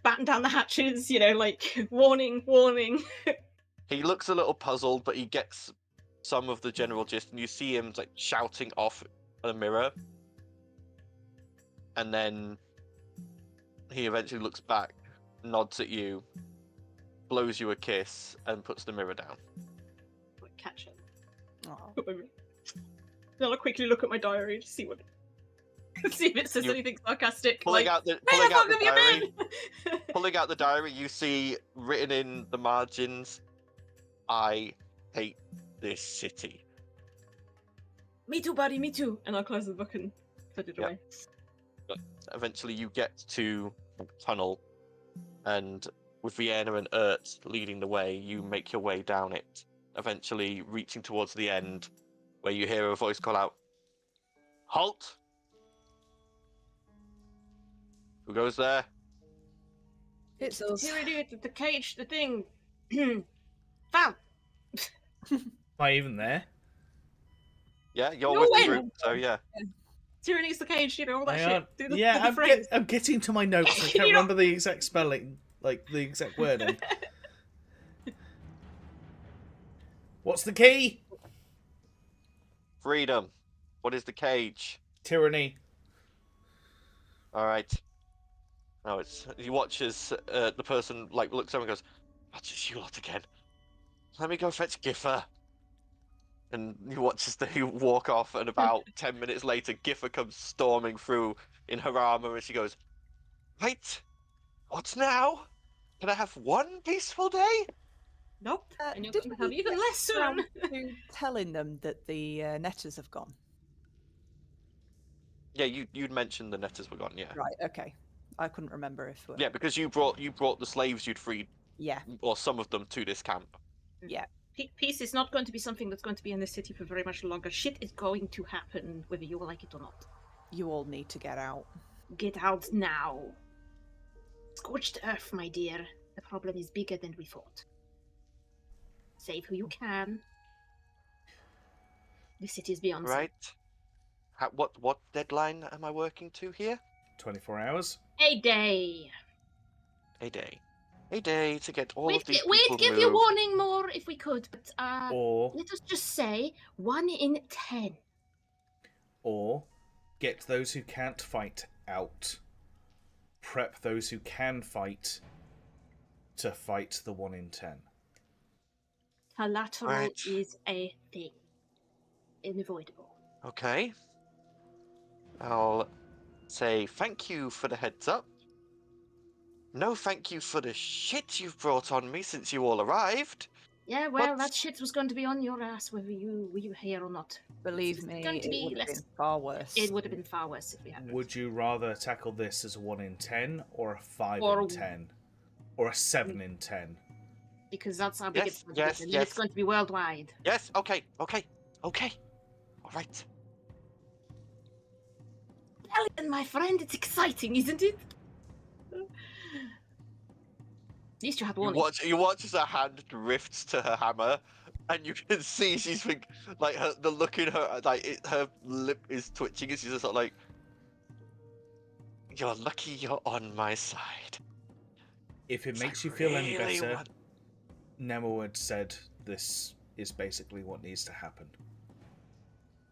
batten down the hatches, you know, like warning, warning. He looks a little puzzled, but he gets some of the general gist, and you see him like shouting off a mirror, and then he eventually looks back, nods at you, blows you a kiss, and puts the mirror down. Catch it. Oh. Then I'll quickly look at my diary to see see if it says anything sarcastic. Pulling Like, out the where the fuck have you diary, been? pulling out the diary, you see written in the margins, "I hate this city." Me too, buddy, me too. And I'll close the book and put it away. Eventually, you get to the tunnel, and with Vienna and Ert leading the way, you make your way down it. Eventually, reaching towards the end, where you hear a voice call out, "Halt!" Who goes there? It's us. Here it is, the cage, the thing. Found. Am I even there? Yeah, you're No with way. the group, so yeah. Tyranny's the cage, you know, all that Hang on. shit. Do the, Yeah, do the phrase. I'm getting to my notes. I Can can't you not- remember the exact spelling, like the exact wording. What's the key? Freedom. What is the cage? Tyranny. All right. No, it's he watches the person like looks over and goes, "What is you lot again? Let me go fetch Giffer." And he watches the walk off, and about 10 minutes later, Giffer comes storming through in her armor, and she goes, "Right, what now? Can I have one peaceful day?" Nope. And you're Did going to have we even get less soon. round to telling them that the netters have gone? Yeah, you'd mentioned the netters were gone, yeah. Right. Okay. I couldn't remember if. Yeah, because you brought the slaves you'd freed, Yeah. or some of them, to this camp. Yeah. Peace is not going to be something that's going to be in this city for very much longer. Shit is going to happen, whether you like it or not. You all need to get out. Get out now. Scorched earth, my dear. The problem is bigger than we thought. Save who you can. The city is beyond. Right. What deadline am I working to here? 24 hours. A day. A day. A day to get all We'd of these we'd people give you moved. warning more if we could, but Or let us just say 1 in 10. Get those who can't fight out. Prep those who can fight to fight the 1 in 10. Collateral Right. is a thing. Unavoidable. Okay. I'll say thank you for the heads up. No thank you for the shit you've brought on me since you all arrived. Yeah, well, What? that shit was going to be on your ass whether you were here or not. Believe It's me, going to it be would have less- been far worse. It would have been far worse if we hadn't. Would you rather tackle this as a 1 in 10 or a 5 Or in a- 10? Or a 7 in 10? Because that's how big Yes, it's going to yes, be. And yes. it's going to be worldwide. Yes, okay. All right. Ellen, my friend, it's exciting, isn't it? At least you had You one. watch as her hand drifts to her hammer, and you can see she's like the look in her her lip is twitching, and she's just sort of like, "You're lucky you're on my side." If it It's makes like, you feel any really better, want- Nemo had said this is basically what needs to happen.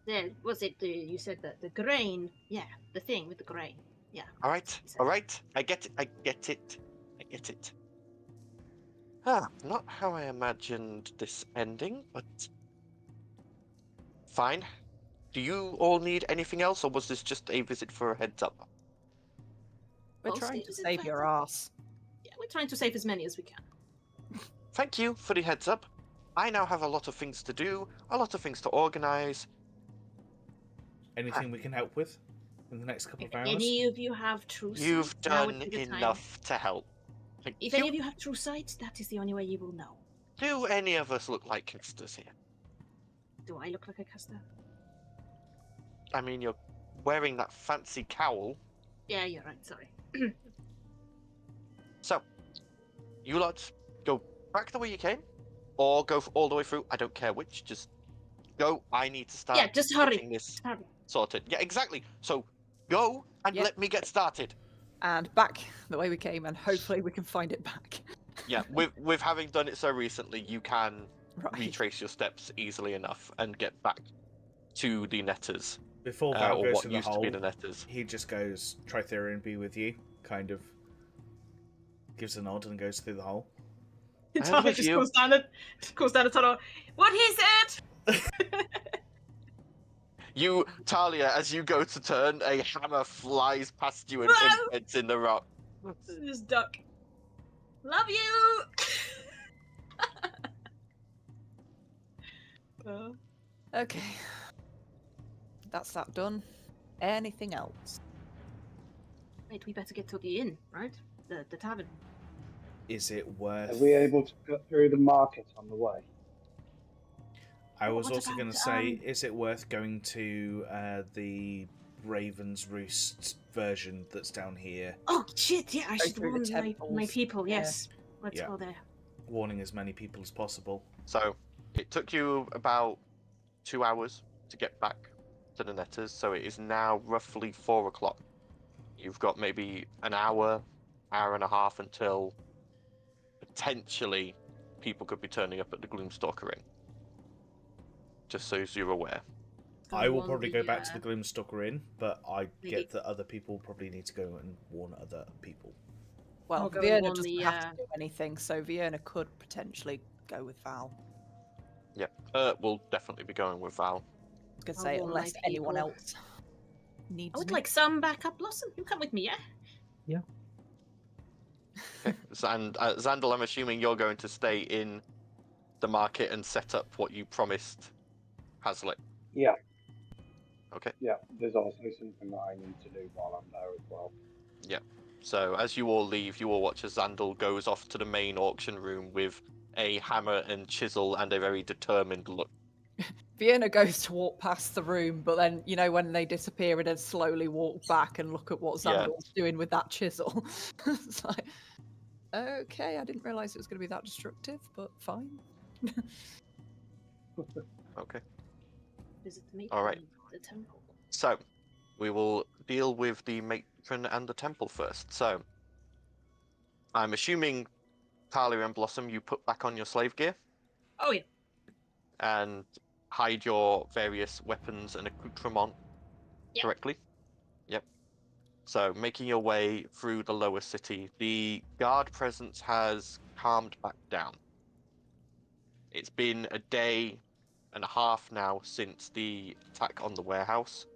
There, was it you said that the grain? Yeah, the thing with the grain. Yeah. All right. I get it. Not how I imagined this ending, but fine. Do you all need anything else, or was this just a visit for a heads up? We're Well, trying to Steve's save your invited. ass. Yeah, we're trying to save as many as we can. Thank you for the heads up. I now have a lot of things to do, a lot of things to organise. Anything we can help with in the next couple If of hours? any of you have true You've sight, now would done be the time. enough to help. Thank If you. any of you have true sight, that is the only way you will know. Do any of us look like casters here? Do I look like a caster? I mean, you're wearing that fancy cowl. Yeah, you're right. Sorry. So, you lot go back the way you came, or go all the way through. I don't care which. Just go. I need to start Yeah, just hurry. getting this Hurry. sorted. Yeah, exactly. So, go and Yep. let me get started. And back the way we came, and hopefully we can find it back. Yeah, with having done it so recently, you can Right. retrace your steps easily enough and get back to the netters, Before Val or goes what through the used to hole, be the netters. he just goes, Tritherian be with you, kind of gives a nod and goes through the hole. And Talia with just you. goes down the tunnel. What he said! You, Talia, as you go to turn, a hammer flies past you and embeds in the rock. Just duck. Love you! Okay. That's that done. Anything else? Wait, we better get to the inn, right? The tavern. Is it worth... Are we able to cut through the market on the way? I was What also going to about, say, is it worth going to the Raven's Roost version that's down here, Oh shit! Yeah, I Go should through the warn my temples. people. Yeah. Yes, let's Yeah. go there. warning as many people as possible? So, it took you about 2 hours to get back to the netters, so it is now roughly 4 o'clock. You've got maybe an hour and a half until potentially people could be turning up at the Gloomstalker Inn. Just so as you're aware. I will Warn probably the, go back to the Gloomstalker Inn, but I maybe- get that other people probably need to go and warn other people. Well, I'll go Vienna on doesn't the, have to do anything, so Vienna could potentially go with Val. We'll definitely be going with Val. I was going to I'll say, warn my unless anyone people. else needs I would me. like some backup, Blossom. You come with me, yeah? Okay. Zandal, I'm assuming you're going to stay in the market and set up what you promised Hazlitt. Yeah. Okay. Yeah, there's also something that I need to do while I'm there as well. So as you all leave, you all watch as Zandal goes off to the main auction room with a hammer and chisel and a very determined look. Vienna goes to walk past the room, but then, you know, when they disappear, and then slowly walk back and look at what Yeah. Zandal's doing with that chisel. It's like, okay, I didn't realise it was going to be that destructive, but fine. Okay. Visit the All right. the temple. So, we will deal with the matron and the temple first. So, I'm assuming Talia and Blossom, you put back on your slave gear Oh yeah. and hide your various weapons and accoutrement Yep. correctly. Yep. So, making your way through the lower city, the guard presence has calmed back down. It's been a day and a half now since the attack on the warehouse,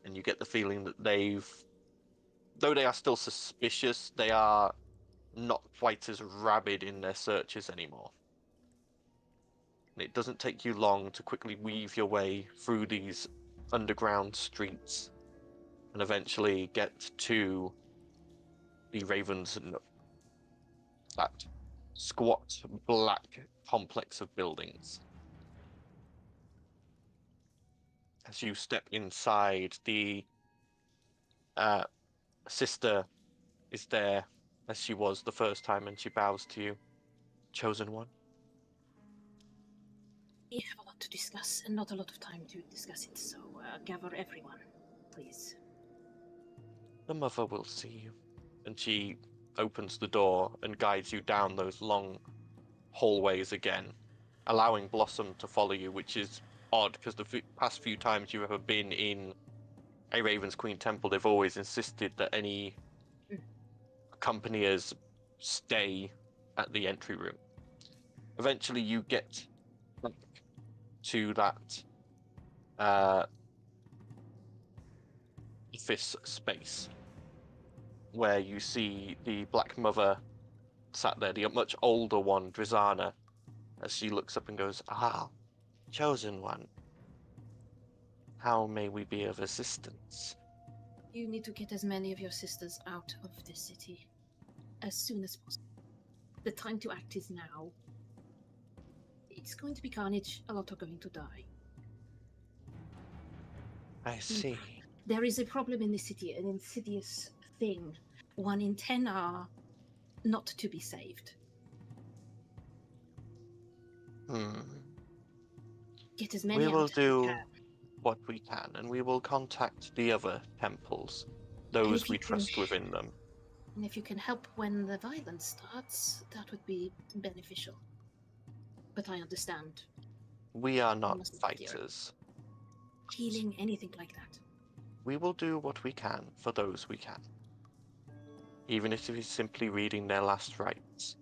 and you get the feeling that though they are still suspicious, they are not quite as rabid in their searches anymore. And it doesn't take you long to quickly weave your way through these underground streets and eventually get to the Raven's Nook. That squat black complex of buildings. As you step inside, the sister is there as she was the first time, and she bows to you. Chosen one. We have a lot to discuss and not a lot of time to discuss it, so gather everyone, please. The mother will see you. And she opens the door and guides you down those long hallways again, allowing Blossom to follow you, which is odd because the past few times you've ever been in a Raven's Queen temple, they've always insisted that any accompaniers stay at the entry room. Eventually you get back to that office space. where you see the Black Mother sat there, the much older one, Drizana, as she looks up and goes, "Ah, chosen one. How may we be of assistance?" You need to get as many of your sisters out of this city as soon as possible. The time to act is now. It's going to be carnage. A lot are going to die. I see. There is a problem in the city, an insidious thing. 1 in 10 are not to be saved. Get as many We out will as you do can. what we can, and we will contact the other temples, And those if we you can- trust within them. And if you can help when the violence starts, that would be beneficial. But I understand. We are not must be there. fighters. Healing, anything like that. We will do what we can for those we can. Even if it is simply reading their last rites.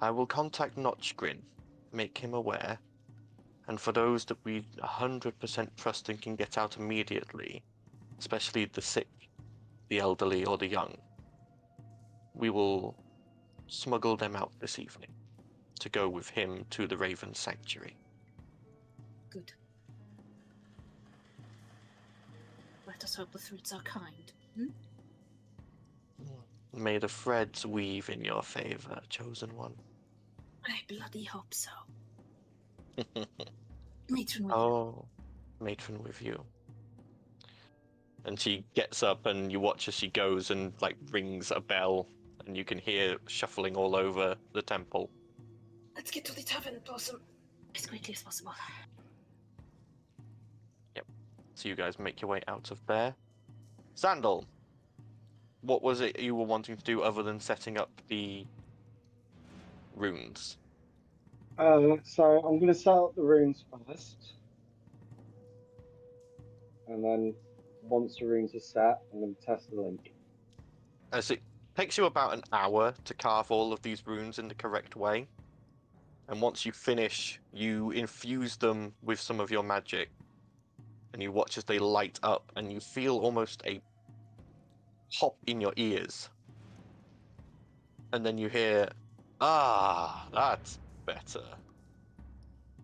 I will contact Notchgrin, make him aware, and for those that we 100% trust and can get out immediately, especially the sick, the elderly, or the young, we will smuggle them out this evening to go with him to the Raven Sanctuary. Good. Let us hope the threats are kind. May the threads weave in your favor, chosen one. I bloody hope so. Matron with you. Oh, matron with you. And she gets up and you watch as she goes and like rings a bell and you can hear shuffling all over the temple. Let's get to the tavern, Blossom, as quickly as possible. So you guys make your way out of there. Sandal, what was it you were wanting to do other than setting up the runes? So I'm going to set up the runes first. And then once the runes are set, I'm going to test the link. As it takes you about an hour to carve all of these runes in the correct way. And once you finish, you infuse them with some of your magic. And you watch as they light up and you feel almost a pop in your ears. And then you hear, "Ah, that's better.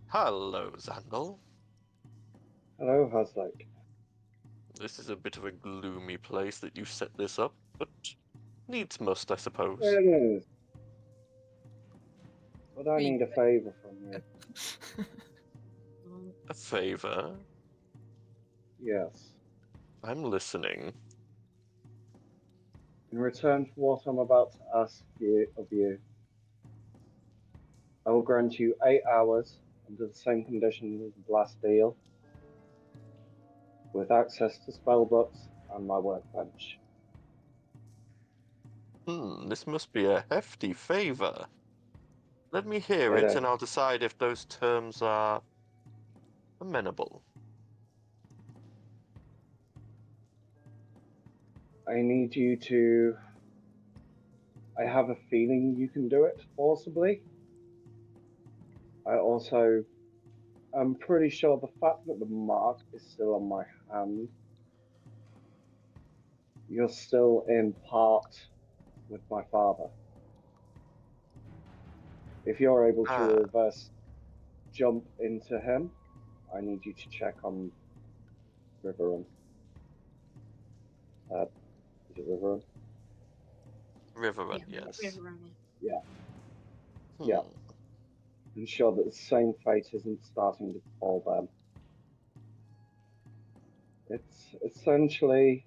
Hello, Zandal. Hello, Hazlik. This is a bit of a gloomy place that you set this up, but needs must, I suppose." It is. But I need a favour from you. A favor? Yes. I'm listening. In return for what I'm about to ask of you, I will grant you 8 hours under the same conditions as the last deal, with access to spellbooks and my workbench. This must be a hefty favor. Let me hear It it, is. and I'll decide if those terms are amenable. I need you to... I have a feeling you can do it, possibly. I'm pretty sure the fact that the mark is still on my hand, you're still in part with my father. If you're able to reverse jump into him, I need you to check on Riverrun. Is it Riverrun? Riverrun, yes. Riverrun. Yeah. Ensure that the same fate isn't starting to befall them. It's essentially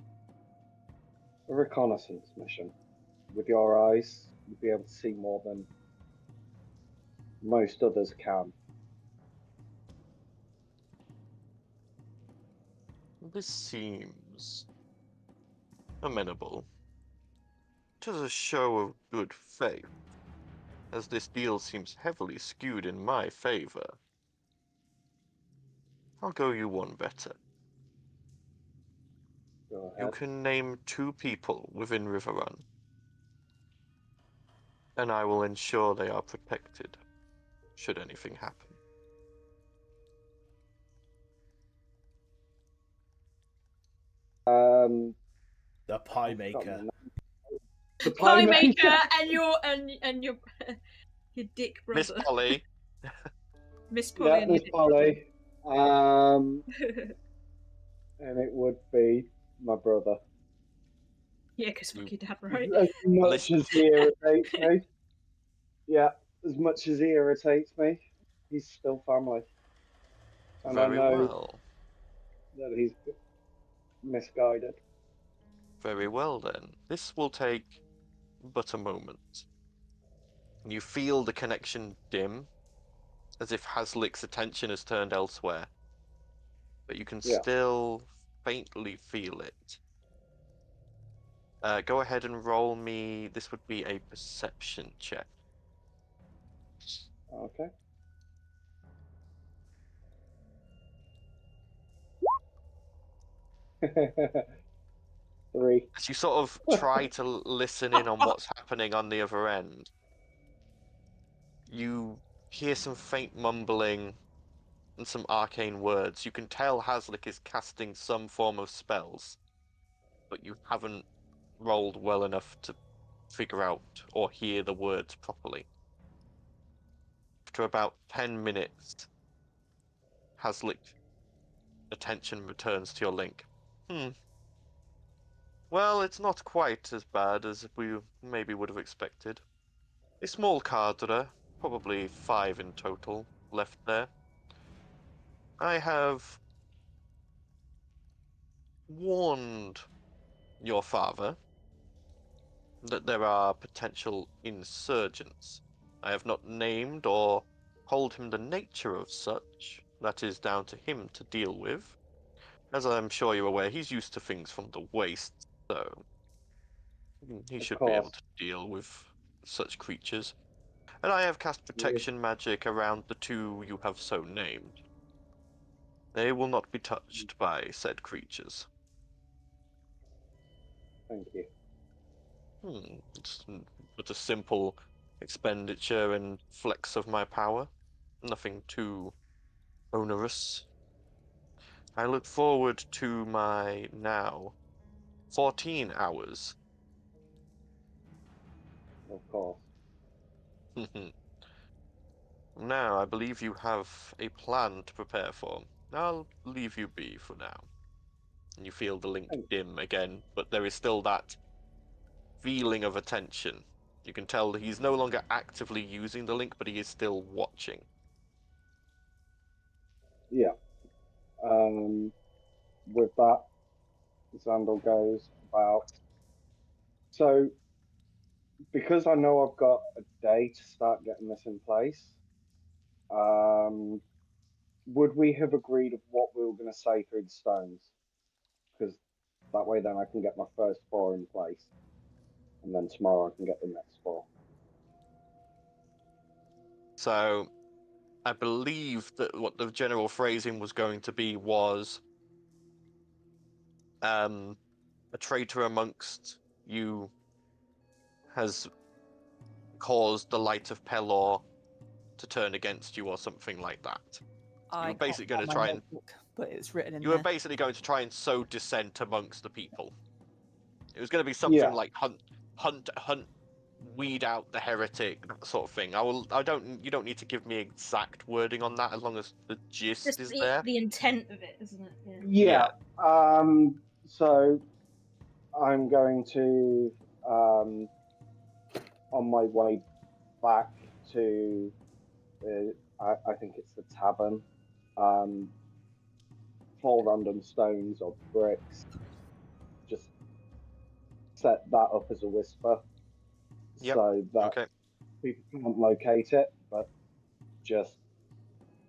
a reconnaissance mission. With your eyes, you'll be able to see more than most others can. This seems amenable. 'Tis a show of good faith, as this deal seems heavily skewed in my favor. I'll go you one better. Go You ahead. can name 2 people within Riverrun, and I will ensure they are protected, should anything happen. The Pie I've forgotten Maker. the name. The Pie pie maker and your your dick brother. Miss Polly. Miss Polly Yeah, and your Miss dick Polly. brother. And it would be my brother. Yeah, because fuck your dad, right? As much Listen- as he irritates me. Yeah, as much as he irritates me, he's still family. And Very I know well. that he's misguided. Very well then. This will take but a moment. You feel the connection dim, as if Haslick's attention has turned elsewhere. But you can Yeah. still faintly feel it. Go ahead and roll me. This would be a perception check. Okay. Three. As you sort of try to listen in on what's happening on the other end, you hear some faint mumbling and some arcane words. You can tell Haslick is casting some form of spells, but you haven't rolled well enough to figure out or hear the words properly. After about 10 minutes, Haslick's attention returns to your link. Well, it's not quite as bad as we maybe would have expected. A small cadre, probably 5 in total, left there. I have warned your father that there are potential insurgents. I have not named or told him the nature of such. That is down to him to deal with. As I'm sure you're aware, he's used to things from the waste, so he Of should be able course. to deal with such creatures. And I have cast protection magic around the two you have so named. They will not be touched by said creatures. Thank you. It's but a simple expenditure and flex of my power. Nothing too onerous. I look forward to my now 14 hours. Of course. Now, I believe you have a plan to prepare for. I'll leave you be for now. And you feel the link Thank dim again, but there is still that feeling of attention. You can tell that he's no longer actively using the link, but he is still watching. Yeah. With that, Xandal goes about. So, because I know I've got a day to start getting this in place, would we have agreed of what we were going to say through the stones? Because that way, then I can get my first 4 in place, and then tomorrow I can get the next 4. So, I believe that what the general phrasing was going to be was a traitor amongst you has caused the light of Pelor to turn against you or something like that. I were basically can't going to find my try and- notebook, but it's written in You were there. basically going to try and sow dissent amongst the people. It was going to be something like hunt, weed out the heretic, that sort of thing. You don't need to give me exact wording on that as long as the gist Just is there. the intent of it, isn't it? Yeah. So I'm going to, on my way back to, I think it's the tavern, four random stones or bricks, just set that up as a whisper, Yep, so that Okay. people can't locate it, but just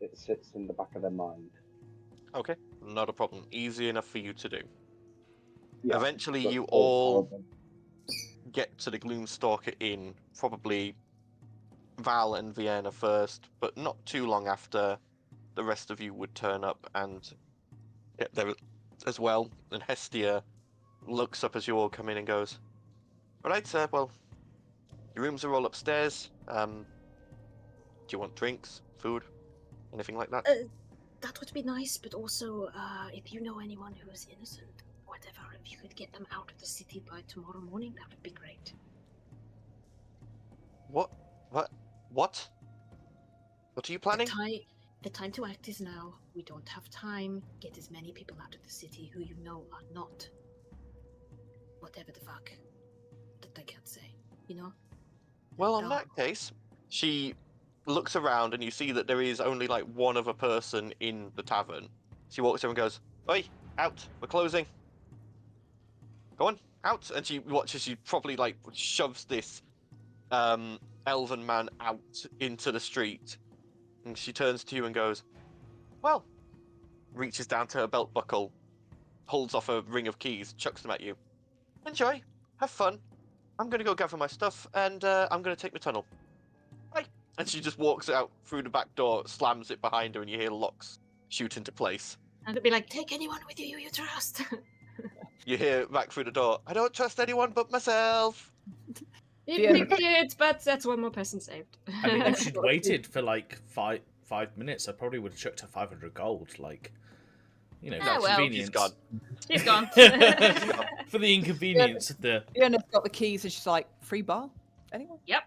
it sits in the back of their mind. Okay. Not a problem. Easy enough for you to do. Yeah, Eventually, but you for all them. get to the Gloomstalker Inn, probably Val and Vienna first, but not too long after the rest of you would turn up and get there as well. And Hestia looks up as you all come in and goes, "All right, sir, well, your rooms are all upstairs. Do you want drinks, food, anything like that?" That would be nice, but also, if you know anyone who is innocent, whatever, if you could get them out of the city by tomorrow morning, that would be great. What? What? What? What are you planning? The time to act is now. We don't have time. Get as many people out of the city who you know are not. Whatever the fuck. That I can't say. You know? Well, in that case, she looks around and you see that there is only like one other person in the tavern. She walks over and goes, "Oi, out! We're closing. Go on, out!" And she watches. She probably like shoves this elven man out into the street, and she turns to you and goes, "Well," reaches down to her belt buckle, pulls off a ring of keys, chucks them at you. "Enjoy, have fun. I'm gonna go gather my stuff, and I'm gonna take my tunnel. Bye." And she just walks out through the back door, slams it behind her, and you hear locks shoot into place. And it'd be like, take anyone with you trust. You hear back through the door, "I don't trust anyone but myself." It did, but that's one more person saved. I mean, if she'd waited for like five minutes, I probably would have chucked her 500 gold. Like, you know, Ah, for well. convenience. She's gone. She's gone. For the inconvenience of the. Fiona's got the keys and she's like, "Free bar? Anyone?" Yep.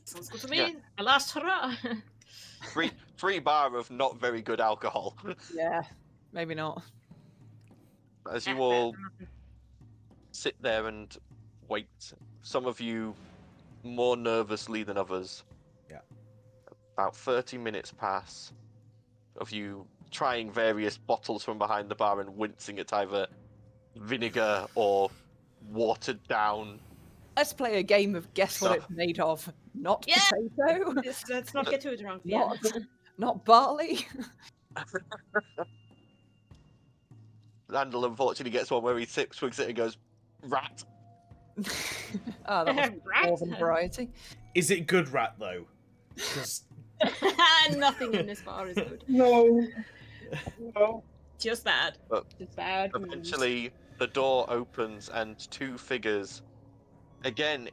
Sounds good to me. Yeah. A last hurrah. Free bar of not very good alcohol. Yeah, maybe not. As you all sit there and wait, some of you more nervously than others. Yeah. About 30 minutes pass of you trying various bottles from behind the bar and wincing at either vinegar or watered down. Let's play a game of guess what So- it's made of. Not Yeah. potato, Let's not get too drunk. Yeah. not barley. Randall unfortunately gets one where he swigs it and goes, "Rat." Oh, that was Rat. more than variety. Is it good rat though? 'Cause Nothing in this bar is good. No. No. Just bad. But Just bad. news. Eventually, the door opens and two figures, again,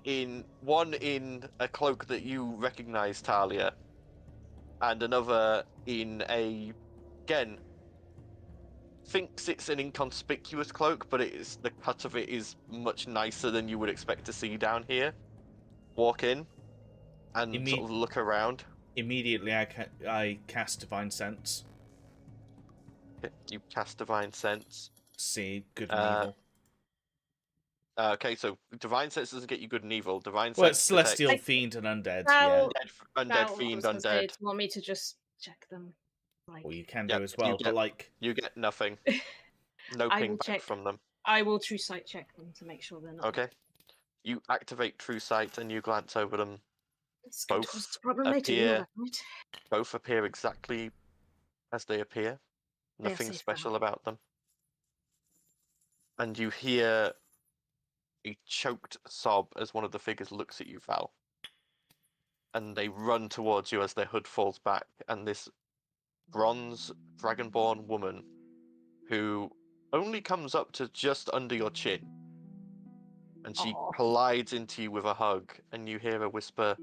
one in a cloak that you recognize, Talia, and another in again, thinks it's an inconspicuous cloak, but the cut of it is much nicer than you would expect to see down here. Walk in and sort of look around. immediately, I cast Divine Sense. You cast Divine Sense. See good and evil. Okay, so Divine Sense doesn't get you good and evil. Divine Well, Sense it's Celestial Like- Fiend and Undead. Well- Yeah. undead, That was fiend, what I was gonna say. undead. Do you want me to just check them? Like, Well, you can Yeah, do as you well, get- but like, You get nothing. No I ping will back check. from them. I will true sight check them to make sure they're not. Okay. You activate True Sight and you glance over them. It's good Both cause the problem later. You know appear- that, right? Both appear exactly as they appear. They are Nothing safe special now. about them. And you hear a choked sob as one of the figures looks at you, Val. And they run towards you as their hood falls back, and this bronze dragonborn woman who only comes up to just under your chin. And she Aw. collides into you with a hug, and you hear her whisper,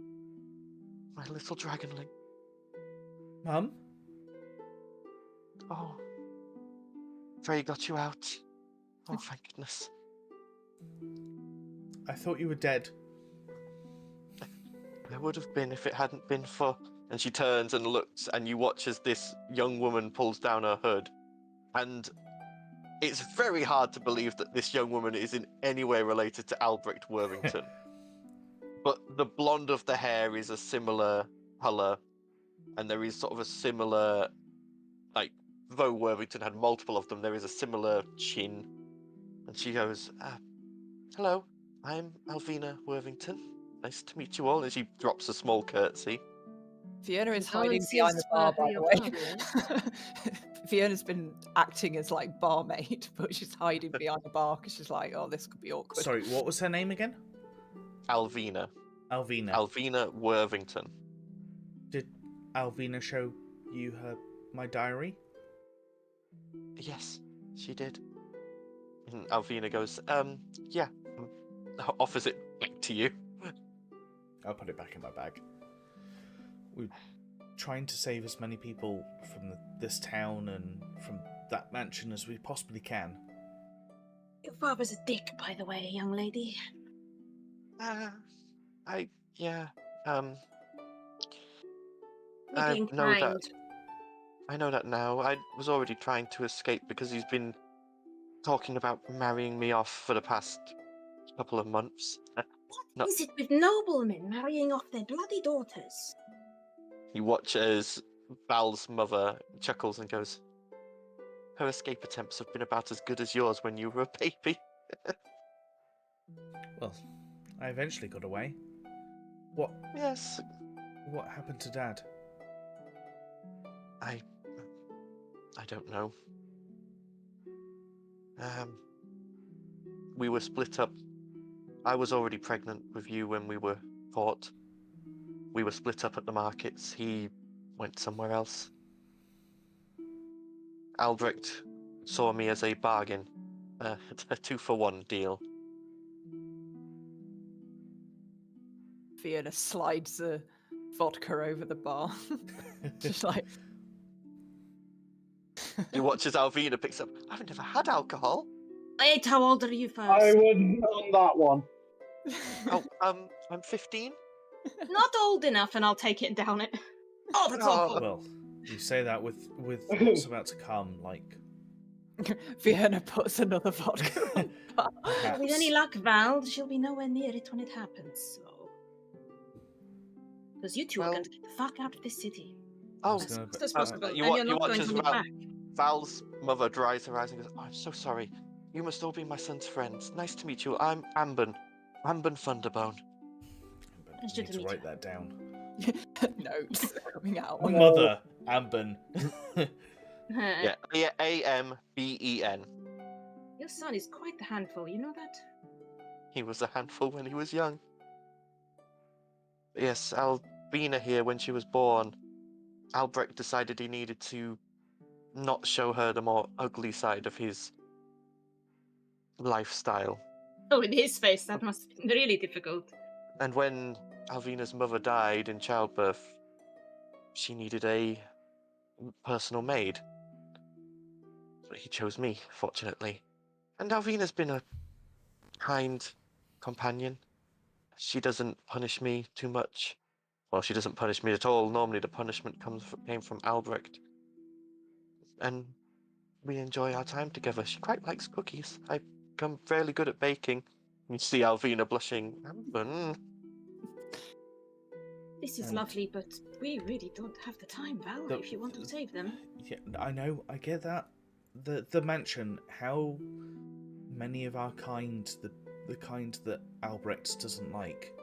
"My little dragonling. Mum, Oh, Frey got you out. Oh, thank goodness. I thought you were dead. I would have been if it hadn't been for..." And she turns and looks, and you watch as this young woman pulls down her hood. And it's very hard to believe that this young woman is in any way related to Albrecht Worthington. But the blonde of the hair is a similar colour, and there is sort of a similar, like, though Worthington had multiple of them, there is a similar chin. And she goes, "Hello, I'm Alvina Worthington. Nice to meet you all." And she drops a small curtsy. Fiona is No one hiding behind the sees bar, who by the your way. Fiona's been acting as like barmaid, but she's hiding behind the bar because she's like, "Oh, this could be awkward." Sorry, what was her name again? Alvina. Alvina. Alvina Worthington. Did Alvina show you my diary? Yes, she did. And Alvina goes, yeah. Offers it back to you. I'll put it back in my bag. We're trying to save as many people from this town and from that mansion as we possibly can. Your father's a dick, by the way, young lady. Yeah. We're being know that. kind. I know that now. I was already trying to escape because he's been talking about marrying me off for the past couple of months. What is it with noblemen marrying off their bloody daughters? He watches Val's mother chuckles and goes, "Her escape attempts have been about as good as yours when you were a baby." Well, I eventually got away. What Yes, What happened to Dad? I don't know. We were split up. I was already pregnant with you when we were caught. We were split up at the markets. He went somewhere else. Albrecht saw me as a bargain, a 2-for-1 deal. Fiona slides the vodka over the bar. Just like. He watches Alvina picks up. I've never had alcohol. Wait, how old are you first? I wouldn't on that one. Oh, I'm 15. Not old enough, and I'll take it down it. Oh, that's Oh. awful. Well, you say that with what's about to come, like Fiona puts another vodka on the bar. perhaps. With any luck, Val, she'll be nowhere near it when it happens, so... Because you two are Well- going to get the fuck out of this city. Oh, It's gonna As be- fast as possible, you and wa- you're you not watch going as to look Val- back. Val's mother dries her eyes and goes, "Oh, I'm so sorry. You must all be my son's friends. Nice to meet you. I'm Ambon. Ambon Thunderbone." But Pleasure you need to to meet write you. that down. Notes coming out. Mother Amben. Yeah, Amben. Your son is quite the handful, you know that? He was a handful when he was young. Yes, Albina here, when she was born, Albrecht decided he needed to not show her the more ugly side of his lifestyle. Oh, in his face, that must have been really difficult. And when Alvina's mother died in childbirth, she needed a personal maid. So he chose me, fortunately. And Alvina's been a kind companion. She doesn't punish me too much. Well, she doesn't punish me at all. Normally the punishment came from Albrecht. And we enjoy our time together. She quite likes cookies. I've become fairly good at baking. You see Alvina blushing. This is And- lovely, but we really don't have the time, Val, The- if you want to save them. Yeah, I know, I get that. The mansion, how many of our kind, the kind that Albrecht doesn't like,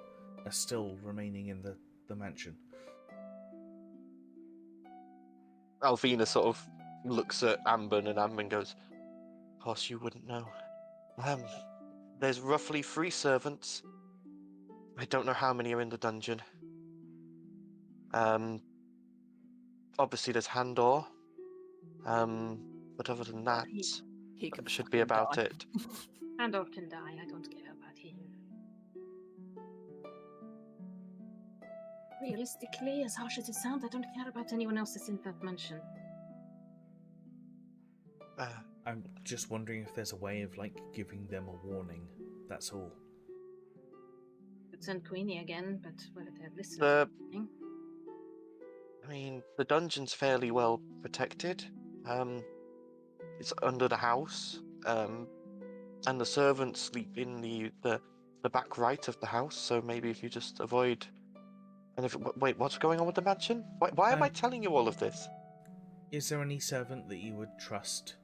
are still remaining in the mansion? Alvina sort of looks at Ambon, and Ambon goes, "Of course you wouldn't know. There's roughly 3 servants. I don't know how many are in the dungeon. Obviously there's Handor. But other than that, He can that should be fucking about die. it." Andor can die, I don't care about him. Realistically, as harsh as it sounds, I don't care about anyone else that's in that mansion. I'm just wondering if there's a way of, like, giving them a warning. That's all. Could send Queenie again, but whether they'll listen. The dungeon's fairly well protected. It's under the house, and the servants sleep in the back right of the house. So maybe if you just avoid. And wait, what's going on with the mansion? Why am I telling you all of this? Is there any servant that you would trust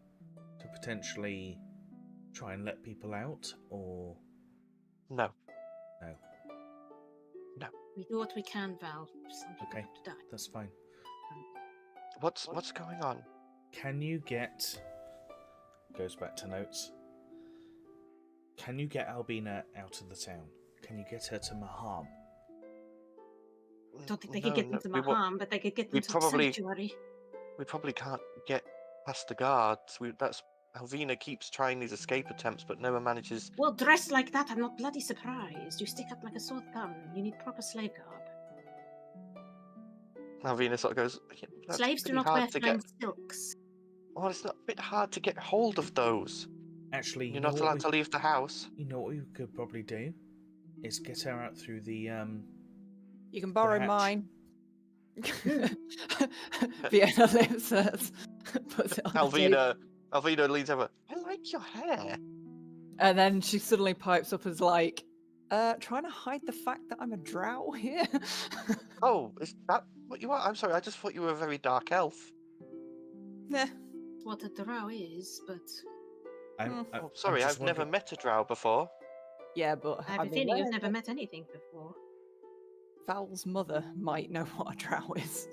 to potentially try and let people out, or No. no? We do what we can, Val. Some people Okay. have to die. That's fine. What's going on? Can you get... Goes back to notes. Can you get Albina out of the town? Can you get her to Maham? Don't think they could get them to Maham, but they could get them to the sanctuary. We probably can't get past the guards. Alvina keeps trying these escape attempts, but never manages. Well, dressed like that, I'm not bloody surprised. You stick up like a sore thumb. You need proper slave garb. Alvina sort of goes, "Yeah, that's Slaves do pretty not hard wear to fine get." silks. Well, it's not a bit hard to get hold of those. Actually, You're not allowed to leave the house. You know what we could probably do? Is get her out through the, You can borrow Hatch. mine. Vienna lives puts it on the table. Alvina leans over. I like your hair. And then she suddenly pipes up as like, trying to hide the fact that I'm a drow here. Oh, is that what you are? I'm sorry, I just thought you were a very dark elf. Nah. What a drow is, but Oh, sorry, I've never met a drow before. Yeah, but I have a I'm feeling you've aware never that met anything before. Val's mother might know what a drow is.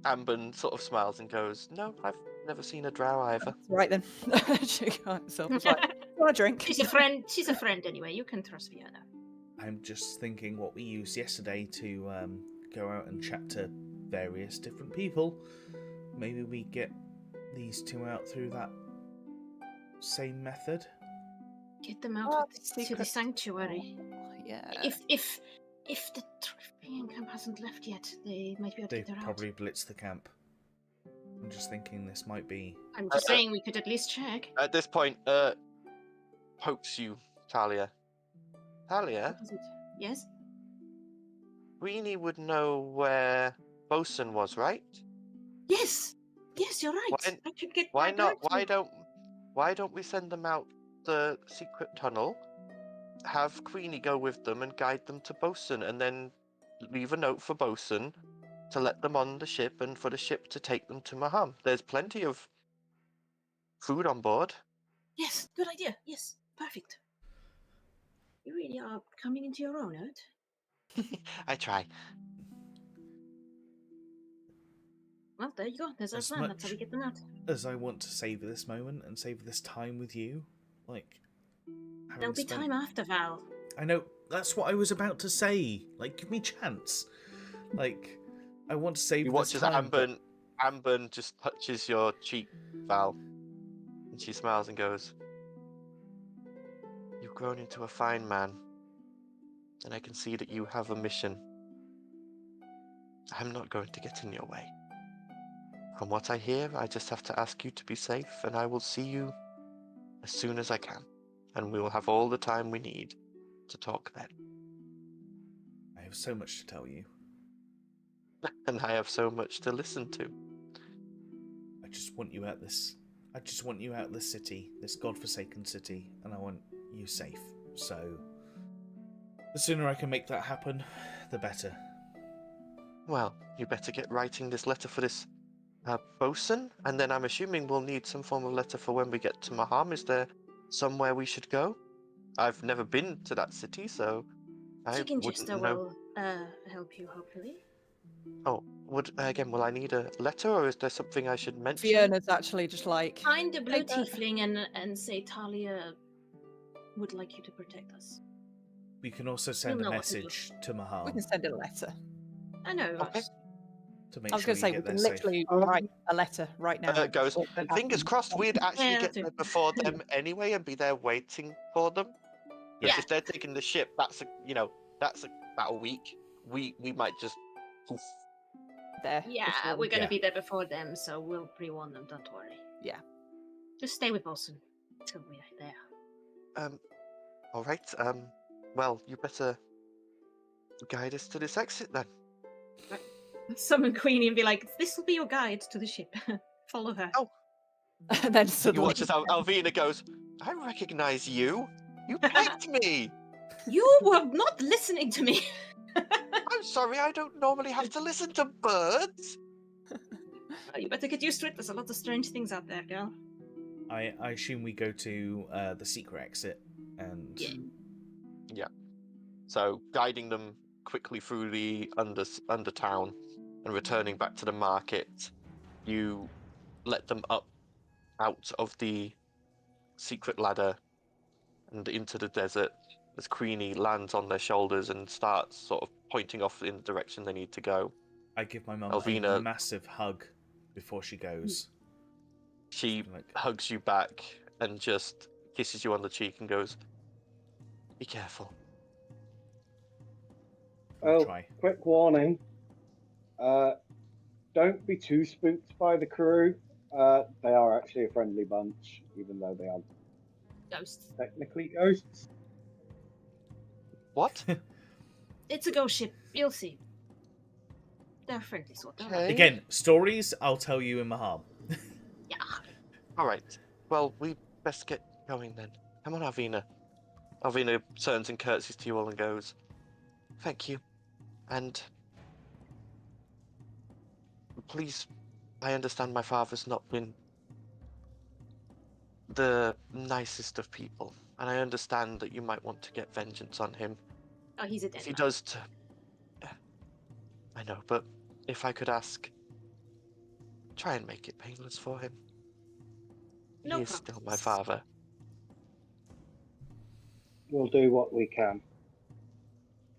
Amber sort of smiles and goes, "No, I've never seen a drow either." Right then. She got herself was like, want a drink? She's a friend. She's a friend anyway. You can trust Vienna. I'm just thinking what we used yesterday to go out and chat to various different people. Maybe we get these two out through that same method. Get them out Oh, to the the secret- sanctuary. Yeah. If the Triffian camp hasn't left yet, they might be able to They've get her probably blitzed the camp. I'm just thinking this might be. out. I'm just saying we could at least check. At this point, pokes you, Talia. Talia, What is it? Yes. Queenie would know where Bosun was, right? Yes. Yes, you're right. Why- I could get. Why that not? directly. Why don't we send them out the secret tunnel? Have Queenie go with them and guide them to Bosun, and then leave a note for Bosun to let them on the ship and for the ship to take them to Maham. There's plenty of food on board. Yes. Good idea. Yes. Perfect. You really are coming into your own, Ert. I try. Well, there you go. There's our As plan. That's how much- we get them out. As I want to savor this moment and savor this time with you, like. There'll be time after Val. I know, that's what I was about to say. Like, give me a chance. Like, I want to save You this watch as time. but- Amber just touches your cheek, Val, and she smiles and goes, "You've grown into a fine man, and I can see that you have a mission. I'm not going to get in your way. From what I hear, I just have to ask you to be safe, and I will see you as soon as I can, and we will have all the time we need to talk then. I have so much to tell you. And I have so much to listen to." I just want you out this. I just want you out of this city, this godforsaken city, and I want you safe. So, the sooner I can make that happen, the better. Well, you better get writing this letter for this bosun, and then I'm assuming we'll need some form of letter for when we get to Maham. Is there somewhere we should go? I've never been to that city, so I wouldn't Chickenchester know. will help you, hopefully. Oh, will I need a letter, or is there something I should mention? Fiona's actually just like, Find the blue Hey, tiefling and say Talia would like you to protect us. We can also send a know what to do. message to we Mahal can send a letter. I know. Okay. to make I was sure going to say, you we get can there safe. literally write a letter right now. Goes, fingers crossed we'd actually Yeah, get too. there before them anyway and be there waiting for them. 'Cause Yeah. if they're taking the ship, that's about a week. We might just poof. There. Yeah, before we're gonna Yeah. be there before them, so we'll pre-warn them. Don't worry. Yeah. Just stay with Bolson until we're there. All right. Well, you better guide us to this exit then. Summon Queenie and be like, "This will be your guide to the ship. Follow her." Oh. And then You suddenly, watch as Alvina goes, "I recognize you. You picked me. You were not listening to me. I'm sorry, I don't normally have to listen to birds." Oh, you better get used to it. There's a lot of strange things out there, girl. I assume we go to the secret exit and Yeah. So guiding them quickly through the under town and returning back to the market, you let them up out of the secret ladder and into the desert as Queenie lands on their shoulders and starts sort of pointing off in the direction they need to go. I give my mum a Alvina- massive hug before she goes. She Like, hugs you back and just kisses you on the cheek and goes, "Be careful." I'll Oh, try. quick warning. Don't be too spooked by the crew. They are actually a friendly bunch, even though they are Ghosts. technically ghosts. What? It's a ghost ship. You'll see. They're friendly, sort of. Okay. Again, stories I'll tell you in Maham. Yeah. All right. Well, we best get going then. Come on, Arvina. Arvina turns and curtsies to you all and goes, "Thank you. And please, I understand my father's not been the nicest of people, and I understand that you might want to get vengeance on him. Oh, he's a If dead he man. does I know, but if I could ask, try and make it painless for him. No He is still my problems. father." We'll do what we can.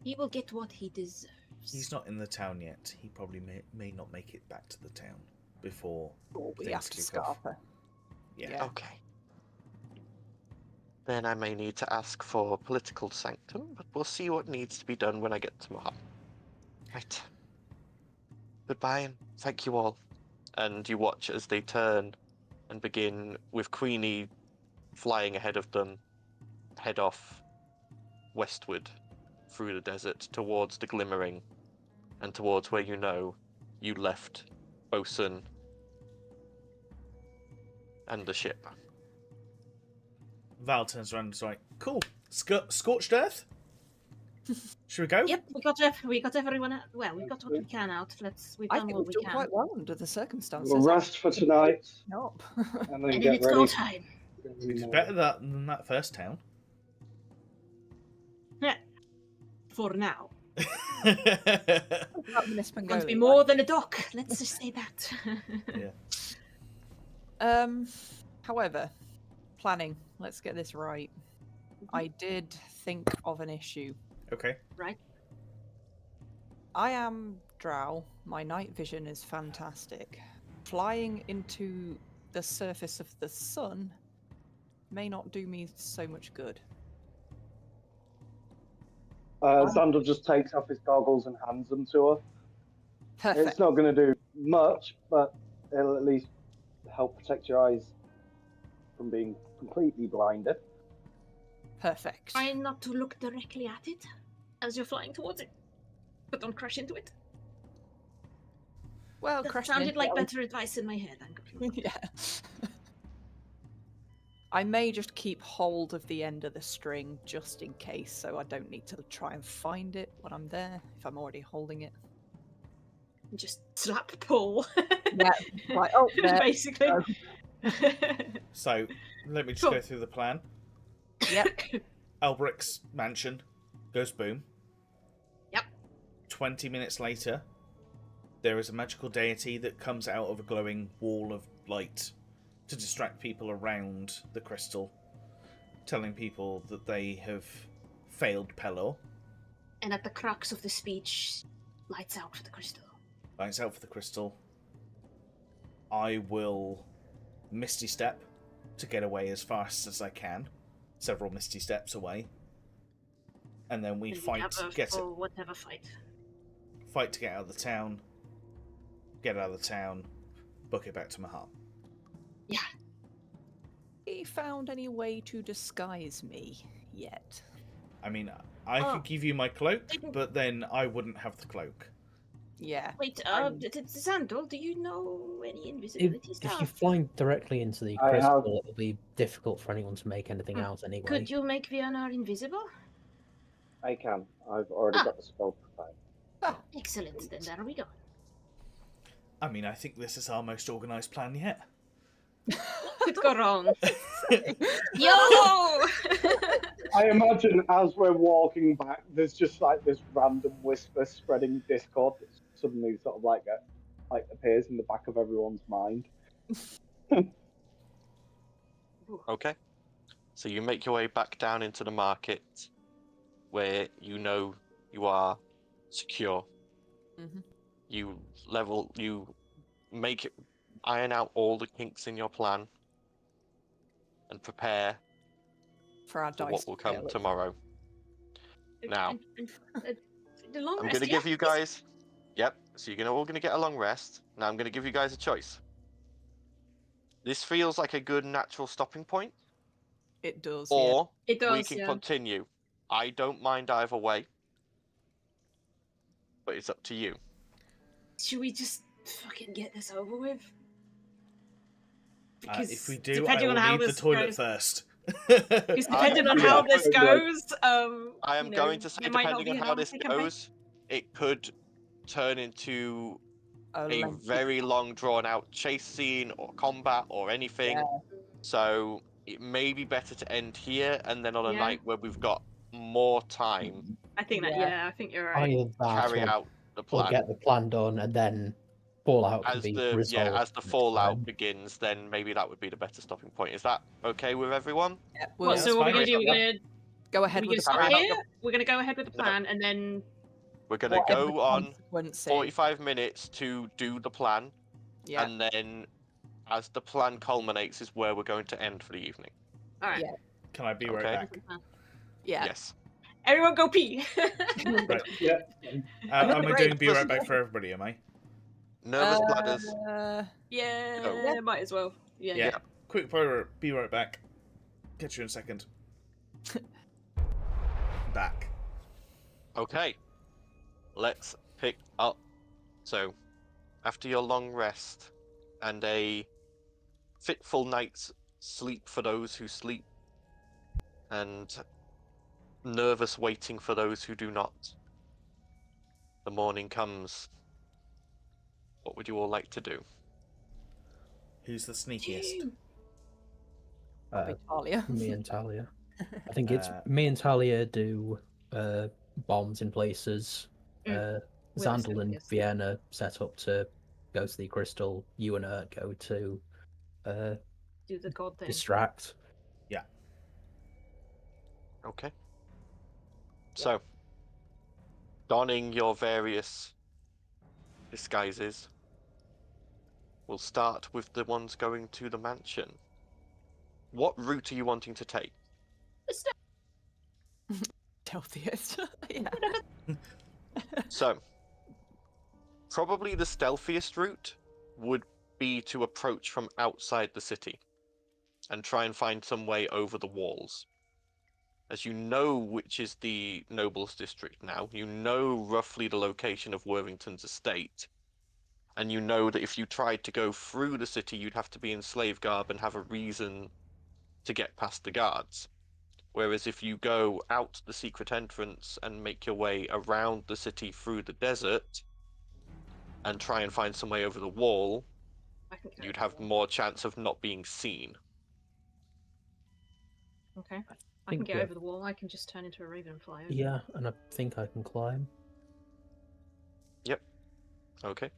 He will get what he deserves. He's not in the town yet. He probably may not make it back to the town before We things have to kick off. Scarpa. Yeah. Yeah. Okay. Then I may need to ask for political sanctum, but we'll see what needs to be done when I get to Maham. Right. Goodbye and thank you all. And you watch as they turn and begin, with Queenie flying ahead of them, head off westward through the desert towards the glimmering and towards where you left Bosun and the ship. Val turns around and is like, "Cool. Scorched Earth? Should we go?" Yep, we got everyone out. Well, we got what we can out. We've I done think what we've we done can. quite well under the circumstances. We'll rest for tonight Nope. and then And then get it's ready. go time. It's better than that first town. For now. About Going to be Nispengolia, more than a dock. Let's just say that. Yeah. However, planning. Let's get this right. I did think of an issue. Okay. Right. I am Drow. My night vision is fantastic. Flying into the surface of the sun may not do me so much good. Xander just takes off his goggles and hands them to her. Perfect. It's not going to do much, but it'll at least help protect your eyes from being completely blinded. Perfect. Try not to look directly at it as you're flying towards it, but don't crash into it. Well, That crashing sounded into like it- better advice in my head. Yeah. I may just keep hold of the end of the string just in case, so I don't need to try and find it when I'm there if I'm already holding it. Just slap pull. Yeah, like, oh, there. Basically. Go. So, let me just Cool. go through the plan. Yep. Elbric's mansion goes boom. Yep. 20 minutes later, there is a magical deity that comes out of a glowing wall of light to distract people around the crystal, telling people that they have failed Pelor. And at the crux of the speech, lights out for the crystal. Lights out for the crystal. I will Misty Step to get away as fast as I can. Several Misty Steps away. And then we And fight, have a get it. full whatever fight. Fight to get out of the town, get out of the town, book it back to Mahal. Yeah. Have you found any way to disguise me yet? I mean, I Oh. could give you my cloak, Didn't- but then I wouldn't have the cloak. Yeah. Wait, I'm- Xandor, do you know any If, invisibility if stuff? you're flying directly into the I crystal, have- it'll be difficult for anyone to make anything Hmm. out anyway. Could you make Vienna invisible? I can. I've already Ah. got the spell prepared. Excellent, then there we go. I mean, I think this is our most organised plan yet. Could go wrong. Yo! I imagine as we're walking back, there's just like this random whisper spreading discord that suddenly sort of like appears in the back of everyone's mind. Okay. So you make your way back down into the market where you know you are secure. Mhm. You make it, iron out all the kinks in your plan and prepare For our for dice. what will come fail. tomorrow. Now, The long I'm rest, going to yeah? give you guys... Yep, so you're all going to get a long rest. Now I'm going to give you guys a choice. This feels like a good natural stopping point, It does. or It does, we can yeah. continue. I don't mind either way. but it's up to you. Should we just fucking get this over with? Because If we do, I depending will on how need the this toilet goes, first. because depending on Yeah, how this good. goes, I am going to say, there might not depending be on an how this Armatae campaign. goes, it could turn into a lengthy- very long, drawn-out chase scene or combat or anything. Yeah. So it may be better to end here, and then on a Yeah. night where we've got more time, I think that, Yeah. yeah, I think you're right. Either that carry or, out the or plan. get the plan done and then Fallout can As be the resolved. as the next fallout time. begins, then maybe that would be the better stopping point. Is that okay with everyone? Yeah, What, we'll Yeah, so what are we that's gonna do? fine. We're gonna go ahead we're with gonna the stop plan. here. We're gonna go ahead with the No. plan, and then We're going to whatever go the on consequences. 45 minutes to do the plan, Yeah. and then as the plan culminates is where we're going to end for the evening. all right. Yeah. Can I be right Okay. back? Yeah. Yes. Everyone go pee. Right. Yeah. Am I Great. doing be right back for everybody, am I? Nervous bladders. Yeah, No. might as well. Yeah. Yeah. Quick be right back. Catch you in a second. Back. Okay. Let's pick up. So, after your long rest and a fitful night's sleep for those who sleep, and nervous waiting for those who do not, the morning comes. What would you all like to do? Who's the sneakiest? Talia. Me and Talia. I think it's Uh, me and Talia do bombs in places. We're the Zandal and sneakiest. Vienna set up to go to the crystal. You and Ert go to Do the god thing. distract. Okay. So, donning your various disguises, we'll start with the ones going to the mansion. What route are you wanting to take? Stealthiest. Yeah. So, probably the stealthiest route would be to approach from outside the city and try and find some way over the walls. As you know which is the nobles district now, you know roughly the location of Worthington's estate, and you know that if you tried to go through the city, you'd have to be in slave garb and have a reason to get past the guards. Whereas if you go out the secret entrance and make your way around the city through the desert and try and find some way over the wall, I can go. you'd have more chance of not being seen. Okay. I can think get we're- over the wall. I can just turn into a raven and fly over. Yeah, and I think I can climb. Okay.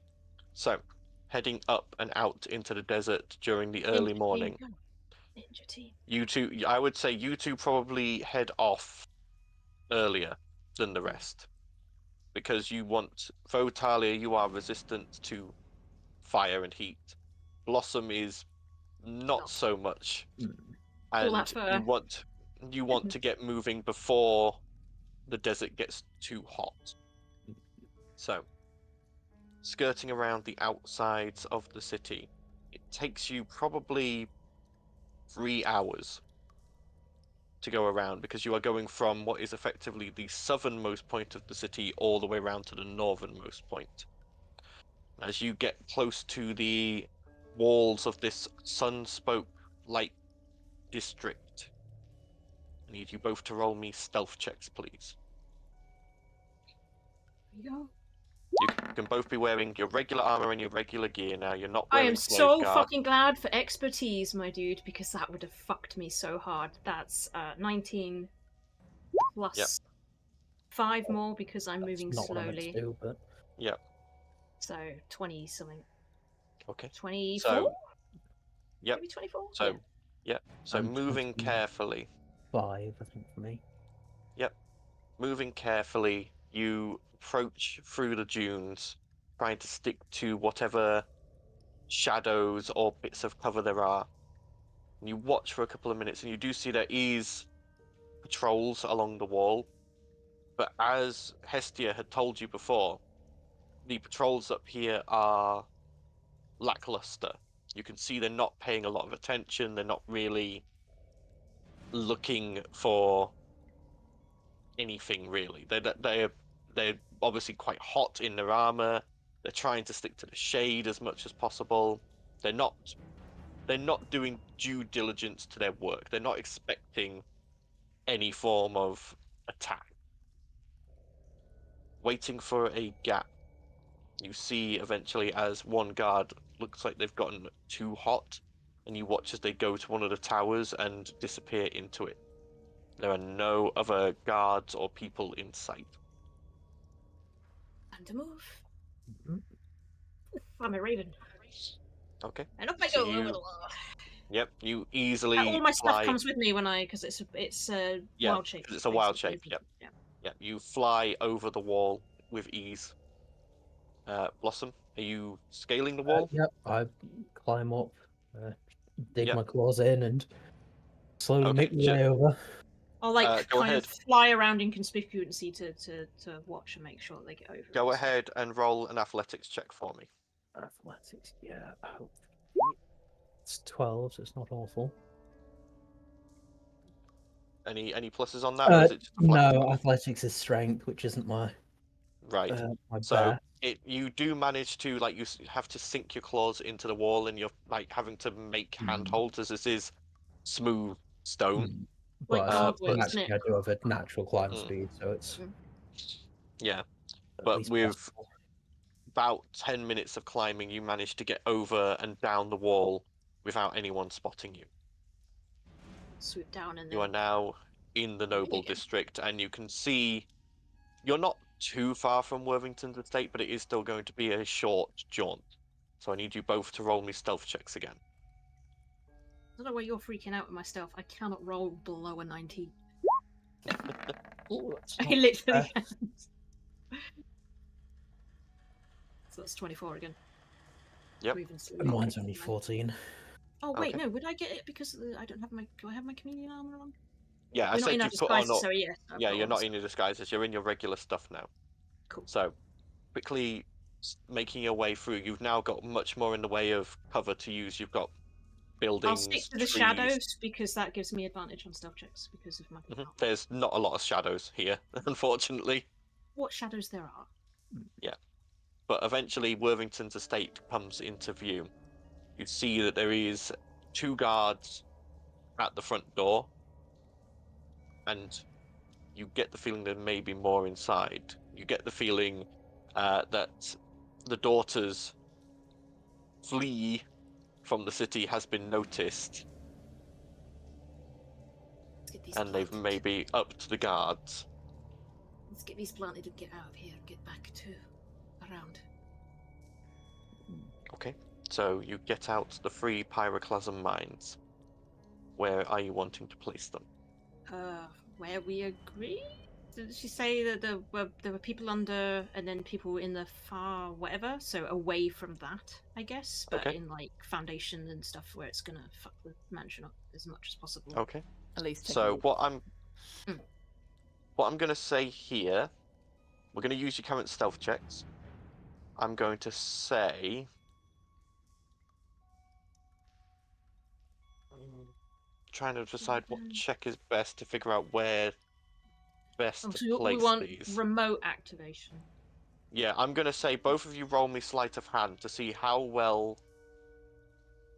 So, heading up and out into the desert during the Ninja early team, morning. go. Ninja team. You two, I would say you two probably head off earlier than the rest. Because you want, though Talia, you are resistant to fire and heat. Blossom is not so much. All that And fur. you want to get moving before the desert gets too hot. So, skirting around the outsides of the city, it takes you probably 3 hours to go around because you are going from what is effectively the southernmost point of the city all the way around to the northernmost point. As you get close to the walls of this sunspoke light district, I need you both to roll me stealth checks, please. Here you go. You can both be wearing your regular armor and your regular gear now. You're not I wearing am slave so garb. fucking glad for expertise, my dude, because that would have fucked me so hard. That's 19 plus 5 more because I'm moving Not what I meant slowly. to do, but So 20 something. Okay. 24? So, yep. Maybe 24? So, So And moving 20. carefully. 5, I think, for me. Moving carefully, you approach through the dunes, trying to stick to whatever shadows or bits of cover there are. And you watch for a couple of minutes, and you do see there is patrols along the wall. But as Hestia had told you before, the patrols up here are lackluster. You can see they're not paying a lot of attention. They're not really looking for anything, really. They're they're obviously quite hot in their armor. They're trying to stick to the shade as much as possible. They're not doing due diligence to their work. They're not expecting any form of attack. Waiting for a gap, you see eventually as one guard looks like they've gotten too hot, and you watch as they go to one of the towers and disappear into it. There are no other guards or people in sight. Time to move. Mhm. I'm a raven. Okay. And up I So go. Yep, you easily All my stuff fly. comes with me when because it's a Yeah, wild shape. 'cause it's a wild basically, shape, isn't yep. it? Yeah. Yeah, you fly over the wall with ease. Blossom, are you scaling the wall? Yep, I climb up, dig Yep. my claws in, and slowly Okay, make my way over. Or like go kind ahead. of fly around inconspicuously to watch and make sure they get over. Go and stuff. ahead and roll an athletics check for me. Athletics, yeah. It's 12, so it's not awful. Any pluses on that, or is it just a flat No, 12? athletics is strength, which isn't my Right. my So best. you do manage to have to sink your claws into the wall, and you're like having to make handholds as this is smooth stone. Like But hardwood, but- isn't it? I do have a natural climb Mm. speed, so it's Yeah, at but least with possible. about 10 minutes of climbing, you manage to get over and down the wall without anyone spotting you. Swoop down and You are then now in the Noble again. District, and you can see you're not too far from Worthington's estate, but it is still going to be a short jaunt. So I need you both to roll me stealth checks again. I don't know why you're freaking out with my stealth. I cannot roll below a 19. Ooh, that's I not literally fair. can't. So that's 24 again. Yep. Or even And mine's only 14. Oh wait, Okay. no. Would I get it because I don't have my? Do I have my chameleon armor on? Yeah, I We're not said in our you put on. disguises, so yeah. I've Yeah, got you're all not this in your disguises. You're in your regular stuff now. Cool. So, quickly making your way through. You've now got much more in the way of cover to use. You've got buildings, I'll stick to the trees. shadows because that gives me advantage on stealth checks because of my. Mhm. There's not a lot of shadows here, unfortunately. What shadows there are? But eventually, Worthington's estate comes into view. You see that there is 2 guards at the front door, and you get the feeling there may be more inside. You get the feeling that the daughter's flee from the city has been noticed, Let's get these and they've planted. maybe upped the guards. Let's get these planted and get out of here and get back to around. Okay, so you get out the 3 pyroclasm mines. Where are you wanting to place them? Where we agree? Did she say that there were people under and then people in the far whatever? So away from that, I guess, but Okay. in like foundation and stuff where it's gonna fuck the mansion up as much as possible. Okay. At least take a So look. what I'm Mm. going to say here, we're going to use your current stealth checks. I'm going to say trying to decide what check is best to figure out where best Oh, to so we place want these. remote activation. Yeah, I'm going to say both of you roll me sleight of hand to see how well.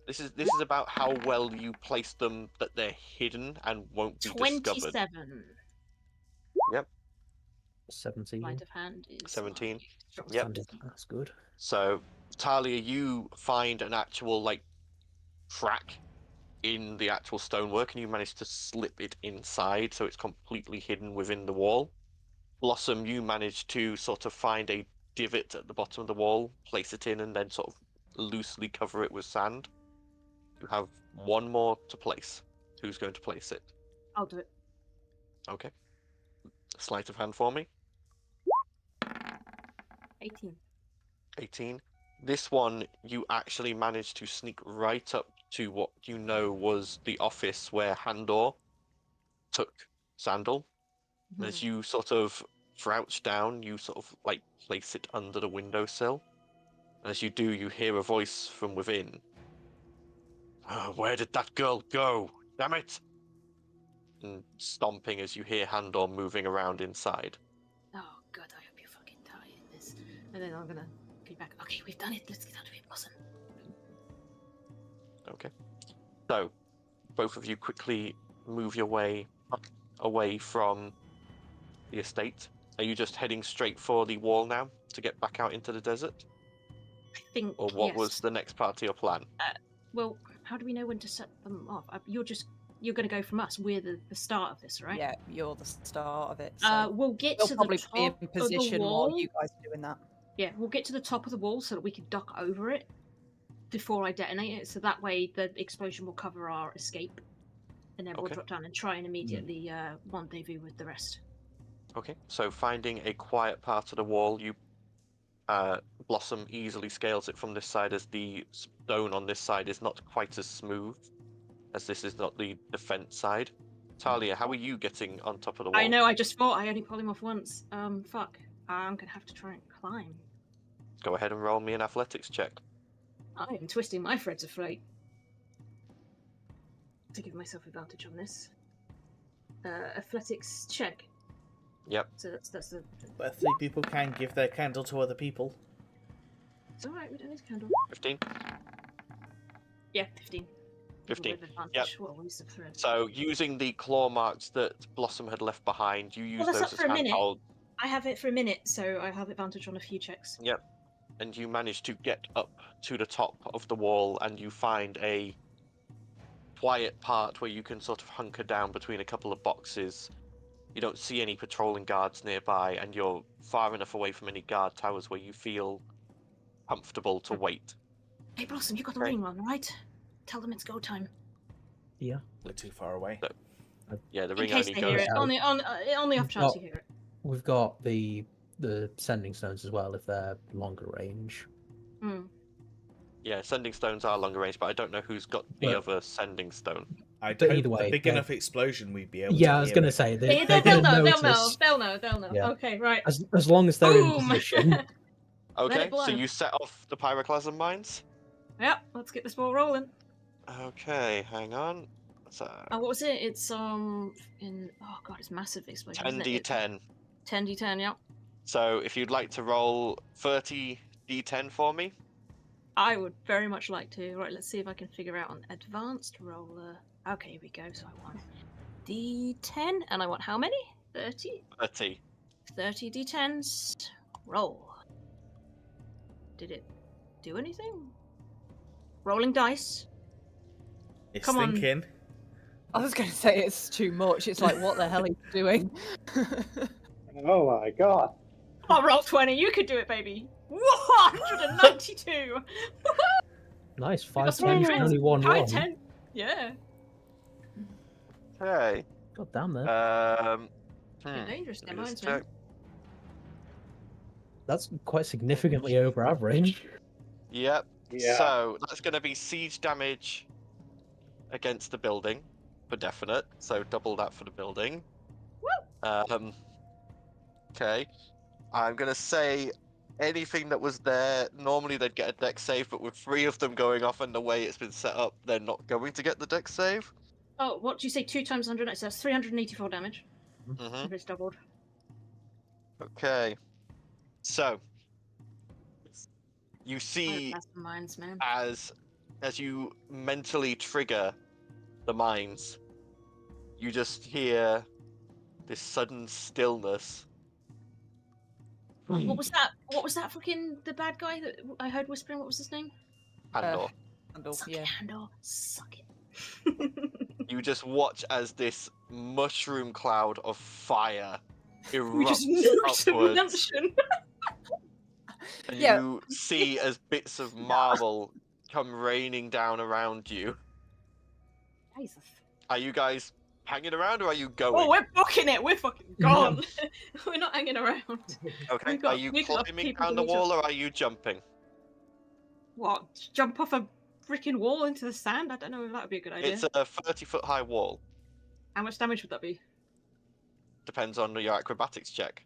This is about how well you place them that they're hidden and won't be discovered. 27. 17. Sleight of hand is 17. my strong Yep. suit. That's good. So, Talia, you find an actual crack in the actual stonework, and you manage to slip it inside, so it's completely hidden within the wall. Blossom, you manage to sort of find a divot at the bottom of the wall, place it in, and then sort of loosely cover it with sand. You have 1 more to place. Who's going to place it? I'll do it. Okay. Sleight of hand for me. 18. 18. This one, you actually managed to sneak right up to what you know was the office where Handor took Sandal. And as you sort of crouch down, you sort of place it under the windowsill. And as you do, you hear a voice from within. "Oh, where did that girl go? Damn it!" And stomping as you hear Handor moving around inside. Oh, God, I hope you're And then I'm gonna get back. Okay, we've done it. Let's get out of here, Blossom. Okay. So, both of you quickly move your way away from the estate. Are you just heading straight for the wall now to get back out into the desert? I think. Or what yes. was the next part of your plan? Well, how do we know when to set them off? You're going to go from us. We're the start of this, right? Yeah, you're the start of it. So We'll get they'll to the probably top be in of position the wall. while you guys are doing that. Yeah, we'll get to the top of the wall so that we can duck over it before I detonate it. So that way the explosion will cover our escape. And then we'll Okay. drop down and try and immediately rendezvous with the rest. Okay, so finding a quiet part of the wall, you Blossom easily scales it from this side, as the stone on this side is not quite as smooth, as this is not the defense side. Talia, how are you getting on top of the wall? I know, I just thought I only pulled him off once. Fuck. I'm gonna have to try and climb. Go ahead and roll me an athletics check. I am twisting my threads of fate to give myself advantage on this. Athletics check. Yep. So that's the. Birthday people can give their candle to other people. It's alright, we don't need a candle. 15? Yeah, 15. 15. With advantage. Yep. What a waste of thread. So, using the claw marks that Blossom had left behind, you use that's those up as for a minute. handhold, I have it for a minute, so I have advantage on a few checks. Yep. And you manage to get up to the top of the wall, and you find a quiet part where you can sort of hunker down between a couple of boxes. You don't see any patrolling guards nearby, and you're far enough away from any guard towers where you feel comfortable to wait. Hey, Blossom, you got the Okay. ring on, right? Tell them it's go time. Yeah. We're too far away. Yeah, the In ring case only they hear goes. it. On the off chance you hear it. We've got the sending stones as well if they're longer range. Hmm. Yeah, sending stones are longer range, but I don't know who's got the But- other sending stone. I'd But hope either way, a big yeah. enough explosion we'd be able to Yeah, I was hear going to it. say They'll they're going to know. notice. They'll know. Yeah. Okay, right. As long as they're in Boom! position. Okay, it blow. so you set off the pyroclasm mines? Yep, let's get this ball rolling. Okay, hang on. So, What was it? It's oh god, it's massive explosion. 10d10. 10d10, yep. So if you'd like to roll 30d10 for me. I would very much like to. Right, let's see if I can figure out an advanced roller. Okay, here we go. So I want d10, and I want how many? 30? 30. 30 d10s. Roll. Did it do anything? Rolling dice. It's Come on. thinking. I was going to say it's too much. It's like, what the hell are you doing? Oh my god. Oh, roll 20. You could do it, baby. 192. Nice. We got 5 some times, crits. only 1 High 1. 10. Yeah. Okay. God damn there. Bit dangerous, let me them just mines, man. check. That's quite significantly over average. Yep. Yeah. So that's going to be siege damage against the building, for definite. So double that for the building. Woo! Okay. I'm going to say anything that was there, normally they'd get a dex save, but with 3 of them going off and the way it's been set up, they're not going to get the dex save. Oh, what do you say? 2 times 100? So that's 384 damage. Mm-hmm. If it's doubled. Okay. So you see That's the mines, man. as you mentally trigger the mines, you just hear this sudden stillness. What was that? What was that fucking the bad guy that I heard whispering? What was his name? Andor. Suck Yeah. it, Andor. Suck it. You just watch as this mushroom cloud of fire We erupts just nuked the upwards, mansion. and Yeah. you see as bits of marble come raining down around you. Jesus. Are you guys hanging around, or are you going? Oh, we're booking it. We're fucking gone. We're not hanging around. Okay. we've got- Are you we've got climbing people down to the meet up. wall, or are you jumping? What? Jump off a freaking wall into the sand? I don't know if that would be a good idea. It's a 30-foot high wall. How much damage would that be? Depends on your acrobatics check.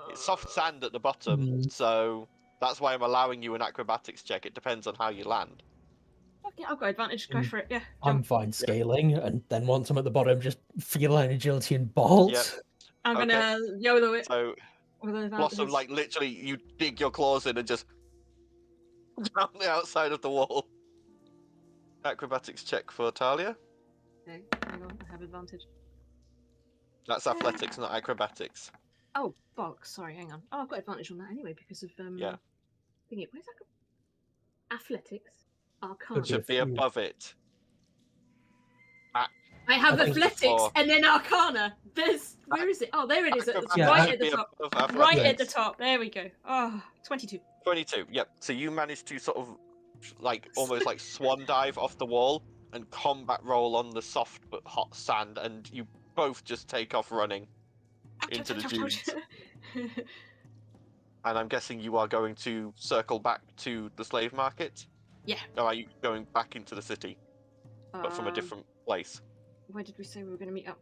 It's Uh, soft sand at the bottom, so that's why I'm allowing you an acrobatics check. It depends on how you land. Okay, I've got advantage. Go for it. Yeah. I'm jump. fine scaling, and then once I'm at the bottom, just feline agility and bolt. Yep. I'm okay. gonna YOLO it. So Blossom, like, literally, you dig your claws in and just down the outside of the wall. Acrobatics check for Talia. Okay, hang on, I have advantage. That's athletics, not acrobatics. Oh, bollocks, sorry, hang on. Oh, I've got advantage on that anyway because of, Yeah. Thingy. Where's that? Athletics? Arcana. Should be above it. I have I think athletics for- and then Arcana. Where is it? Oh, there it is. It's Yeah, right should at the be top. above Right at athletics. the top. There we go. Oh, 22. 22, yep. So you managed to sort of, like, almost like swan dive off the wall and combat roll on the soft but hot sand, and you both just take off running into the dunes. And I'm guessing you are going to circle back to the slave market? Yeah. Or are you going back into the city, but from a different place? Where did we say we were going to meet up?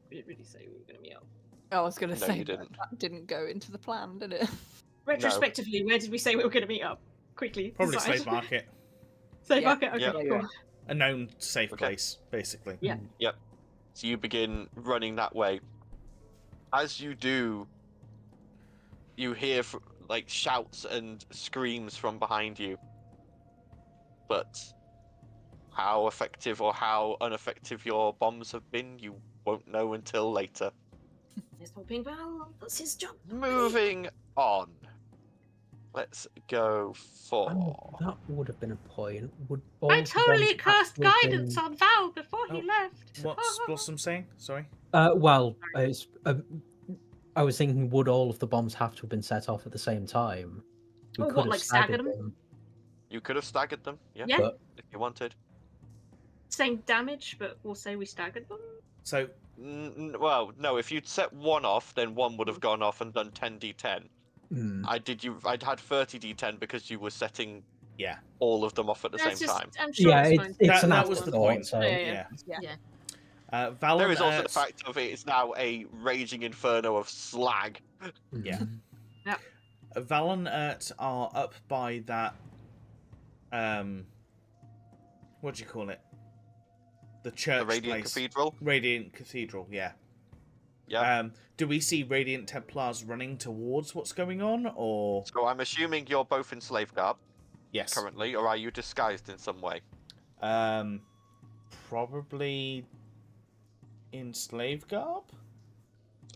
We didn't really say we were going to meet up. I was going to No, say you didn't. that didn't go into the plan, did it? Retrospectively, where did we say we were going to meet up? Quickly. Probably decide. slave market. Slave Yeah. market? Okay, Yeah. cool. A known safe Okay. place, basically. Yeah. So you begin running that way. As you do, you hear like shouts and screams from behind you. But how effective or how ineffective your bombs have been, you won't know until later. There's hoping Val. That's his job. Moving on. Let's go for... That would have been a point. Would I all the totally bombs have cast to have guidance been- on Val before he Oh, left. What's Blossom saying? Sorry. Well, I was thinking, would all of the bombs have to have been set off at the same time? We Or could what, have like staggered staggered them? them. You could have staggered them, yeah, Yeah. But if you wanted. Same damage, but we'll say we staggered them. So, Well, no, if you'd set one off, then one would have gone off and done 10d10. I'd had 30d10 because you were setting yeah. all of them off at the That's same just, time. I'm sure yeah, it's fine. it's an That was the afterthought, point. so- Yeah. Yeah. Yeah. Valen, There is also the fact of it is now a raging inferno of slag. Yeah. Mhm. Valen and Ert are up by that. What do you call it? The church The Radiant place. Cathedral. Radiant Cathedral. Yeah. Yeah. Do we see Radiant Templars running towards what's going on, or So I'm assuming you're both in slave garb yes? currently, or are you disguised in some way? Probably in slave garb.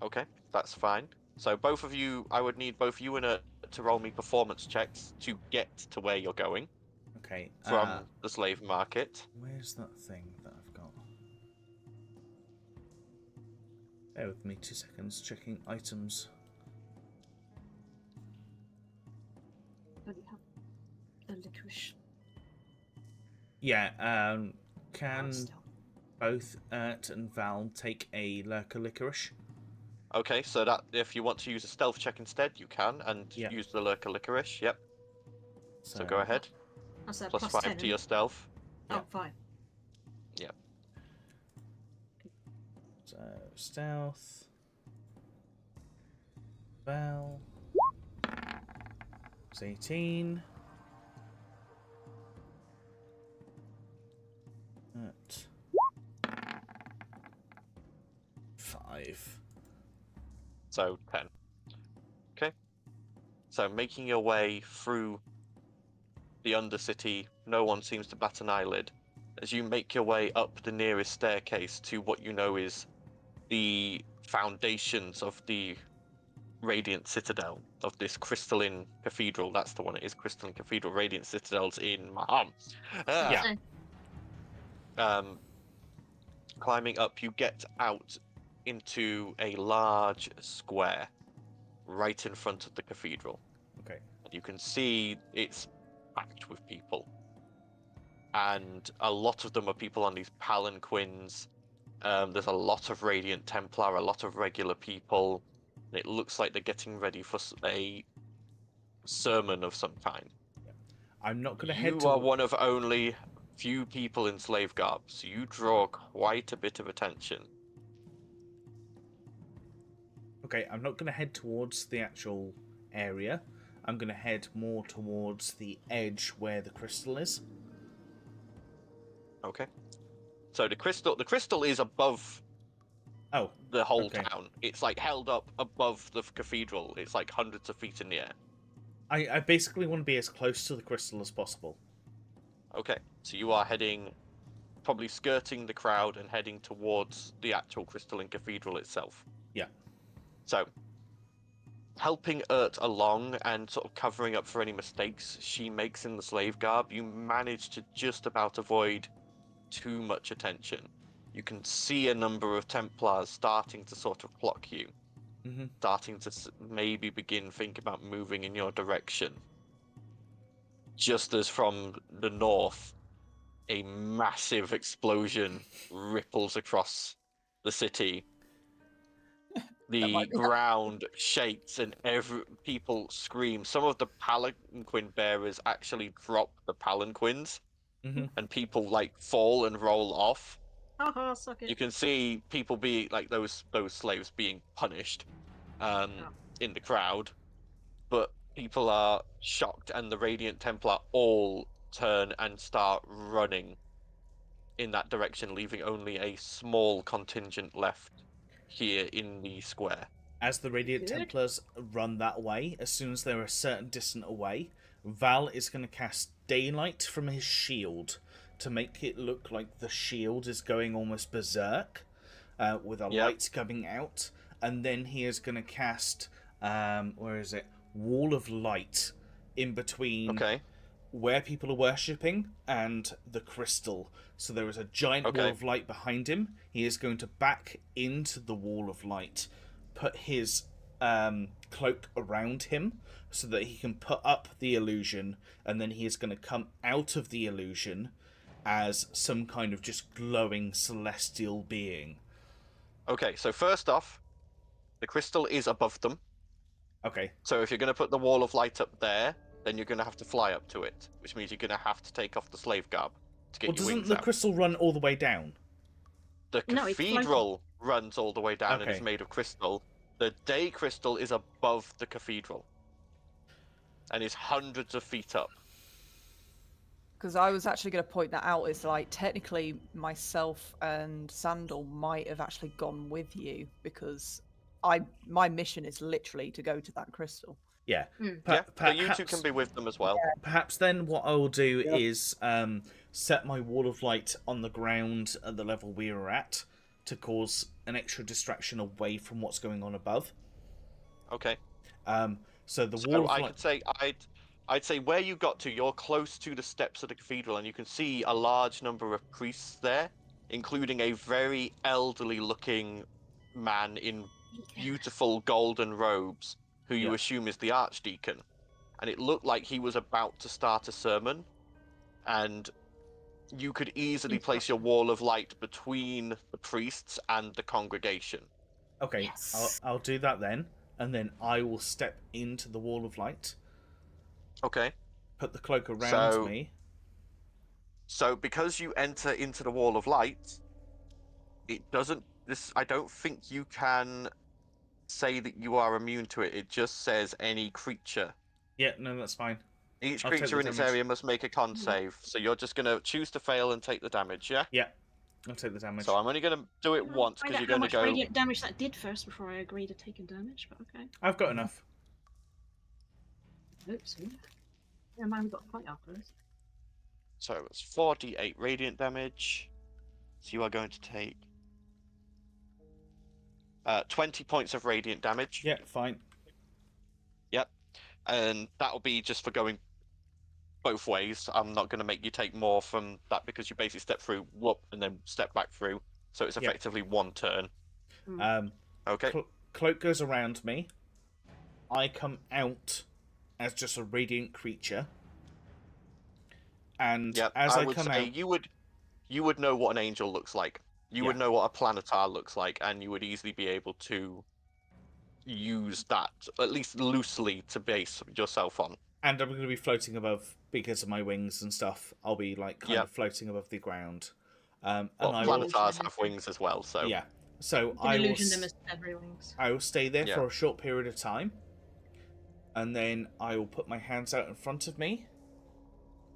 Okay, that's fine. So both of you, I would need both you and Ert to roll me performance checks to get to where you're going Okay. from the slave market. Where's that thing that I've got? Bear with me 2 seconds, checking items. But we have the licorice. Yeah, can Still. both Ert and Val take a lurker licorice? Okay, so that if you want to use a stealth check instead, you can, and Yeah. use the lurker licorice. Yep. So go ahead. That's a Plus plus 5 10. to your stealth. Oh, Yeah. 5. So, stealth. Val. It's 18. At 5. So 10. Okay. So making your way through the Undercity, no one seems to bat an eyelid. As you make your way up the nearest staircase to what you know is the foundations of the Radiant Citadel, of this crystalline cathedral. That's the one it is, crystalline cathedral. Radiant Citadel's in Maham. Yeah. Climbing up, you get out into a large square right in front of the cathedral. Okay. And you can see it's packed with people. And a lot of them are people on these palanquins. There's a lot of Radiant Templar, a lot of regular people. And it looks like they're getting ready for a sermon of some kind. I'm not going to head You to. are one of only few people in slave garb, so you draw quite a bit of attention. Okay, I'm not going to head towards the actual area. I'm going to head more towards the edge where the crystal is. Okay. So the crystal is above Oh, the whole okay. town. It's like held up above the cathedral. It's like hundreds of feet in the air. I basically want to be as close to the crystal as possible. Okay, so you are heading, probably skirting the crowd and heading towards the actual crystalline cathedral itself. Yeah. So, helping Urt along and sort of covering up for any mistakes she makes in the slave garb, you manage to just about avoid too much attention. You can see a number of Templars starting to sort of clock you, Mm-hmm. starting to maybe begin thinking about moving in your direction. Just as from the north, a massive explosion ripples across the city. The ground shakes and people scream. Some of the palanquin bearers actually drop the palanquins, Mm-hmm. and people like fall and roll off. Haha, suck it. You can see people be like those slaves being punished in the crowd, but people are shocked, and the Radiant Templar all turn and start running in that direction, leaving only a small contingent left here in the square. As the Radiant Good. Templars run that way, as soon as they're a certain distance away, Val is going to cast Daylight from his shield to make it look like the shield is going almost berserk, with a light coming out, and then he is going to cast, Wall of Light in between where people are worshipping and the crystal. So there is a giant wall of light behind him. He is going to back into the wall of light, put his cloak around him so that he can put up the illusion, and then he is going to come out of the illusion as some kind of just glowing celestial being. Okay, so first off, the crystal is above them. Okay. So if you're going to put the wall of light up there, then you're going to have to fly up to it, which means you're going to have to take off the slave garb to get your wings Doesn't the out. crystal run all the way down? The No, it's cathedral runs all the way down and Okay. is made of crystal. The day crystal is above the cathedral and is hundreds of feet up. Because I was actually going to point that out, is like technically myself and Sandal might have actually gone with you, because my mission is literally to go to that crystal. Yeah. But you two can be with them as well. Perhaps then what I will do is set my wall of light on the ground at the level we were at to cause an extra distraction away from what's going on above. Okay. So the So wall of I light... could say I'd say where you got to, you're close to the steps of the cathedral, and you can see a large number of priests there, including a very elderly-looking man in beautiful golden robes, who you assume is the archdeacon. And it looked like he was about to start a sermon, and you could easily place your wall of light between the priests and the congregation. Okay, Yes. I'll do that then, and then I will step into the wall of light. Okay. Put the cloak around me. So because you enter into the wall of light, it doesn't... I don't think you can say that you are immune to it. It just says any creature. Yeah, no, that's fine. Each I'll take creature the in its damage. area must make a con save. So you're just going to choose to fail and take the damage, yeah? Yeah, I'll take the damage. So I'm only going to do it once, Find because out you're how going to much go... radiant damage that did first before I agree to taking damage, but okay. I've got enough. Oops. Yeah, mine got quite afterwards. So it's 4d8 radiant damage. So you are going to take 20 points of radiant damage. Yeah, fine. Yep. And that'll be just for going both ways. I'm not going to make you take more from that, because you basically step through, whoop, and then step back through. So it's effectively one turn. Okay. Cloak goes around me. I come out as just a radiant creature. And as I would come say out... you would know what an angel looks like. You would know what a planetar looks like, and you would easily be able to use that, at least loosely, to base yourself on. And I'm going to be floating above, because of my wings and stuff. I'll be like kind of floating above the ground. And planetars have wings as well, so... Yeah. So You can illusion them as every wings. I will stay there for a short period of time. And then I will put my hands out in front of me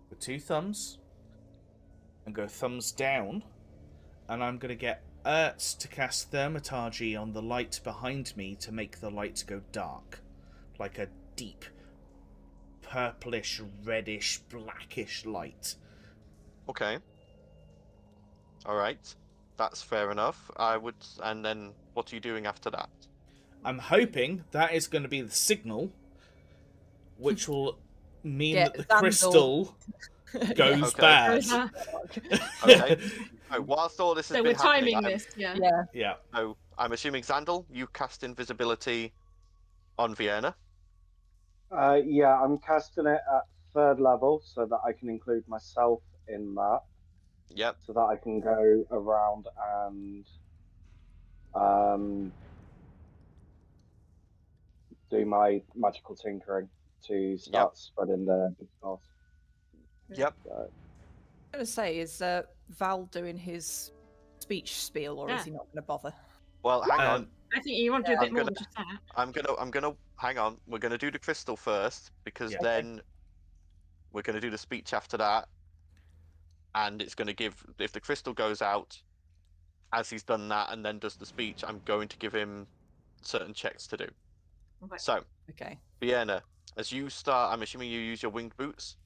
with two thumbs and go thumbs down. And I'm going to get It's to cast Thaumaturgy on the light behind me to make the light go dark. Like a deep, purplish, reddish, blackish light. Okay. Alright. That's fair enough. And then what are you doing after that? I'm hoping that is going to be the signal, which will mean Get that the Xandal. crystal goes Okay. bad. Okay. So whilst all this has So been we're timing happening, this, yeah. Yeah. Yeah. So I'm assuming Xandal, you cast invisibility on Vienna. Yeah, I'm casting it at 3rd level so that I can include myself in that, Yep. so that I can go around and do my magical tinkering to start spreading the discourse. Yep. So, I'm gonna say, is Val doing his speech spiel, or is Yeah. he not gonna bother? Well, hang on. I think you want to do a I'm bit more gonna- than just that. I'm gonna hang on. We're gonna do the crystal first because Yeah. then we're gonna do the speech after that, and it's gonna give if the crystal goes out as he's done that and then does the speech. I'm going to give him certain checks to do. Okay. So, Okay. Vienna, as you start, I'm assuming you use your winged boots.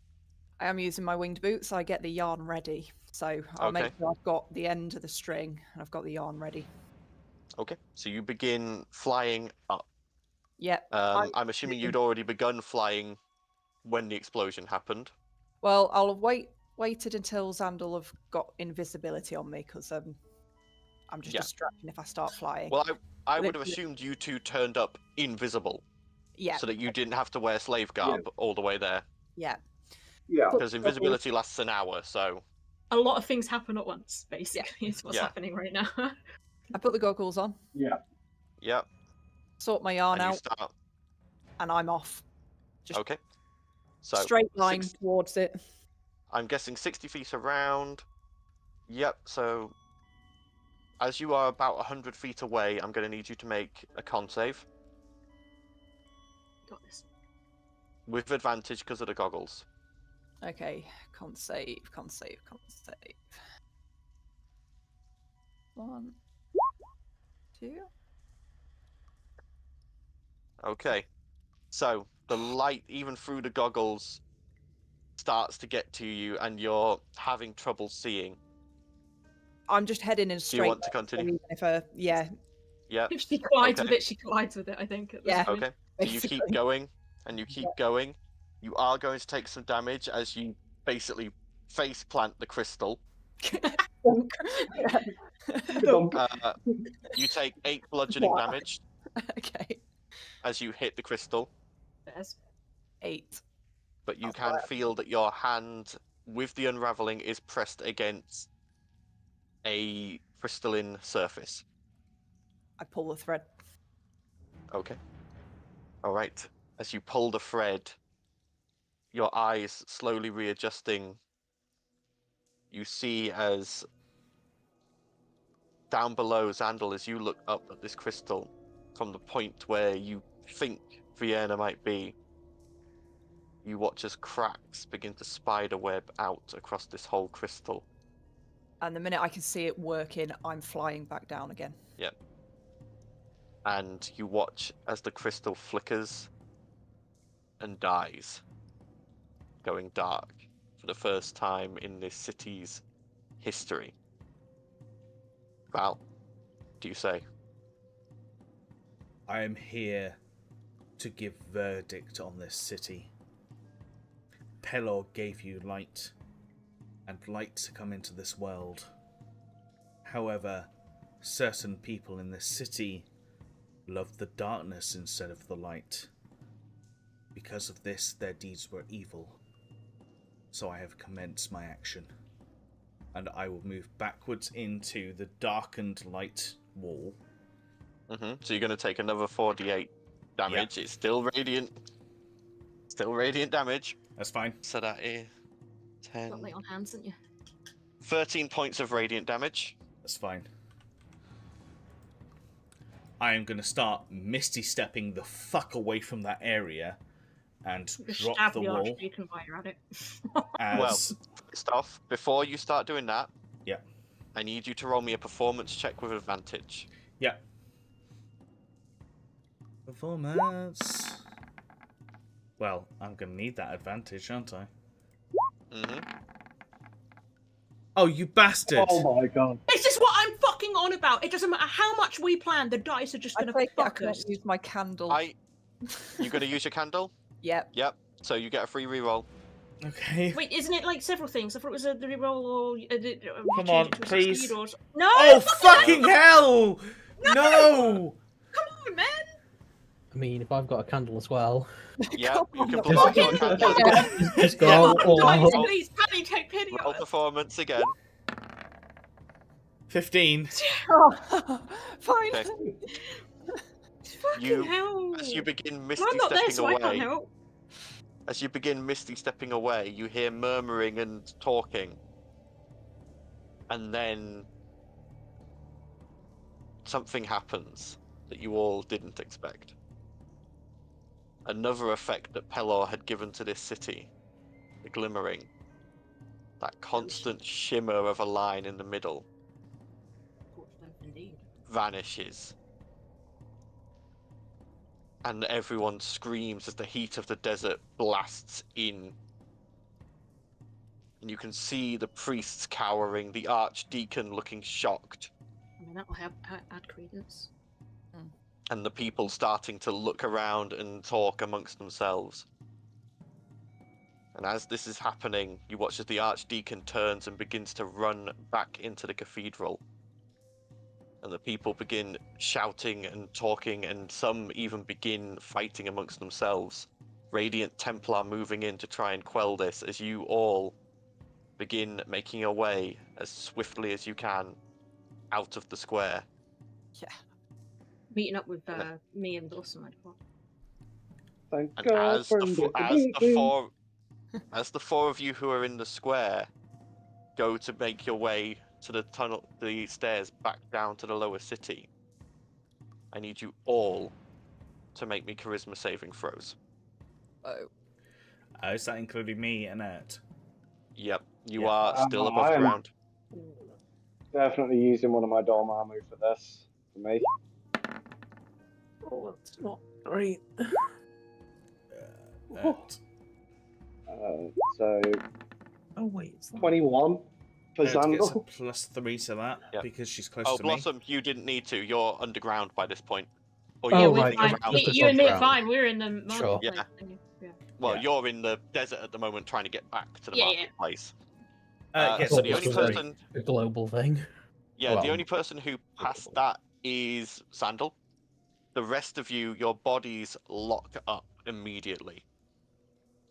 I am using my winged boots. I get the yarn ready, so I'll make Okay. sure I've got the end of the string and I've got the yarn ready. Okay. So you begin flying up. Yep. I'm assuming you'd already begun flying when the explosion happened. Well, I'll have waited until Xandal have got invisibility on me because I'm just Yeah. distracting if I start flying. Well, I would have Literally- assumed you two turned up invisible, yeah. so that you didn't have to wear slave garb all the way there. Yeah. yeah. Because invisibility lasts an hour, so A lot of things happen at once, basically, is what's Yeah. happening right now. I put the goggles on, Yeah. yep. sort my yarn And you out, start. and I'm off. Just Okay. So straight line six- towards it. I'm guessing 60 feet around. Yep. So as you are about 100 feet away, I'm going to need you to make a con save Got this. with advantage because of the goggles. Okay. Con save. 1, 2. Okay. So the light, even through the goggles, starts to get to you, and you're having trouble seeing. I'm just heading in a Do straight you want to line, so continue? even yeah, Yep. If she collides Okay. with it, she collides with it, I think. At this Yeah. point. Okay. So you keep basically. going, and you keep going. You are going to take some damage as you basically face plant the crystal. You take 8 bludgeoning Wow. damage Okay. as you hit the crystal, There's 8. but you That's can right. feel that your hand, with the unraveling, is pressed against a crystalline surface. I pull the thread. Okay. All right. As you pull the thread, your eyes slowly readjusting, you see as down below Xandal, as you look up at this crystal from the point where you think Vienna might be, you watch as cracks begin to spiderweb out across this whole crystal. And the minute I can see it working, I'm flying back down again. And you watch as the crystal flickers and dies, going dark for the first time in this city's history. Val, do you say? I am here to give verdict on this city. Pelor gave you light, and light to come into this world. However, certain people in this city loved the darkness instead of the light. Because of this, their deeds were evil. So I have commenced my action. And I will move backwards into the darkened light wall. So you're going to take another 4d8 damage. It's still radiant. Still radiant damage. That's fine. So that is 10, got light on hands, didn't you? 13 points of radiant damage. That's fine. I am going to start misty stepping the fuck away from that area and Just drop stab the the wall archdeacon while you're at it. as Well, first off, before you start doing that, Yeah. I need you to roll me a performance check with advantage. Yeah. Performance. Well, I'm gonna need that advantage, aren't I? Mm-hmm. Oh, you bastard! Oh my god. This is what I'm fucking on about. It doesn't matter how much we plan, the dice are just I gonna think I fuck can't us. use my candle. You gonna use your candle? Yep. Yep. So you get a free reroll. Okay. Wait, isn't it like several things? I thought it was a reroll or Come change on, it to a please. 16 or... No! Oh, fucking fucking hell! No! Come on, man! I mean, if I've got a candle as well. Yep. You can on, blow out your fucking- candle. Yeah. Just go all Guys, out. please, Paddy, take pity Roll on us. performance again. 15. Oh, fine. Okay. Fucking You- hell. As you begin Well, misty I'm not there, stepping so I can't away, help. as you begin misty stepping away, you hear murmuring and talking, and then something happens that you all didn't expect. Another effect that Pelor had given to this city, the glimmering, that constant shimmer of a line in the middle, Indeed. vanishes. And everyone screams as the heat of the desert blasts in. And you can see the priests cowering, the archdeacon looking shocked, I mean, that'll add credence. and the people starting to look around and talk amongst themselves. And as this is happening, you watch as the archdeacon turns and begins to run back into the cathedral. And the people begin shouting and talking, and some even begin fighting amongst themselves. Radiant Templar moving in to try and quell this as you all begin making your way as swiftly as you can out of the square. Yeah. Meeting up with me and Blossom, I'd thought. Thank And God as for as the four of you who are in the square go to make your way to the tunnel, the stairs back down to the lower city, I need you all to make me charisma saving throws. Oh. Is that including me and Ert? Yep, you Yeah. are still above I am ground. definitely using one of my dorm armor for this. For me. Oh, that's not great. Ert. So Oh wait, it's not. 21 for Ert gets a Zandal. +3 to that Yep. because she's close Oh, to Blossom, you didn't need to. You're underground by this point. Or Oh, Yeah, you're we're right, moving fine. around. just You and me are above fine. We're in the Sure. marketplace thing. Yeah. Well, Yeah. you're in the desert at the moment trying to get back to the Yeah, yeah. marketplace. Yeah, So so the this only was like- person, A global thing. yeah, the well, only person who passed that is Sandal. The rest of you, your bodies lock up immediately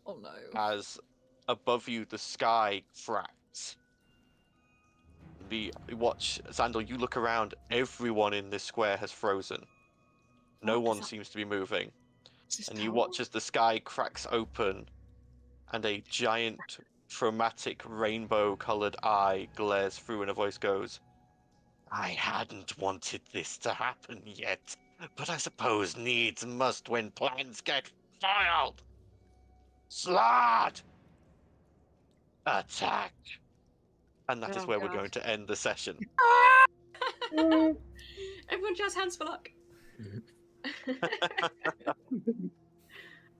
Oh no. as above you the sky cracks. Watch, Sandal, you look around, everyone in this square has frozen. No What is one that? seems to be moving. Is this And you power? watch as the sky cracks open and a giant chromatic rainbow-coloured eye glares through and a voice goes, I hadn't wanted this to happen yet, but I suppose needs must when plans get foiled. Slot! Attack! And that is Oh, where we're God. going to end the session. Everyone just hands for luck.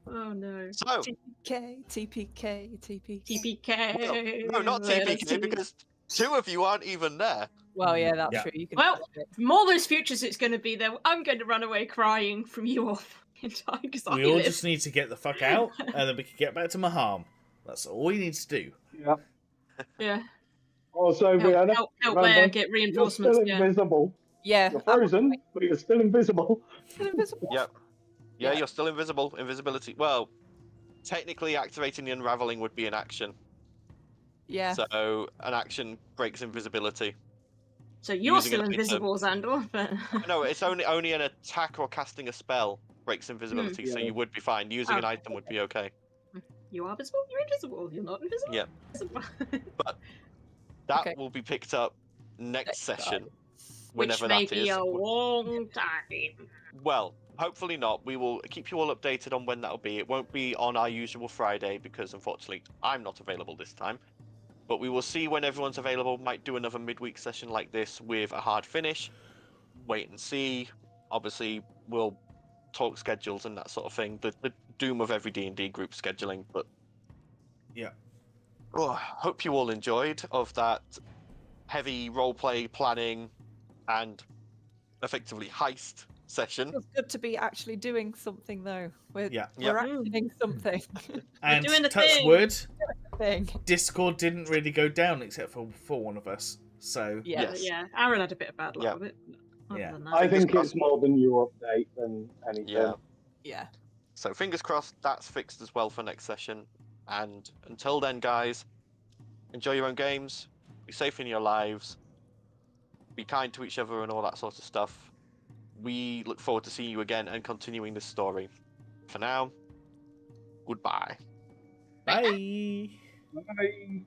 Oh no. So, TPK, TPK, TPK. TPK. no, not let us TPK, see. because two of you aren't even there. Well, yeah, that's Yeah. true. You can. Well, flip it. more those futures it's going to be there. I'm going to run away crying from you all in time because I We all live. just need to get the fuck out, and then we can get back to Maham. That's all we need to do. Yeah. Yeah. Also, Brianna, Help remember, where get you're reinforcements. still Yeah. invisible. Yeah. You're frozen, but you're still invisible. I'm invisible. Yep. Yeah, Yeah. you're still invisible. Invisibility. Well, technically, activating the unraveling would be an action. Yeah. So an action breaks invisibility. So you're Using still an item. invisible, Xandor. But... No, it's only an attack or casting a spell breaks invisibility, so Yeah. you would be fine. Using an Okay. item would be okay. You are visible. You're invisible. You're not invisible. Yep. Invisible. That Okay. will be picked up next Next session, Which whenever may that be is. a long time. Well, hopefully not. We will keep you all updated on when that'll be. It won't be on our usual Friday because, unfortunately, I'm not available this time. But we will see when everyone's available. Might do another midweek session like this with a hard finish. Wait and see. Obviously, we'll talk schedules and that sort of thing. The doom of every D&D group scheduling. But Yeah. oh, hope you all enjoyed of that heavy roleplay planning and effectively heist session. It's good to be actually doing something, though. We're Yeah. Yep. actually doing something. And doing a touch thing. wood, thing. Discord didn't really go down except for one of us. So Yeah. Yes. Yeah, Aaron had a bit of bad luck Yeah. with it. Other Yeah. than that. I think Fingers it's more the new update than anything. Yeah. Yeah. So fingers crossed that's fixed as well for next session. And until then, guys, enjoy your own games. Be safe in your lives. Be kind to each other and all that sort of stuff. We look forward to seeing you again and continuing this story. For now, goodbye. bye. Bye.